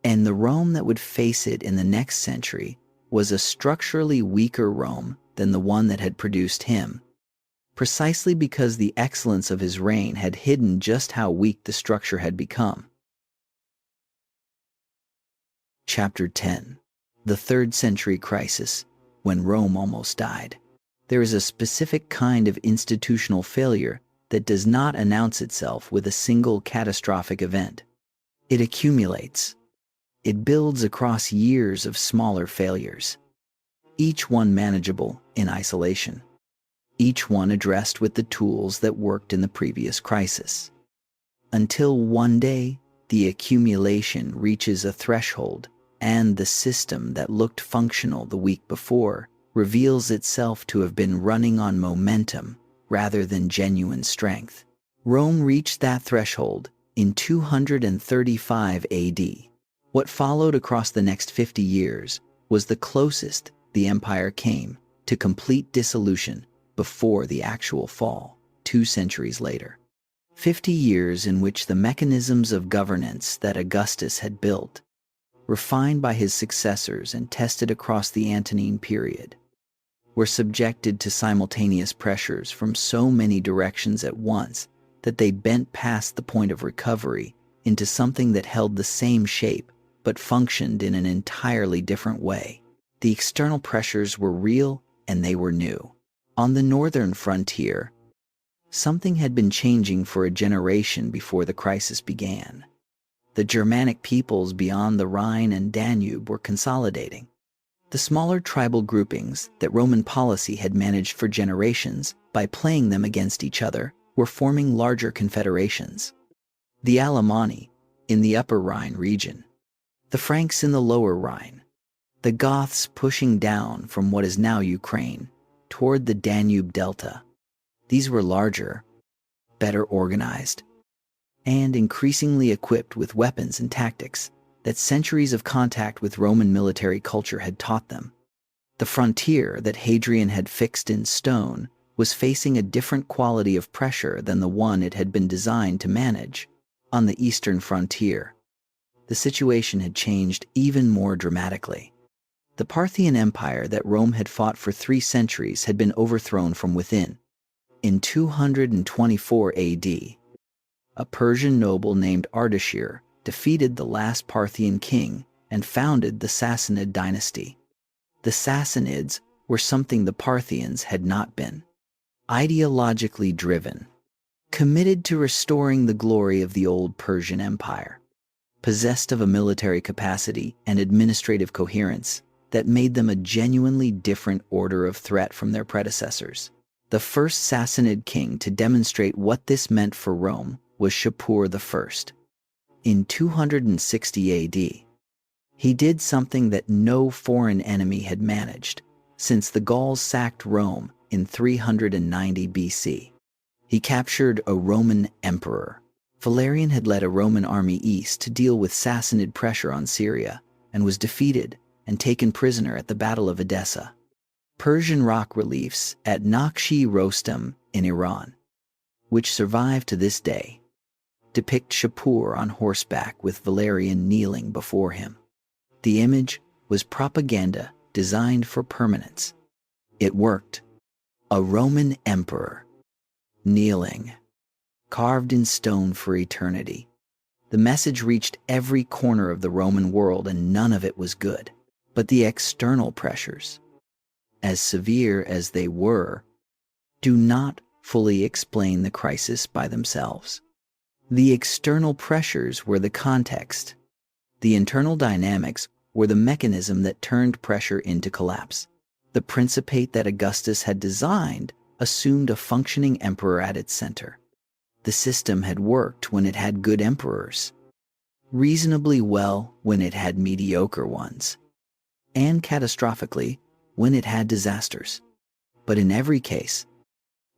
And the Rome that would face it in the next century was a structurally weaker Rome than the one that had produced him, precisely because the excellence of his reign had hidden just how weak the structure had become. Chapter 10. The 3rd Century Crisis, when Rome almost died. There is a specific kind of institutional failure that does not announce itself with a single catastrophic event. It accumulates. It builds across years of smaller failures, each one manageable in isolation, each one addressed with the tools that worked in the previous crisis, until one day the accumulation reaches a threshold and the system that looked functional the week before reveals itself to have been running on momentum rather than genuine strength. Rome reached that threshold in 235 AD. What followed across the next 50 years was the closest the empire came to complete dissolution before the actual fall, 2 centuries later. 50 years in which the mechanisms of governance that Augustus had built, refined by his successors and tested across the Antonine period, were subjected to simultaneous pressures from so many directions at once that they bent past the point of recovery into something that held the same shape but functioned in an entirely different way. The external pressures were real and they were new. On the northern frontier, something had been changing for a generation before the crisis began. The Germanic peoples beyond the Rhine and Danube were consolidating. The smaller tribal groupings that Roman policy had managed for generations by playing them against each other were forming larger confederations. The Alemanni in the upper Rhine region, the Franks in the lower Rhine, the Goths pushing down from what is now Ukraine toward the Danube Delta. These were larger, better organized, and increasingly equipped with weapons and tactics that centuries of contact with Roman military culture had taught them. The frontier that Hadrian had fixed in stone was facing a different quality of pressure than the one it had been designed to manage. On the eastern frontier, the situation had changed even more dramatically. The Parthian Empire that Rome had fought for 3 centuries had been overthrown from within. In 224 AD, a Persian noble named Ardashir defeated the last Parthian king and founded the Sassanid dynasty. The Sassanids were something the Parthians had not been. Ideologically driven, committed to restoring the glory of the old Persian Empire, possessed of a military capacity and administrative coherence that made them a genuinely different order of threat from their predecessors. The first Sassanid king to demonstrate what this meant for Rome was Shapur I. In 260 AD, he did something that no foreign enemy had managed since the Gauls sacked Rome in 390 BC. He captured a Roman emperor. Valerian had led a Roman army east to deal with Sassanid pressure on Syria and was defeated and taken prisoner at the Battle of Edessa. Persian rock reliefs at Naqsh-i Rostam in Iran, which survive to this day, depict Shapur on horseback with Valerian kneeling before him. The image was propaganda designed for permanence. It worked. A Roman emperor, kneeling, carved in stone for eternity. The message reached every corner of the Roman world, and none of it was good. But the external pressures, as severe as they were, do not fully explain the crisis by themselves. The external pressures were the context. The internal dynamics were the mechanism that turned pressure into collapse. The principate that Augustus had designed assumed a functioning emperor at its center. The system had worked when it had good emperors, reasonably well when it had mediocre ones, and catastrophically when it had disasters. But in every case,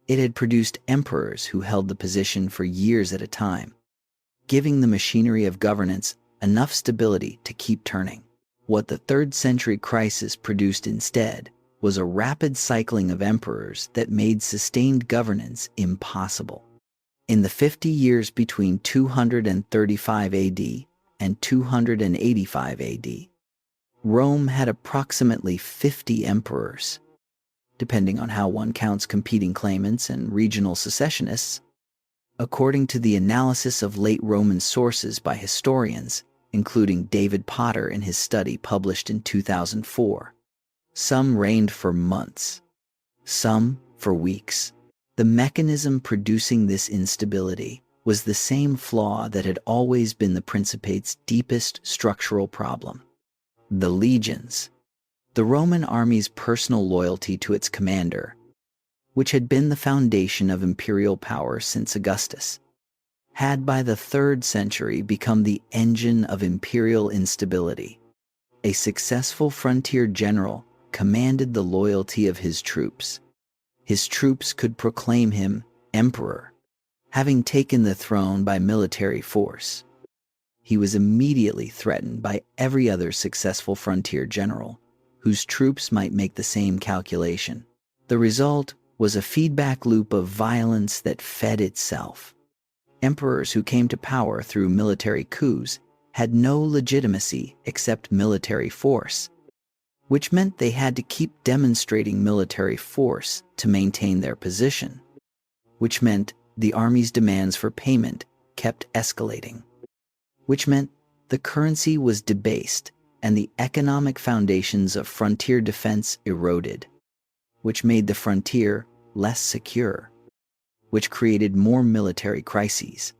it had produced emperors who held the position for years at a time, giving the machinery of governance enough stability to keep turning. What the 3rd century crisis produced instead was a rapid cycling of emperors that made sustained governance impossible. In the 50 years between 235 AD and 285 AD, Rome had approximately 50 emperors, depending on how one counts competing claimants and regional secessionists. According to the analysis of late Roman sources by historians, including David Potter in his study published in 2004, some reigned for months, some for weeks. The mechanism producing this instability was the same flaw that had always been the Principate's deepest structural problem: the legions. The Roman army's personal loyalty to its commander, which had been the foundation of imperial power since Augustus, had by the 3rd century become the engine of imperial instability. A successful frontier general commanded the loyalty of his troops. His troops could proclaim him emperor, having taken the throne by military force. He was immediately threatened by every other successful frontier general, whose troops might make the same calculation. The result was a feedback loop of violence that fed itself. Emperors who came to power through military coups had no legitimacy except military force, which meant they had to keep demonstrating military force to maintain their position, which meant the army's demands for payment kept escalating, which meant the currency was debased and the economic foundations of frontier defense eroded, which made the frontier less secure, which created more military crises,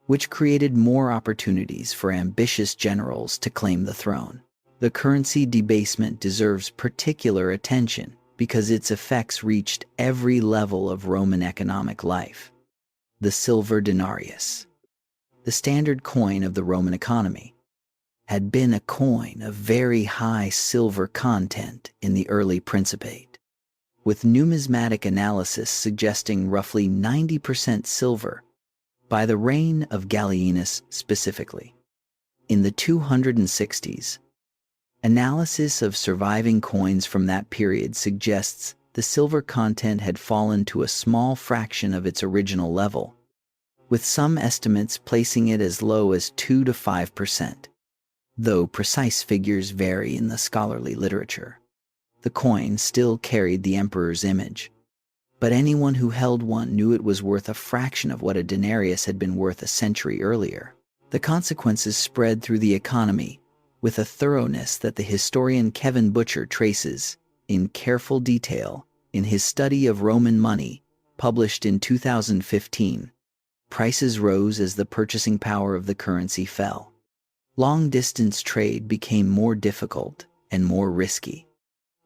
which created more opportunities for ambitious generals to claim the throne. The currency debasement deserves particular attention because its effects reached every level of Roman economic life. The silver denarius, the standard coin of the Roman economy, had been a coin of very high silver content in the early Principate, with numismatic analysis suggesting roughly 90% silver by the reign of Gallienus specifically. In the 260s, analysis of surviving coins from that period suggests the silver content had fallen to a small fraction of its original level, with some estimates placing it as low as 2 to 5%. Though precise figures vary in the scholarly literature, the coin still carried the emperor's image. But anyone who held one knew it was worth a fraction of what a denarius had been worth a century earlier. The consequences spread through the economy with a thoroughness that the historian Kevin Butcher traces in careful detail in his study of Roman money, published in 2015. Prices rose as the purchasing power of the currency fell. Long-distance trade became more difficult and more risky.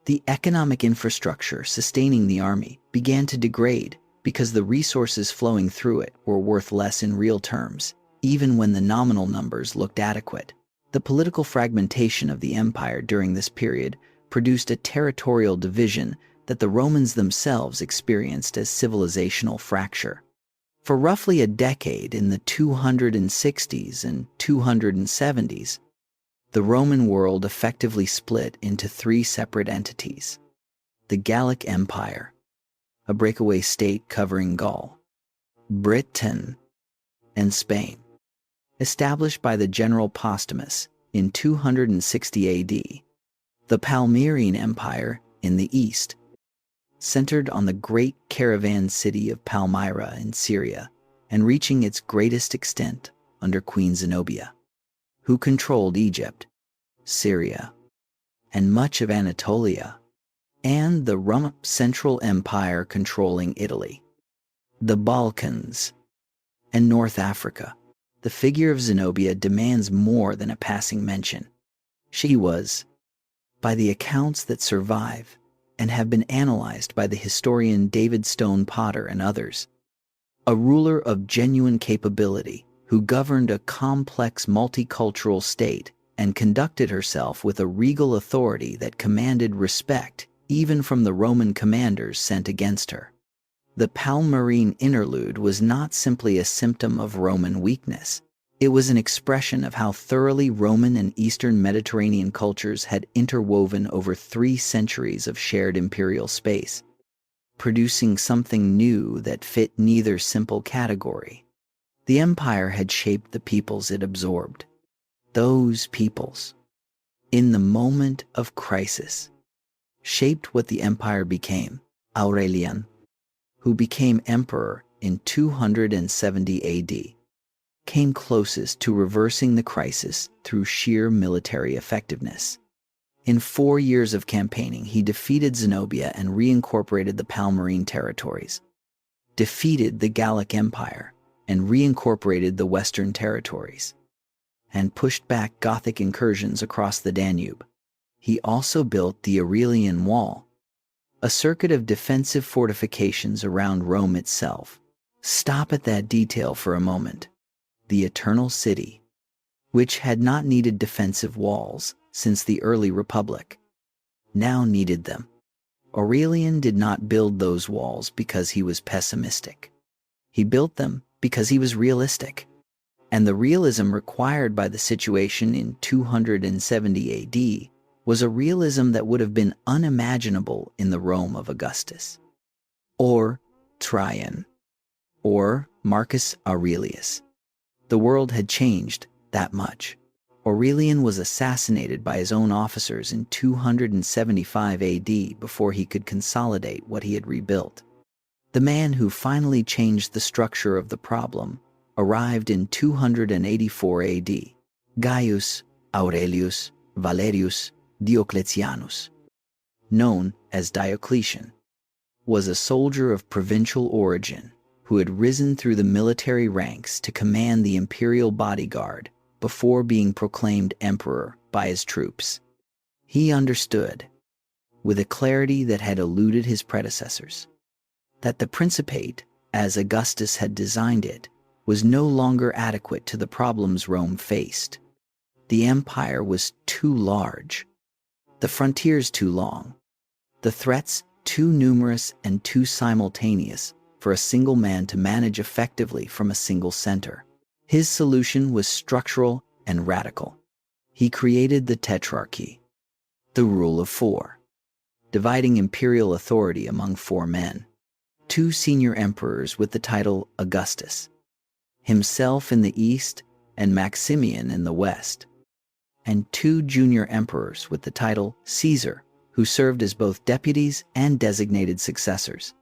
The economic infrastructure sustaining the army began to degrade because the resources flowing through it were worth less in real terms, even when the nominal numbers looked adequate. The political fragmentation of the empire during this period produced a territorial division that the Romans themselves experienced as civilizational fracture. For roughly a decade in the 260s and 270s, the Roman world effectively split into 3 separate entities: the Gallic Empire, a breakaway state covering Gaul; Britain, and Spain. Established by the general Postumus in 260 AD, the Palmyrene Empire in the east centered on the great caravan city of Palmyra in Syria and reaching its greatest extent under Queen Zenobia, who controlled Egypt, Syria, and much of Anatolia, and the Roman Central Empire controlling Italy, the Balkans, and North Africa. The figure of Zenobia demands more than a passing mention. She was, by the accounts that survive and have been analyzed by the historian David Stone Potter and others, a ruler of genuine capability who governed a complex multicultural state and conducted herself with a regal authority that commanded respect even from the Roman commanders sent against her. The Palmyrene interlude was not simply a symptom of Roman weakness. It was an expression of how thoroughly Roman and Eastern Mediterranean cultures had interwoven over 3 centuries of shared imperial space, producing something new that fit neither simple category. The empire had shaped the peoples it absorbed. Those peoples, in the moment of crisis, shaped what the empire became. Aurelian, who became emperor in 270 AD, came closest to reversing the crisis through sheer military effectiveness. In 4 years of campaigning, he defeated Zenobia and reincorporated the Palmyrene territories, defeated the Gallic Empire, and reincorporated the Western territories, and pushed back Gothic incursions across the Danube. He also built the Aurelian Wall, a circuit of defensive fortifications around Rome itself. Stop at that detail for a moment. The Eternal City, which had not needed defensive walls since the early Republic, now needed them. Aurelian did not build those walls because he was pessimistic. He built them because he was realistic. And the realism required by the situation in 270 AD was a realism that would have been unimaginable in the Rome of Augustus, or Trajan, or Marcus Aurelius. The world had changed that much. Aurelian was assassinated by his own officers in 275 AD before he could consolidate what he had rebuilt. The man who finally changed the structure of the problem arrived in 284 AD. Gaius Aurelius Valerius Diocletianus, known as Diocletian, was a soldier of provincial origin who had risen through the military ranks to command the imperial bodyguard before being proclaimed emperor by his troops. He understood, with a clarity that had eluded his predecessors, that the Principate, as Augustus had designed it, was no longer adequate to the problems Rome faced. The empire was too large, the frontiers too long, the threats too numerous and too simultaneous for a single man to manage effectively from a single center. His solution was structural and radical. He created the Tetrarchy, the rule of 4, dividing imperial authority among 4 men, 2 senior emperors with the title Augustus, himself in the east and Maximian in the west, and 2 junior emperors with the title Caesar, who served as both deputies and designated successors.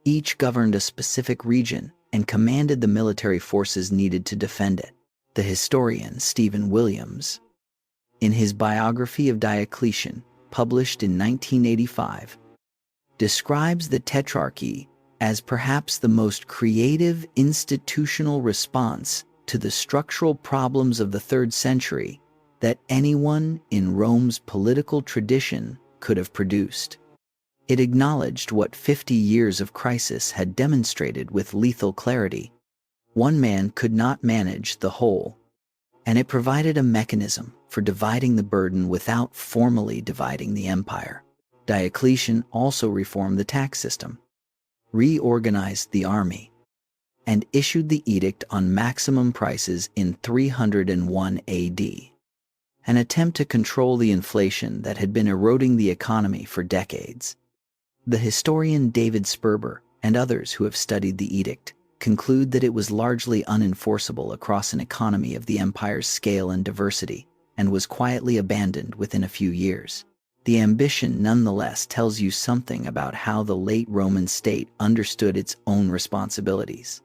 Each governed a specific region and commanded the military forces needed to defend it. The historian Stephen Williams, in his biography of Diocletian, published in 1985, describes the Tetrarchy as perhaps the most creative institutional response to the structural problems of the 3rd century that anyone in Rome's political tradition could have produced. It acknowledged what 50 years of crisis had demonstrated with lethal clarity. One man could not manage the whole, and it provided a mechanism for dividing the burden without formally dividing the empire. Diocletian also reformed the tax system, reorganized the army, and issued the edict on maximum prices in 301 AD, an attempt to control the inflation that had been eroding the economy for decades. The historian David Sperber and others who have studied the edict conclude that it was largely unenforceable across an economy of the empire's scale and diversity, and was quietly abandoned within a few years. The ambition nonetheless tells you something about how the late Roman state understood its own responsibilities.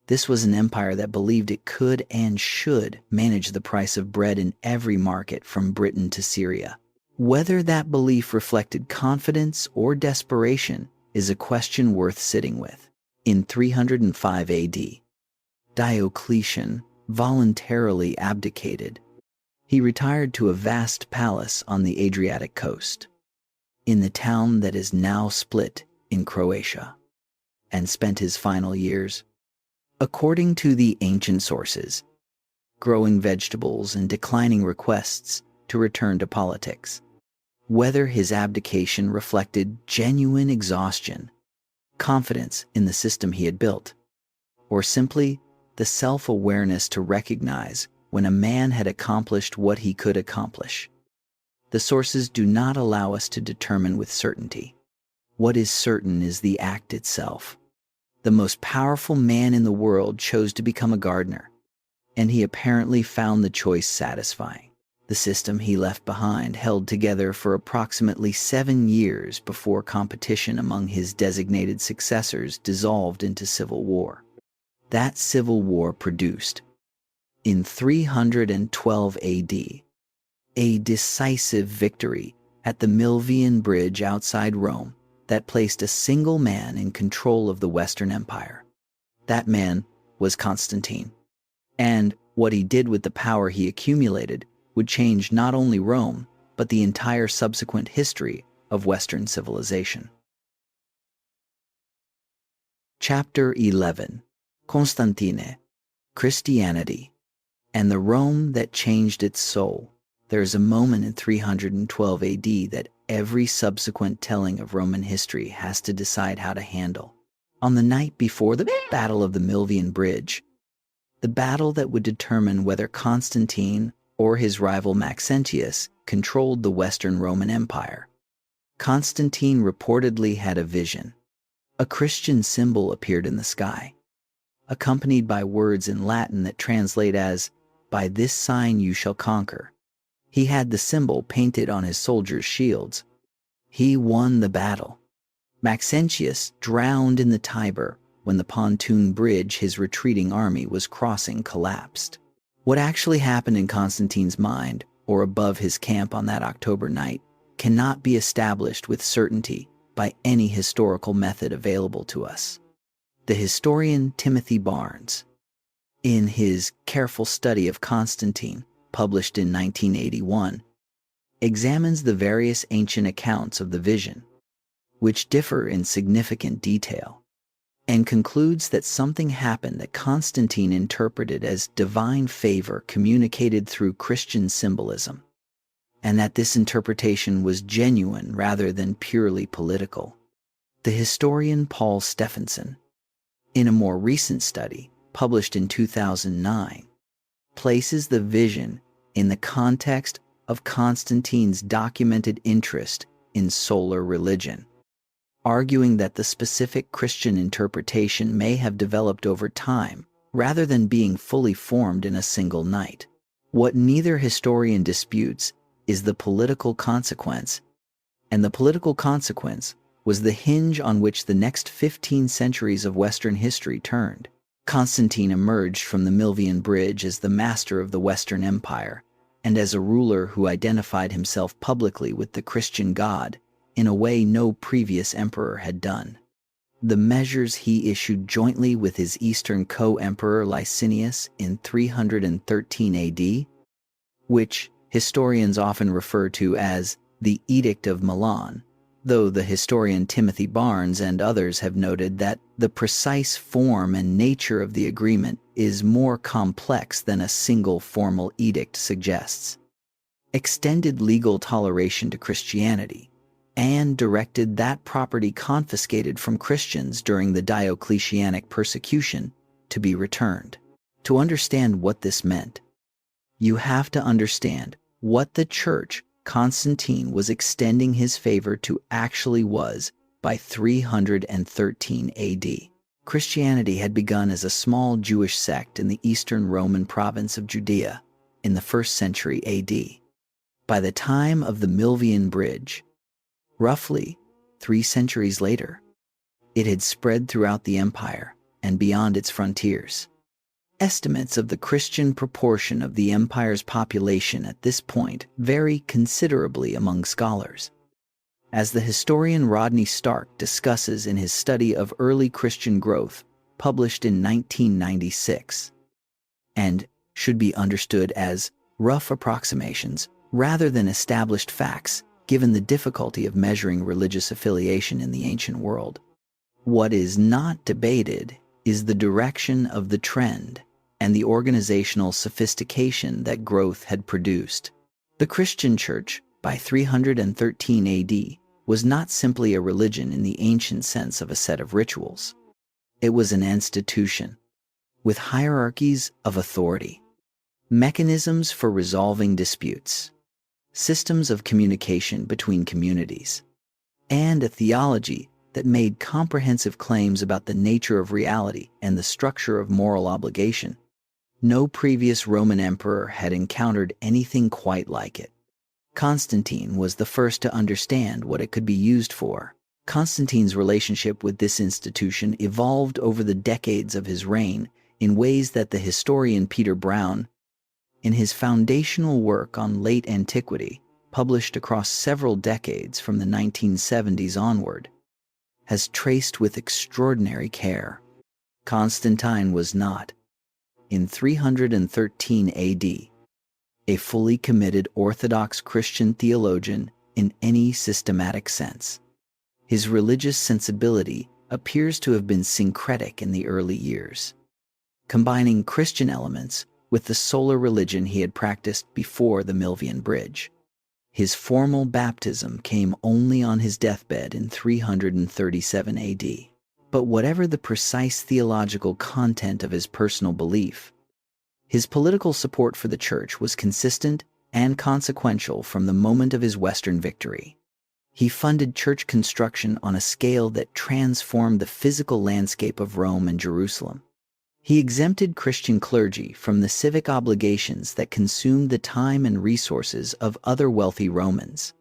This was an empire that believed it could and should manage the price of bread in every market from Britain to Syria. Whether that belief reflected confidence or desperation is a question worth sitting with. In 305 AD, Diocletian voluntarily abdicated. He retired to a vast palace on the Adriatic coast, in the town that is now split in Croatia, and spent his final years, according to the ancient sources, growing vegetables and declining requests to return to politics. Whether his abdication reflected genuine exhaustion, confidence in the system he had built, or simply the self-awareness to recognize when a man had accomplished what he could accomplish. The sources do not allow us to determine with certainty. What is certain is the act itself. The most powerful man in the world chose to become a gardener, and he apparently found the choice satisfying. The system he left behind held together for approximately 7 years before competition among his designated successors dissolved into civil war. That civil war produced, in 312 AD, a decisive victory at the Milvian Bridge outside Rome that placed a single man in control of the Western Empire. That man was Constantine, and what he did with the power he accumulated would change not only Rome, but the entire subsequent history of Western civilization. Chapter 11. Constantine, Christianity, and the Rome that changed its soul. There is a moment in 312 AD that every subsequent telling of Roman history has to decide how to handle. On the night before the Battle of the Milvian Bridge, the battle that would determine whether Constantine or his rival Maxentius controlled the Western Roman Empire, Constantine reportedly had a vision. A Christian symbol appeared in the sky, accompanied by words in Latin that translate as, "By this sign you shall conquer." He had the symbol painted on his soldiers' shields. He won the battle. Maxentius drowned in the Tiber when the pontoon bridge his retreating army was crossing collapsed. What actually happened in Constantine's mind or above his camp on that October night cannot be established with certainty by any historical method available to us. The historian Timothy Barnes, in his careful study of Constantine, published in 1981, examines the various ancient accounts of the vision, which differ in significant detail, and concludes that something happened that Constantine interpreted as divine favor communicated through Christian symbolism, and that this interpretation was genuine rather than purely political. The historian Paul Stephenson, in a more recent study, published in 2009, places the vision in the context of Constantine's documented interest in solar religion, arguing that the specific Christian interpretation may have developed over time rather than being fully formed in a single night. What neither historian disputes is the political consequence, and the political consequence was the hinge on which the next 15 centuries of Western history turned. Constantine emerged from the Milvian Bridge as the master of the Western Empire, and as a ruler who identified himself publicly with the Christian God in a way no previous emperor had done. The measures he issued jointly with his Eastern co-emperor Licinius in 313 AD, which historians often refer to as the Edict of Milan, though the historian Timothy Barnes and others have noted that the precise form and nature of the agreement is more complex than a single formal edict suggests, extended legal toleration to Christianity, and directed that property confiscated from Christians during the Diocletianic persecution to be returned. To understand what this meant, you have to understand what the church Constantine was extending his favor to actually was by 313 AD. Christianity had begun as a small Jewish sect in the eastern Roman province of Judea in the 1st century AD. By the time of the Milvian Bridge, roughly 3 centuries later, it had spread throughout the empire and beyond its frontiers. Estimates of the Christian proportion of the empire's population at this point vary considerably among scholars. As the historian Rodney Stark discusses in his study of early Christian growth, published in 1996, and should be understood as rough approximations rather than established facts, given the difficulty of measuring religious affiliation in the ancient world. What is not debated is the direction of the trend and the organizational sophistication that growth had produced. The Christian Church, by 313 AD, was not simply a religion in the ancient sense of a set of rituals. It was an institution, with hierarchies of authority, mechanisms for resolving disputes, systems of communication between communities, and a theology that made comprehensive claims about the nature of reality and the structure of moral obligation. No previous Roman emperor had encountered anything quite like it. Constantine was the first to understand what it could be used for. Constantine's relationship with this institution evolved over the decades of his reign in ways that the historian Peter Brown, in his foundational work on late antiquity, published across several decades from the 1970s onward, has traced with extraordinary care. Constantine was not, in 313 AD, a fully committed Orthodox Christian theologian in any systematic sense. His religious sensibility appears to have been syncretic in the early years, combining Christian elements with the solar religion he had practiced before the Milvian Bridge. His formal baptism came only on his deathbed in 337 AD. But whatever the precise theological content of his personal belief, his political support for the church was consistent and consequential from the moment of his Western victory. He funded church construction on a scale that transformed the physical landscape of Rome and Jerusalem. He exempted Christian clergy from the civic obligations that consumed the time and resources of other wealthy Romans.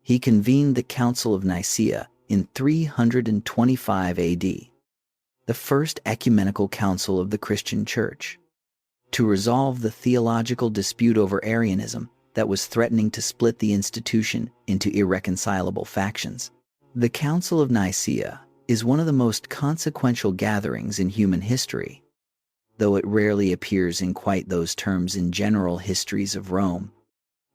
He convened the Council of Nicaea in 325 AD, the first ecumenical council of the Christian Church, to resolve the theological dispute over Arianism that was threatening to split the institution into irreconcilable factions. The Council of Nicaea is one of the most consequential gatherings in human history, though it rarely appears in quite those terms in general histories of Rome.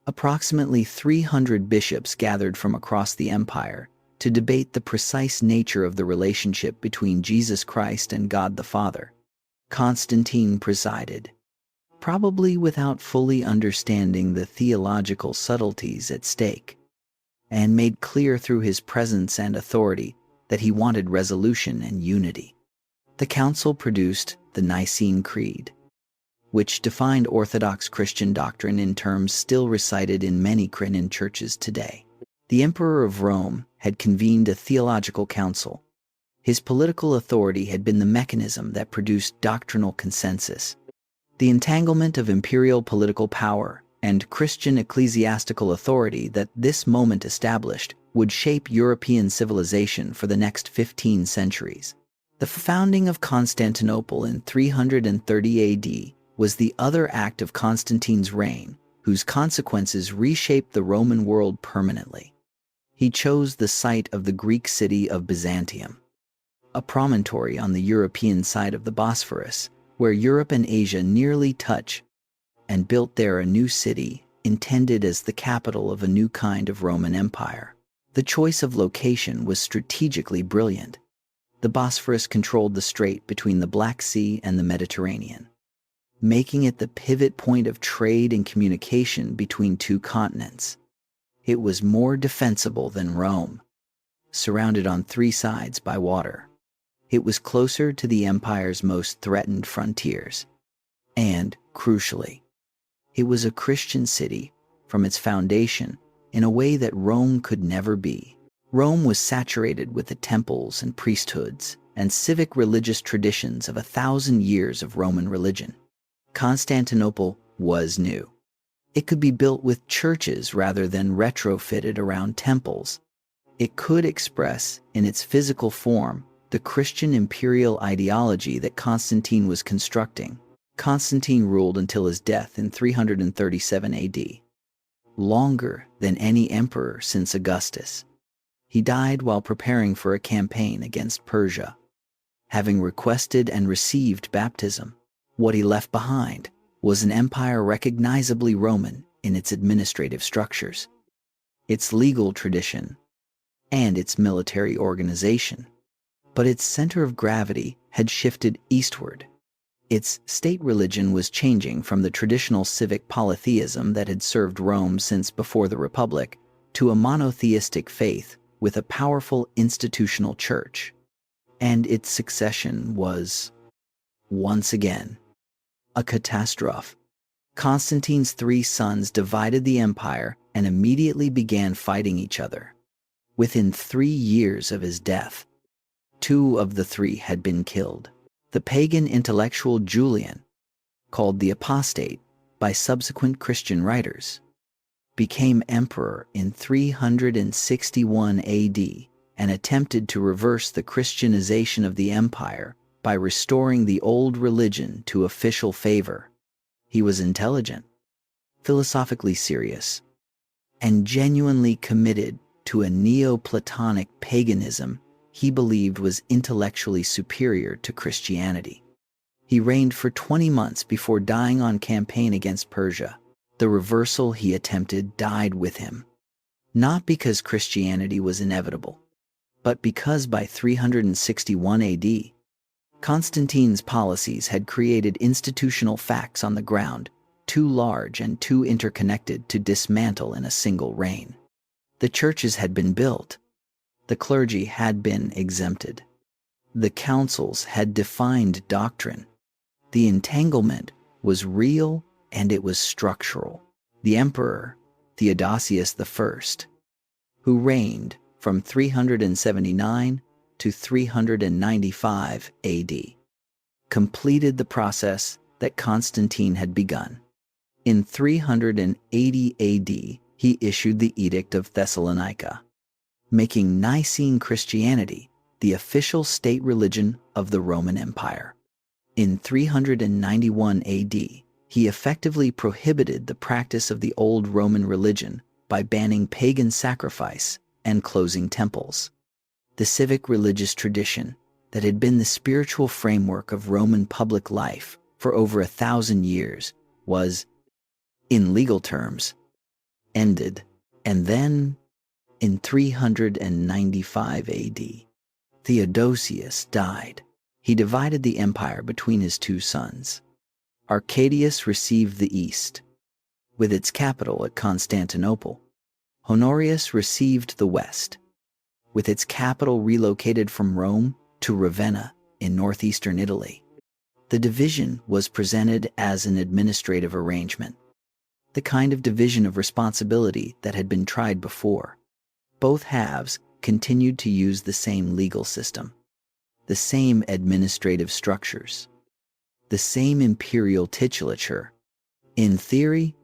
Approximately 300 bishops gathered from across the empire to debate the precise nature of the relationship between Jesus Christ and God the Father. Constantine presided, probably without fully understanding the theological subtleties at stake, and made clear through his presence and authority that he wanted resolution and unity. The council produced the Nicene Creed, which defined Orthodox Christian doctrine in terms still recited in many Christian churches today. The Emperor of Rome had convened a theological council. His political authority had been the mechanism that produced doctrinal consensus. The entanglement of imperial political power and Christian ecclesiastical authority that this moment established would shape European civilization for the next 15 centuries. The founding of Constantinople in 330 AD was the other act of Constantine's reign, whose consequences reshaped the Roman world permanently. He chose the site of the Greek city of Byzantium, a promontory on the European side of the Bosphorus, where Europe and Asia nearly touch, and built there a new city intended as the capital of a new kind of Roman Empire. The choice of location was strategically brilliant. The Bosphorus controlled the strait between the Black Sea and the Mediterranean, making it the pivot point of trade and communication between two continents. It was more defensible than Rome, surrounded on 3 sides by water. It was closer to the empire's most threatened frontiers. And, crucially, it was a Christian city from its foundation in a way that Rome could never be. Rome was saturated with the temples and priesthoods and civic religious traditions of 1,000 years of Roman religion. Constantinople was new. It could be built with churches rather than retrofitted around temples. It could express, in its physical form, the Christian imperial ideology that Constantine was constructing. Constantine ruled until his death in 337 AD, longer than any emperor since Augustus. He died while preparing for a campaign against Persia. Having requested and received baptism, what he left behind was an empire recognizably Roman in its administrative structures, its legal tradition, and its military organization. But its center of gravity had shifted eastward. Its state religion was changing from the traditional civic polytheism that had served Rome since before the Republic to a monotheistic faith with a powerful institutional church. And its succession was, once again, a catastrophe. Constantine's 3 sons divided the empire and immediately began fighting each other. Within 3 years of his death, 2 of the 3 had been killed. The pagan intellectual Julian, called the apostate by subsequent Christian writers, became emperor in 361 AD and attempted to reverse the Christianization of the empire by restoring the old religion to official favor. He was intelligent, philosophically serious, and genuinely committed to a Neoplatonic paganism he believed was intellectually superior to Christianity. He reigned for 20 months before dying on campaign against Persia. The reversal he attempted died with him, not because Christianity was inevitable, but because by 361 AD, Constantine's policies had created institutional facts on the ground too large and too interconnected to dismantle in a single reign. The churches had been built. The clergy had been exempted. The councils had defined doctrine. The entanglement was real and it was structural. The emperor, Theodosius I, who reigned from 379 to 395 AD, completed the process that Constantine had begun. In 380 AD, he issued the Edict of Thessalonica, making Nicene Christianity the official state religion of the Roman Empire. In 391 AD, he effectively prohibited the practice of the old Roman religion by banning pagan sacrifice and closing temples. The civic religious tradition that had been the spiritual framework of Roman public life for over 1,000 years was, in legal terms, ended. And then, in 395 AD, Theodosius died. He divided the empire between his 2 sons. Arcadius received the east, with its capital at Constantinople. Honorius received the west, with its capital relocated from Rome to Ravenna in northeastern Italy. The division was presented as an administrative arrangement, the kind of division of responsibility that had been tried before. Both halves continued to use the same legal system, the same administrative structures, the same imperial titulature. In theory,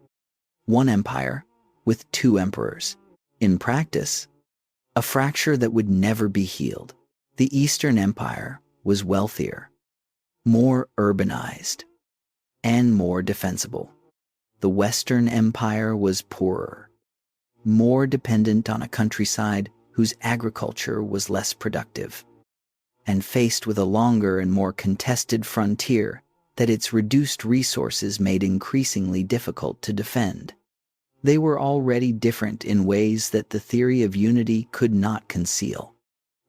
one empire with 2 emperors. In practice, a fracture that would never be healed. The Eastern Empire was wealthier, more urbanized, and more defensible. The Western Empire was poorer, more dependent on a countryside whose agriculture was less productive, and faced with a longer and more contested frontier that its reduced resources made increasingly difficult to defend. They were already different in ways that the theory of unity could not conceal,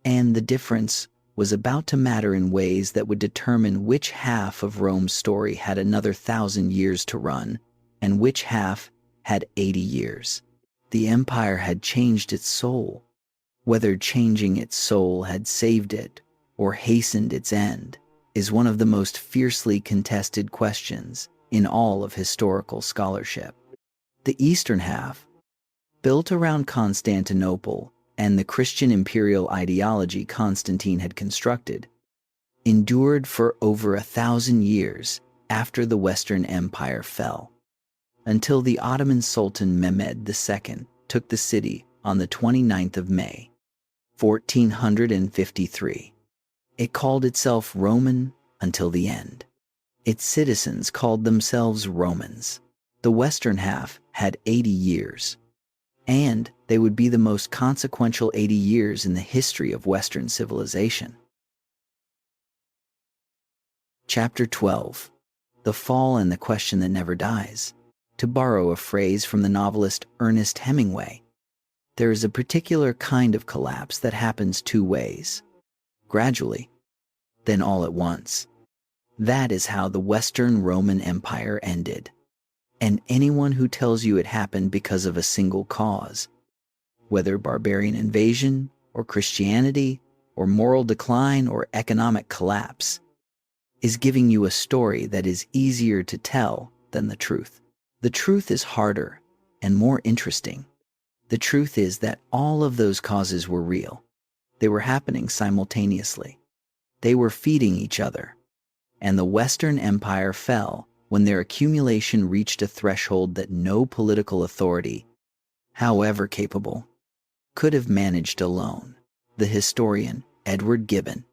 and the difference was about to matter in ways that would determine which half of Rome's story had another 1,000 years to run and which half had 80 years. The empire had changed its soul. Whether changing its soul had saved it or hastened its end is one of the most fiercely contested questions in all of historical scholarship. The eastern half, built around Constantinople and the Christian imperial ideology Constantine had constructed, endured for over 1,000 years after the Western Empire fell, until the Ottoman Sultan Mehmed II took the city on the 29th of May, 1453. It called itself Roman until the end. Its citizens called themselves Romans. The western half had 80 years, and they would be the most consequential 80 years in the history of Western civilization. Chapter 12. The Fall and the Question That Never Dies. To borrow a phrase from the novelist Ernest Hemingway, there is a particular kind of collapse that happens two ways: gradually, then all at once. That is how the Western Roman Empire ended. And anyone who tells you it happened because of a single cause, whether barbarian invasion or Christianity or moral decline or economic collapse, is giving you a story that is easier to tell than the truth. The truth is harder and more interesting. The truth is that all of those causes were real. They were happening simultaneously. They were feeding each other. And the Western Empire fell when their accumulation reached a threshold that no political authority, however capable, could have managed alone. The historian Edward Gibbon,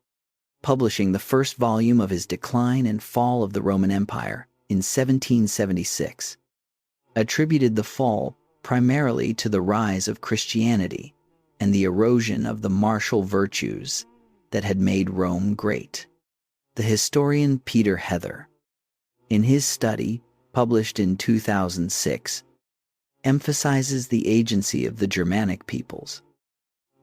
publishing the first volume of his Decline and Fall of the Roman Empire in 1776, attributed the fall primarily to the rise of Christianity and the erosion of the martial virtues that had made Rome great. The historian Peter Heather, in his study, published in 2006, emphasizes the agency of the Germanic peoples,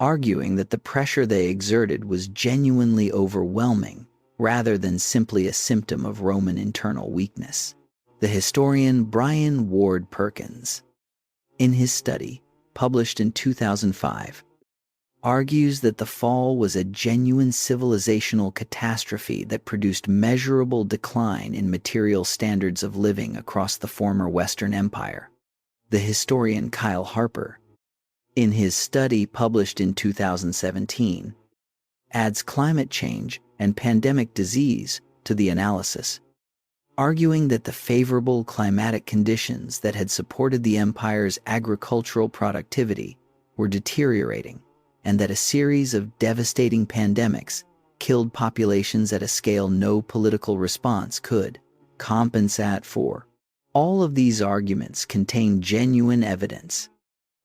arguing that the pressure they exerted was genuinely overwhelming rather than simply a symptom of Roman internal weakness. The historian Bryan Ward-Perkins, in his study, published in 2005, argues that the fall was a genuine civilizational catastrophe that produced measurable decline in material standards of living across the former Western Empire. The historian Kyle Harper, in his study published in 2017, adds climate change and pandemic disease to the analysis, arguing that the favorable climatic conditions that had supported the empire's agricultural productivity were deteriorating, and that a series of devastating pandemics killed populations at a scale no political response could compensate for. All of these arguments contain genuine evidence.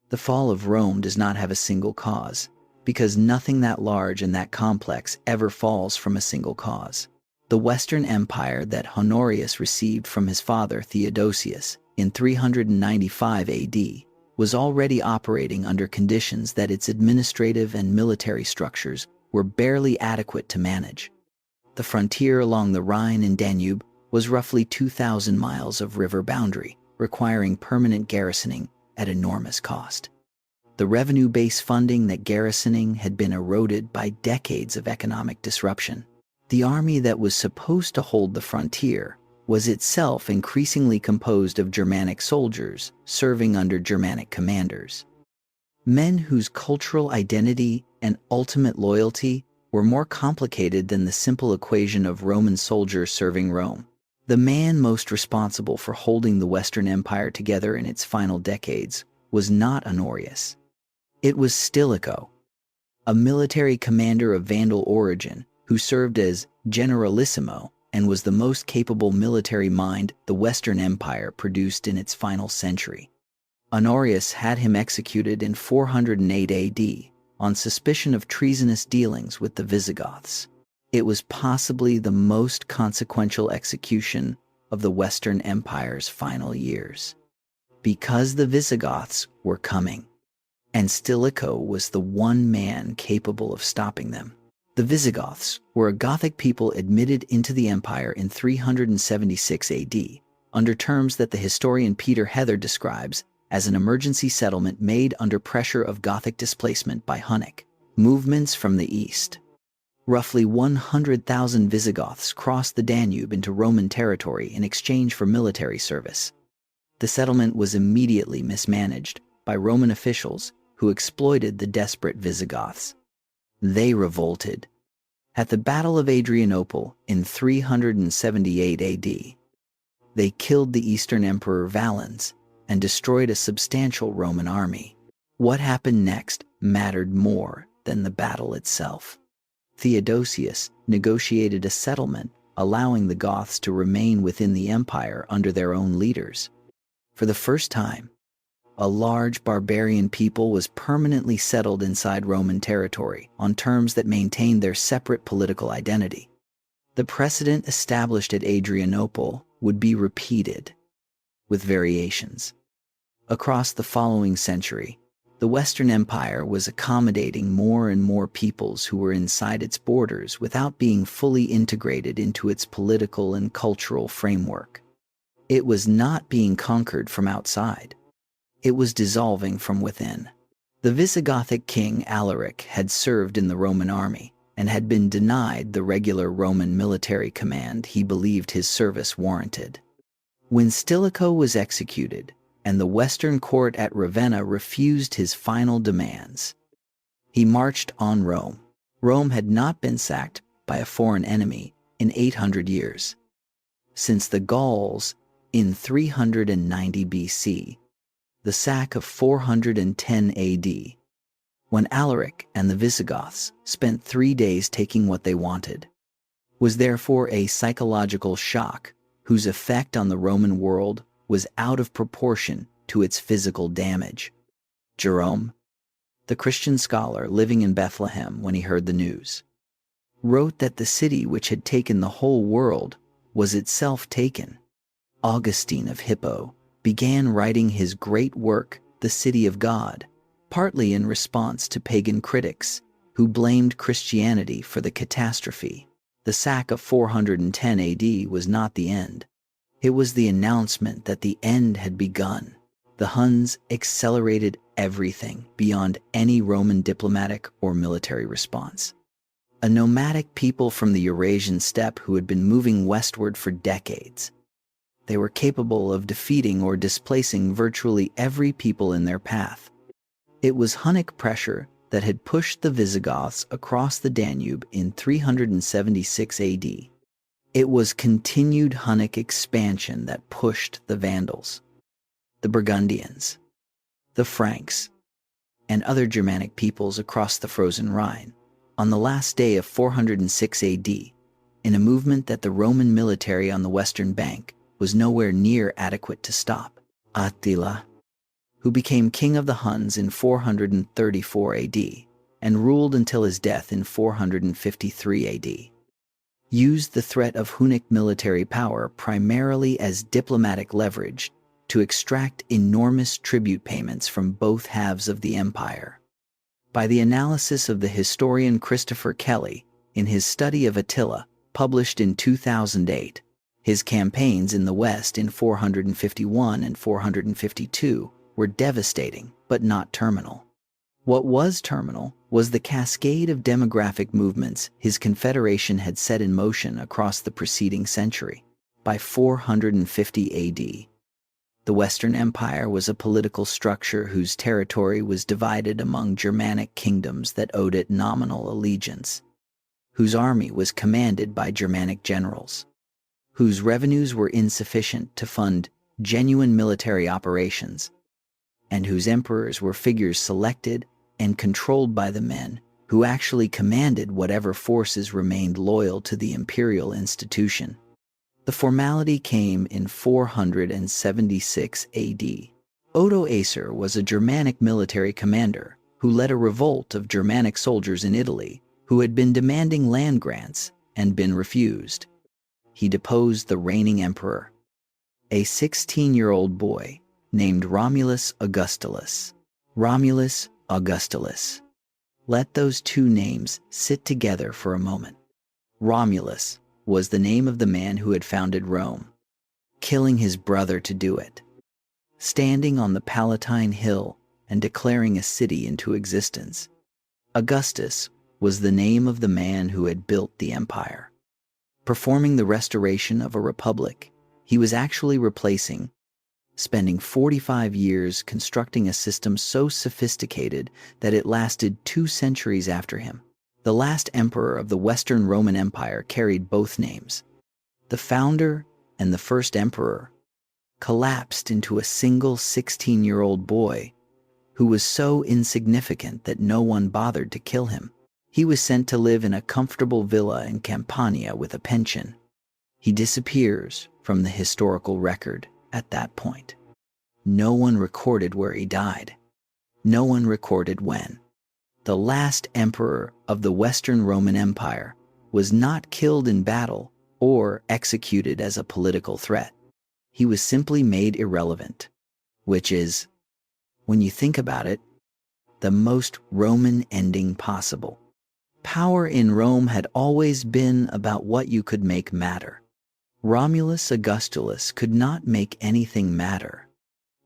The fall of Rome does not have a single cause, because nothing that large and that complex ever falls from a single cause. The Western Empire that Honorius received from his father Theodosius in 395 AD was already operating under conditions that its administrative and military structures were barely adequate to manage. The frontier along the Rhine and Danube was roughly 2,000 miles of river boundary, requiring permanent garrisoning at enormous cost. The revenue-based funding that garrisoning had been eroded by decades of economic disruption. The army that was supposed to hold the frontier was itself increasingly composed of Germanic soldiers serving under Germanic commanders, men whose cultural identity and ultimate loyalty were more complicated than the simple equation of Roman soldiers serving Rome. The man most responsible for holding the Western Empire together in its final decades was not Honorius. It was Stilicho, a military commander of Vandal origin who served as generalissimo and was the most capable military mind the Western Empire produced in its final century. Honorius had him executed in 408 AD on suspicion of treasonous dealings with the Visigoths. It was possibly the most consequential execution of the Western Empire's final years, because the Visigoths were coming, and Stilicho was the one man capable of stopping them. The Visigoths were a Gothic people admitted into the empire in 376 AD, under terms that the historian Peter Heather describes as an emergency settlement made under pressure of Gothic displacement by Hunnic movements from the east. Roughly 100,000 Visigoths crossed the Danube into Roman territory in exchange for military service. The settlement was immediately mismanaged by Roman officials who exploited the desperate Visigoths. They revolted, At the Battle of Adrianople in 378 AD, they killed the Eastern Emperor Valens and destroyed a substantial Roman army. What happened next mattered more than the battle itself. Theodosius negotiated a settlement allowing the Goths to remain within the empire under their own leaders. For the first time, a large barbarian people was permanently settled inside Roman territory on terms that maintained their separate political identity. The precedent established at Adrianople would be repeated, with variations. Across the following century, the Western Empire was accommodating more and more peoples who were inside its borders without being fully integrated into its political and cultural framework. It was not being conquered from outside. It was dissolving from within. The Visigothic king Alaric had served in the Roman army and had been denied the regular Roman military command he believed his service warranted. When Stilicho was executed, and the Western court at Ravenna refused his final demands, he marched on Rome. Rome had not been sacked by a foreign enemy in 800 years. Since the Gauls in 390 BC, the sack of 410 AD, when Alaric and the Visigoths spent 3 days taking what they wanted, was therefore a psychological shock whose effect on the Roman world was out of proportion to its physical damage. Jerome, the Christian scholar living in Bethlehem when he heard the news, wrote that the city which had taken the whole world was itself taken. Augustine of Hippo began writing his great work, The City of God, partly in response to pagan critics who blamed Christianity for the catastrophe. The sack of 410 AD was not the end. It was the announcement that the end had begun. The Huns accelerated everything beyond any Roman diplomatic or military response. A nomadic people from the Eurasian steppe who had been moving westward for decades. They were capable of defeating or displacing virtually every people in their path. It was Hunnic pressure that had pushed the Visigoths across the Danube in 376 AD. It was continued Hunnic expansion that pushed the Vandals, the Burgundians, the Franks, and other Germanic peoples across the frozen Rhine on the last day of 406 AD, in a movement that the Roman military on the western bank was nowhere near adequate to stop. Attila, who became king of the Huns in 434 AD and ruled until his death in 453 AD, used the threat of Hunnic military power primarily as diplomatic leverage to extract enormous tribute payments from both halves of the empire. By the analysis of the historian Christopher Kelly in his study of Attila, published in 2008, his campaigns in the West in 451 and 452 were devastating, but not terminal. What was terminal was the cascade of demographic movements his confederation had set in motion across the preceding century. By 450 AD, the Western Empire was a political structure whose territory was divided among Germanic kingdoms that owed it nominal allegiance, whose army was commanded by Germanic generals, whose revenues were insufficient to fund genuine military operations, and whose emperors were figures selected and controlled by the men who actually commanded whatever forces remained loyal to the imperial institution. The formality came in 476 AD. Odoacer was a Germanic military commander who led a revolt of Germanic soldiers in Italy who had been demanding land grants and been refused. He deposed the reigning emperor, a 16-year-old boy named Romulus Augustulus. Romulus Augustulus. Let those two names sit together for a moment. Romulus was the name of the man who had founded Rome, killing his brother to do it, standing on the Palatine Hill and declaring a city into existence. Augustus was the name of the man who had built the empire. Performing the restoration of a republic, he was actually replacing, spending 45 years constructing a system so sophisticated that it lasted 2 centuries after him. The last emperor of the Western Roman Empire carried both names. The founder and the first emperor collapsed into a single 16-year-old boy who was so insignificant that no one bothered to kill him. He was sent to live in a comfortable villa in Campania with a pension. He disappears from the historical record at that point. No one recorded where he died. No one recorded when. The last emperor of the Western Roman Empire was not killed in battle or executed as a political threat. He was simply made irrelevant, which is, when you think about it, the most Roman ending possible. Power in Rome had always been about what you could make matter. Romulus Augustulus could not make anything matter,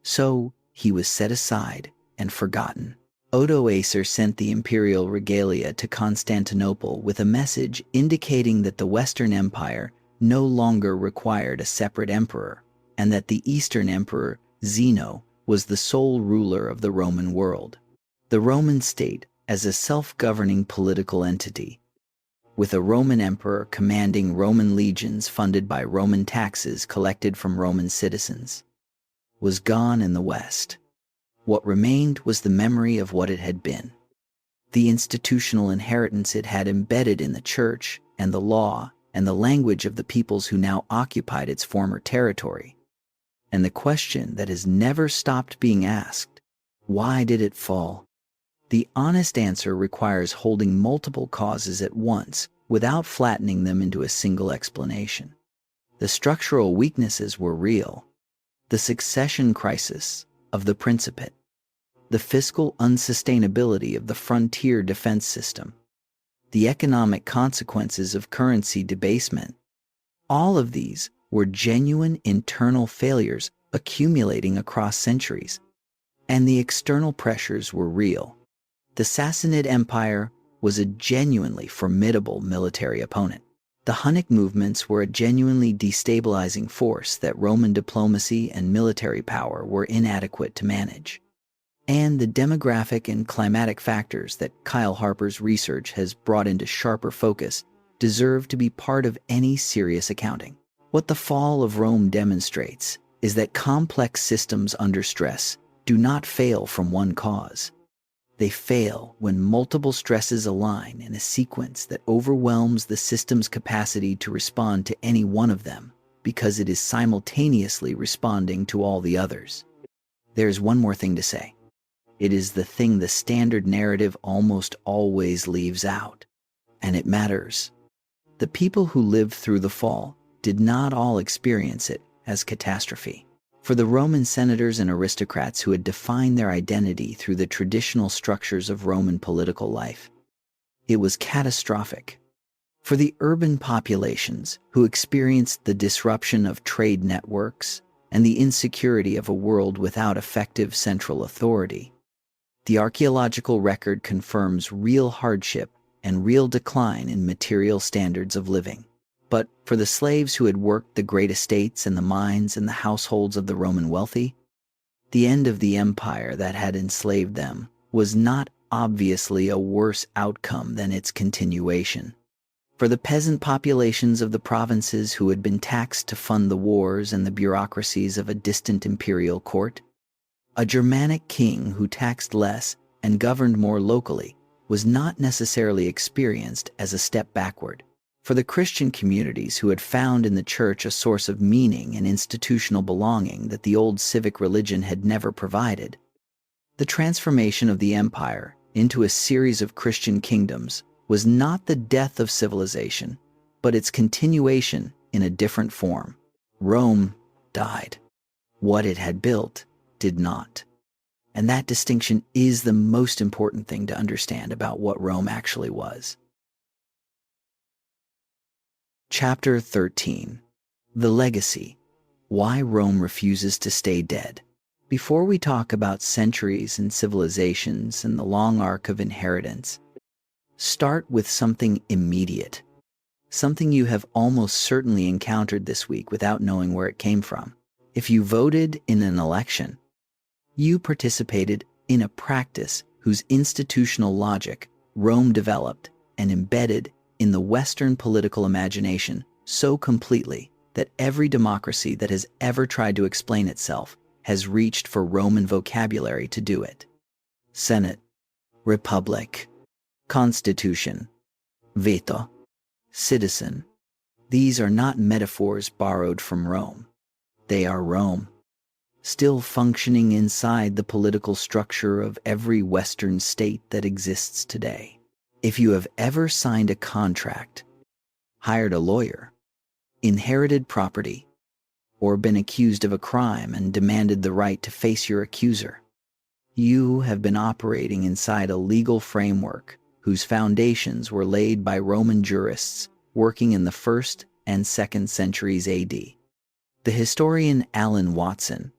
so he was set aside and forgotten. Odoacer sent the imperial regalia to Constantinople with a message indicating that the Western Empire no longer required a separate emperor, and that the Eastern Emperor, Zeno, was the sole ruler of the Roman world. The Roman state as a self-governing political entity, with a Roman emperor commanding Roman legions funded by Roman taxes collected from Roman citizens, was gone in the West. What remained was the memory of what it had been, the institutional inheritance it had embedded in the church and the law and the language of the peoples who now occupied its former territory. And the question that has never stopped being asked, why did it fall? The honest answer requires holding multiple causes at once without flattening them into a single explanation. The structural weaknesses were real. The succession crisis of the Principate, the fiscal unsustainability of the frontier defense system, the economic consequences of currency debasement. All of these were genuine internal failures accumulating across centuries, and the external pressures were real. The Sassanid Empire was a genuinely formidable military opponent. The Hunnic movements were a genuinely destabilizing force that Roman diplomacy and military power were inadequate to manage. And the demographic and climatic factors that Kyle Harper's research has brought into sharper focus deserve to be part of any serious accounting. What the fall of Rome demonstrates is that complex systems under stress do not fail from one cause. They fail when multiple stresses align in a sequence that overwhelms the system's capacity to respond to any one of them because it is simultaneously responding to all the others. There's one more thing to say. It is the thing the standard narrative almost always leaves out, and it matters. The people who lived through the fall did not all experience it as catastrophe. For the Roman senators and aristocrats who had defined their identity through the traditional structures of Roman political life, it was catastrophic. For the urban populations who experienced the disruption of trade networks and the insecurity of a world without effective central authority, the archaeological record confirms real hardship and real decline in material standards of living. But for the slaves who had worked the great estates and the mines and the households of the Roman wealthy, the end of the empire that had enslaved them was not obviously a worse outcome than its continuation. For the peasant populations of the provinces who had been taxed to fund the wars and the bureaucracies of a distant imperial court, a Germanic king who taxed less and governed more locally was not necessarily experienced as a step backward. For the Christian communities who had found in the church a source of meaning and institutional belonging that the old civic religion had never provided, the transformation of the empire into a series of Christian kingdoms was not the death of civilization, but its continuation in a different form. Rome died. What it had built did not. And that distinction is the most important thing to understand about what Rome actually was. Chapter 13. The Legacy. Why Rome Refuses to Stay Dead. Before we talk about centuries and civilizations and the long arc of inheritance, start with something immediate. Something you have almost certainly encountered this week without knowing where it came from. If you voted in an election, you participated in a practice whose institutional logic Rome developed and embedded in the Western political imagination so completely that every democracy that has ever tried to explain itself has reached for Roman vocabulary to do it. Senate, Republic, Constitution, Veto, Citizen. These are not metaphors borrowed from Rome. They are Rome, still functioning inside the political structure of every Western state that exists today. If you have ever signed a contract, hired a lawyer, inherited property, or been accused of a crime and demanded the right to face your accuser, you have been operating inside a legal framework whose foundations were laid by Roman jurists working in the 1st and 2nd centuries AD. The historian Alan Watson,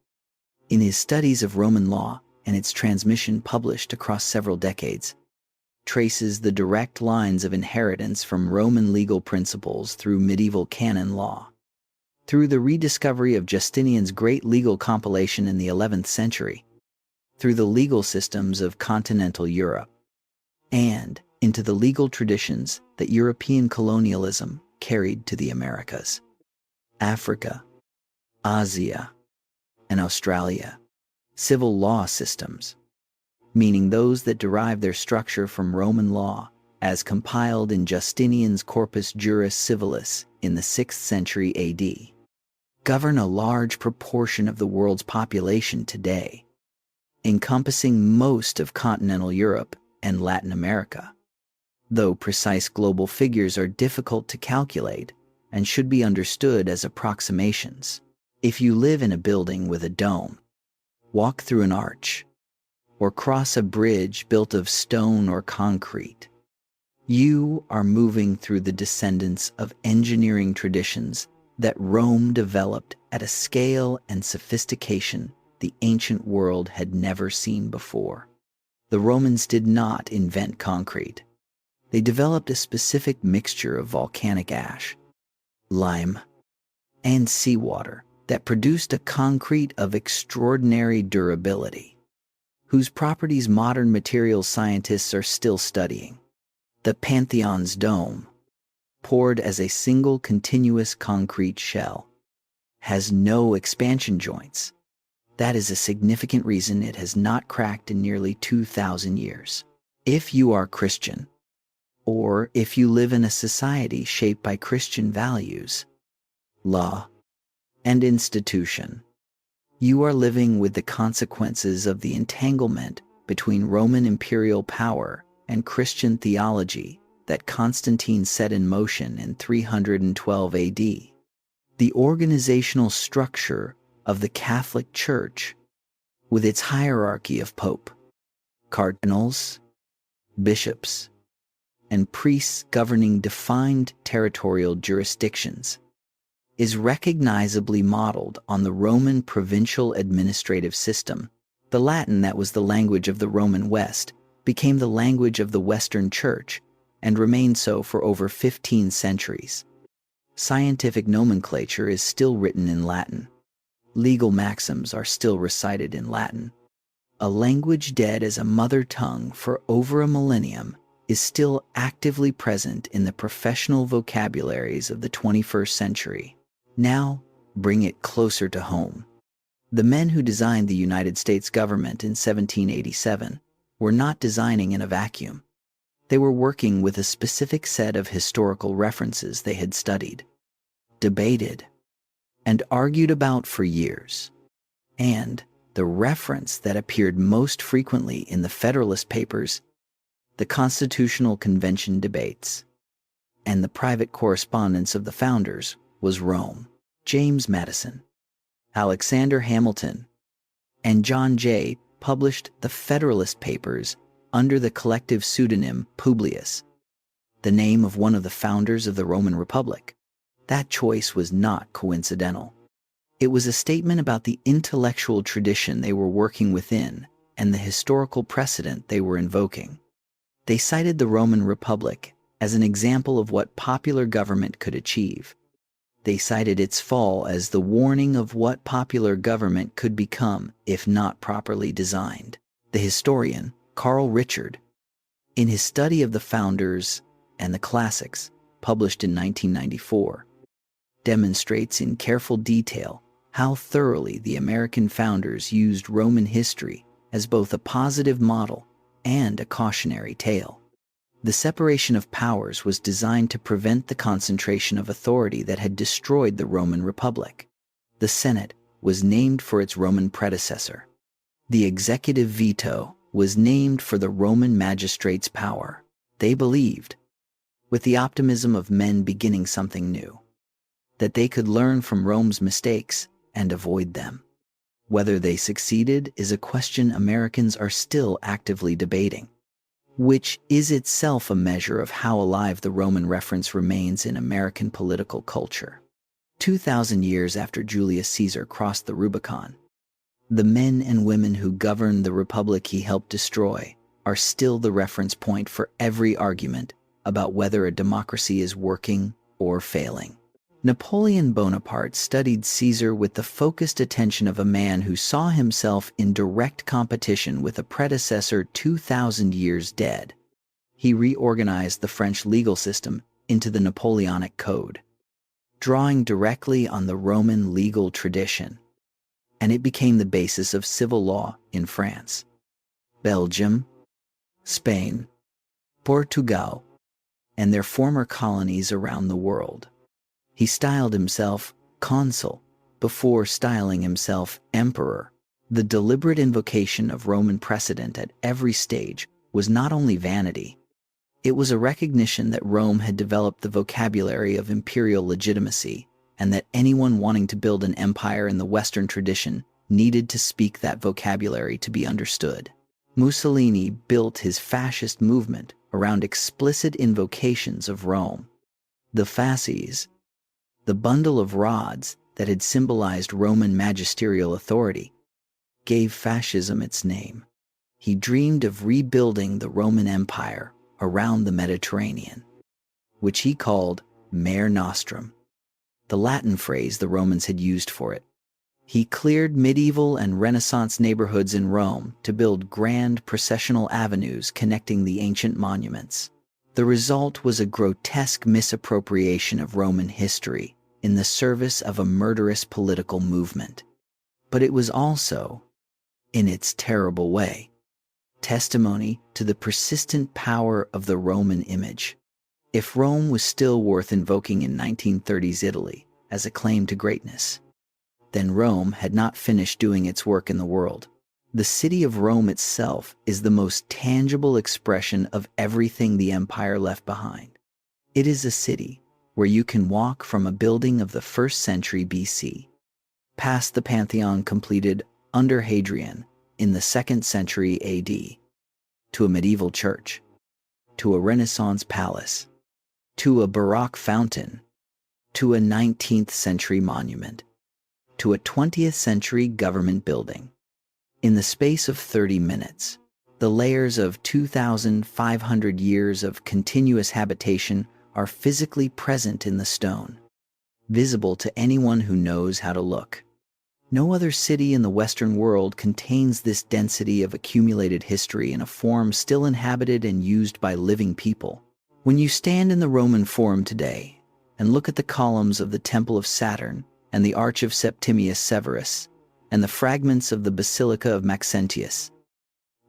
in his studies of Roman law and its transmission published across several decades, traces the direct lines of inheritance from Roman legal principles through medieval canon law, through the rediscovery of Justinian's great legal compilation in the 11th century, through the legal systems of continental Europe, and into the legal traditions that European colonialism carried to the Americas, Africa, Asia, and Australia. Civil law systems, meaning those that derive their structure from Roman law, as compiled in Justinian's Corpus Juris Civilis in the 6th century AD, govern a large proportion of the world's population today, encompassing most of continental Europe and Latin America. Though precise global figures are difficult to calculate and should be understood as approximations, if you live in a building with a dome, walk through an arch, or cross a bridge built of stone or concrete, you are moving through the descendants of engineering traditions that Rome developed at a scale and sophistication the ancient world had never seen before. The Romans did not invent concrete. They developed a specific mixture of volcanic ash, lime, and seawater that produced a concrete of extraordinary durability, whose properties modern materials scientists are still studying. The Pantheon's dome, poured as a single continuous concrete shell, has no expansion joints. That is a significant reason it has not cracked in nearly 2,000 years. If you are Christian, or if you live in a society shaped by Christian values, law, and institution, you are living with the consequences of the entanglement between Roman imperial power and Christian theology that Constantine set in motion in 312 AD. The organizational structure of the Catholic Church, with its hierarchy of pope, cardinals, bishops, and priests governing defined territorial jurisdictions, is recognizably modeled on the Roman provincial administrative system. The Latin that was the language of the Roman West became the language of the Western Church and remained so for over 15 centuries. Scientific nomenclature is still written in Latin. Legal maxims are still recited in Latin. A language dead as a mother tongue for over a millennium is still actively present in the professional vocabularies of the 21st century. Now, bring it closer to home. The men who designed the United States government in 1787 were not designing in a vacuum. They were working with a specific set of historical references they had studied, debated, and argued about for years. And the reference that appeared most frequently in the Federalist Papers, the Constitutional Convention debates, and the private correspondence of the founders was Rome. James Madison, Alexander Hamilton, and John Jay published the Federalist Papers under the collective pseudonym Publius, the name of one of the founders of the Roman Republic. That choice was not coincidental. It was a statement about the intellectual tradition they were working within and the historical precedent they were invoking. They cited the Roman Republic as an example of what popular government could achieve. They cited its fall as the warning of what popular government could become if not properly designed. The historian, Carl Richard, in his study of the founders and the Classics, published in 1994, demonstrates in careful detail how thoroughly the American founders used Roman history as both a positive model and a cautionary tale. The separation of powers was designed to prevent the concentration of authority that had destroyed the Roman Republic. The Senate was named for its Roman predecessor. The executive veto was named for the Roman magistrate's power. They believed, with the optimism of men beginning something new, that they could learn from Rome's mistakes and avoid them. Whether they succeeded is a question Americans are still actively debating, which is itself a measure of how alive the Roman reference remains in American political culture. 2,000 years after Julius Caesar crossed the Rubicon, the men and women who governed the republic he helped destroy are still the reference point for every argument about whether a democracy is working or failing. Napoleon Bonaparte studied Caesar with the focused attention of a man who saw himself in direct competition with a predecessor 2,000 years dead. He reorganized the French legal system into the Napoleonic Code, drawing directly on the Roman legal tradition, and it became the basis of civil law in France, Belgium, Spain, Portugal, and their former colonies around the world. He styled himself consul before styling himself emperor. The deliberate invocation of Roman precedent at every stage was not only vanity, it was a recognition that Rome had developed the vocabulary of imperial legitimacy, and that anyone wanting to build an empire in the Western tradition needed to speak that vocabulary to be understood. Mussolini built his fascist movement around explicit invocations of Rome. The fasces, the bundle of rods that had symbolized Roman magisterial authority, gave fascism its name. He dreamed of rebuilding the Roman Empire around the Mediterranean, which he called Mare Nostrum, the Latin phrase the Romans had used for it. He cleared medieval and Renaissance neighborhoods in Rome to build grand processional avenues connecting the ancient monuments. The result was a grotesque misappropriation of Roman history in the service of a murderous political movement. But it was also, in its terrible way, testimony to the persistent power of the Roman image. If Rome was still worth invoking in 1930s Italy as a claim to greatness, then Rome had not finished doing its work in the world. The city of Rome itself is the most tangible expression of everything the empire left behind. It is a city where you can walk from a building of the 1st century BC, past the Pantheon completed under Hadrian in the 2nd century AD, to a medieval church, to a Renaissance palace, to a Baroque fountain, to a 19th century monument, to a 20th century government building. In the space of 30 minutes, the layers of 2,500 years of continuous habitation are physically present in the stone, visible to anyone who knows how to look. No other city in the Western world contains this density of accumulated history in a form still inhabited and used by living people. When you stand in the Roman Forum today and look at the columns of the Temple of Saturn and the Arch of Septimius Severus and the fragments of the Basilica of Maxentius,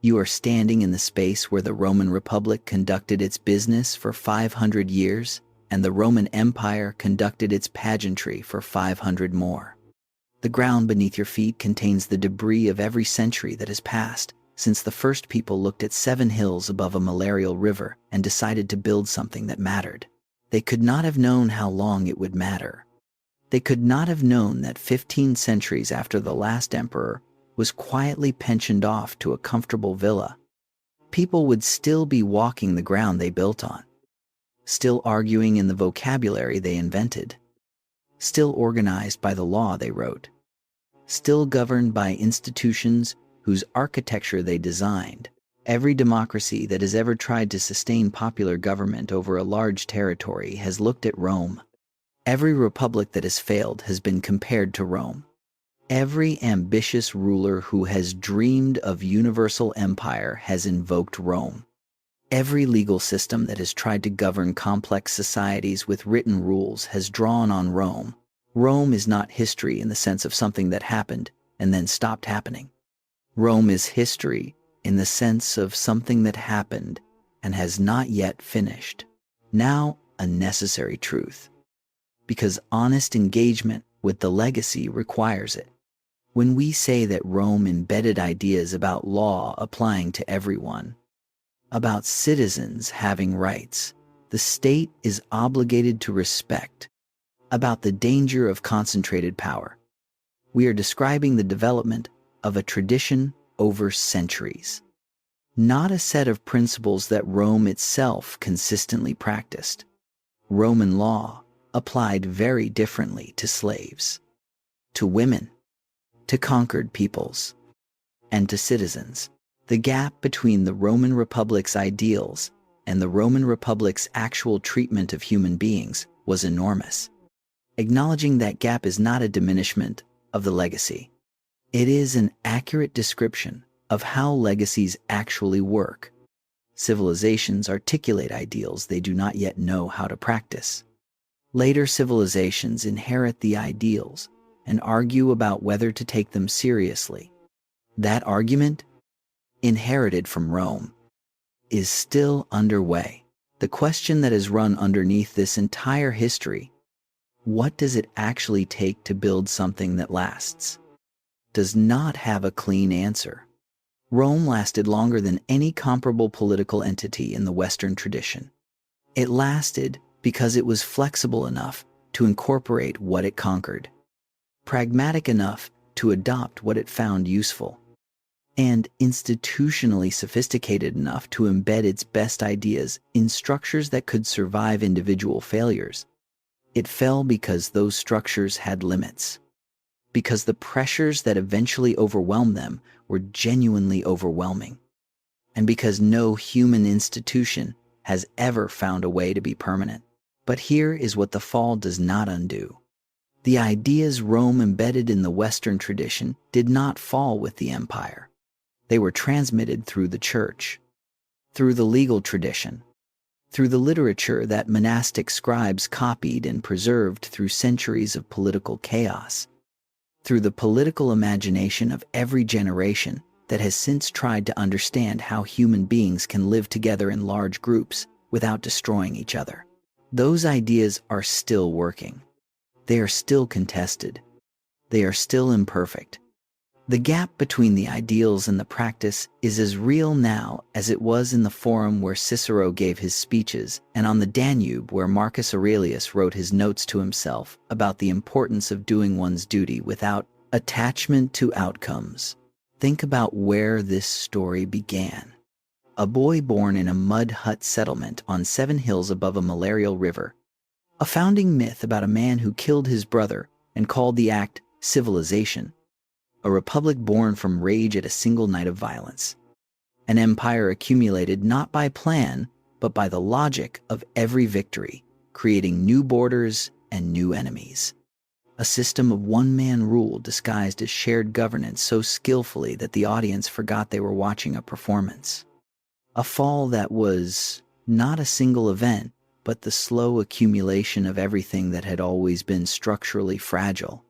you are standing in the space where the Roman Republic conducted its business for 500 years and the Roman Empire conducted its pageantry for 500 more. The ground beneath your feet contains the debris of every century that has passed since the first people looked at 7 hills above a malarial river and decided to build something that mattered. They could not have known how long it would matter. They could not have known that 15 centuries after the last emperor was quietly pensioned off to a comfortable villa, people would still be walking the ground they built on, still arguing in the vocabulary they invented, still organized by the law they wrote, still governed by institutions whose architecture they designed. Every democracy that has ever tried to sustain popular government over a large territory has looked at Rome. Every republic that has failed has been compared to Rome. Every ambitious ruler who has dreamed of universal empire has invoked Rome. Every legal system that has tried to govern complex societies with written rules has drawn on Rome. Rome is not history in the sense of something that happened and then stopped happening. Rome is history in the sense of something that happened and has not yet finished. Now, a necessary truth, because honest engagement with the legacy requires it. When we say that Rome embedded ideas about law applying to everyone, about citizens having rights, the state is obligated to respect, about the danger of concentrated power, we are describing the development of a tradition over centuries, not a set of principles that Rome itself consistently practiced. Roman law applied very differently to slaves, to women, to conquered peoples, and to citizens. The gap between the Roman Republic's ideals and the Roman Republic's actual treatment of human beings was enormous. Acknowledging that gap is not a diminishment of the legacy. It is an accurate description of how legacies actually work. Civilizations articulate ideals they do not yet know how to practice. Later civilizations inherit the ideals and argue about whether to take them seriously. That argument, inherited from Rome, is still underway. The question that has run underneath this entire history, what does it actually take to build something that lasts, does not have a clean answer. Rome lasted longer than any comparable political entity in the Western tradition. It lasted because it was flexible enough to incorporate what it conquered, pragmatic enough to adopt what it found useful, and institutionally sophisticated enough to embed its best ideas in structures that could survive individual failures. It fell because those structures had limits, because the pressures that eventually overwhelmed them were genuinely overwhelming, and because no human institution has ever found a way to be permanent. But here is what the fall does not undo. The ideas Rome embedded in the Western tradition did not fall with the empire. They were transmitted through the church, through the legal tradition, through the literature that monastic scribes copied and preserved through centuries of political chaos, through the political imagination of every generation that has since tried to understand how human beings can live together in large groups without destroying each other. Those ideas are still working. They are still contested. They are still imperfect. The gap between the ideals and the practice is as real now as it was in the Forum where Cicero gave his speeches and on the Danube where Marcus Aurelius wrote his notes to himself about the importance of doing one's duty without attachment to outcomes. Think about where this story began. A boy born in a mud hut settlement on 7 hills above a malarial river. A founding myth about a man who killed his brother and called the act civilization. A republic born from rage at a single night of violence. An empire accumulated not by plan, but by the logic of every victory, creating new borders and new enemies. A system of one-man rule disguised as shared governance so skillfully that the audience forgot they were watching a performance. A fall that was not a single event, but the slow accumulation of everything that had always been structurally fragile,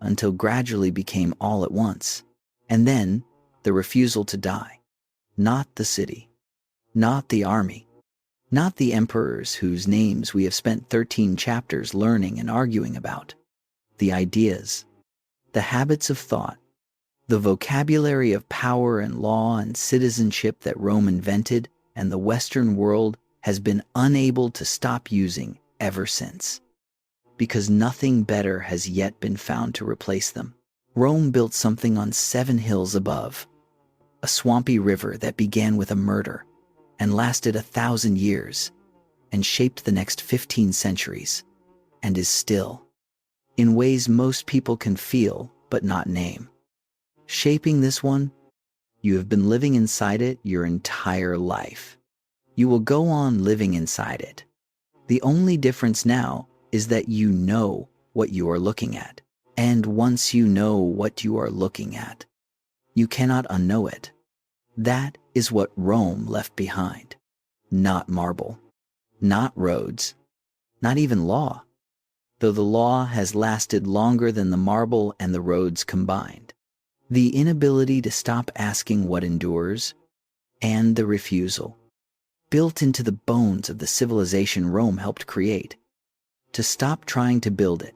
until gradually became all at once. And then, the refusal to die. Not the city. Not the army. Not the emperors whose names we have spent 13 chapters learning and arguing about. The ideas. The habits of thought. The vocabulary of power and law and citizenship that Rome invented and the Western world has been unable to stop using ever since. Because nothing better has yet been found to replace them. Rome built something on 7 hills above, a swampy river that began with a murder and lasted 1,000 years and shaped the next 15 centuries and is still, in ways most people can feel but not name. Shaping this one, you have been living inside it your entire life. You will go on living inside it. The only difference now is that you know what you are looking at. And once you know what you are looking at, you cannot unknow it. That is what Rome left behind. not marble, not roads, not even law, though the law has lasted longer than the marble and the roads combined. The inability to stop asking what endures, and the refusal, built into the bones of the civilization Rome helped create, to stop trying to build it,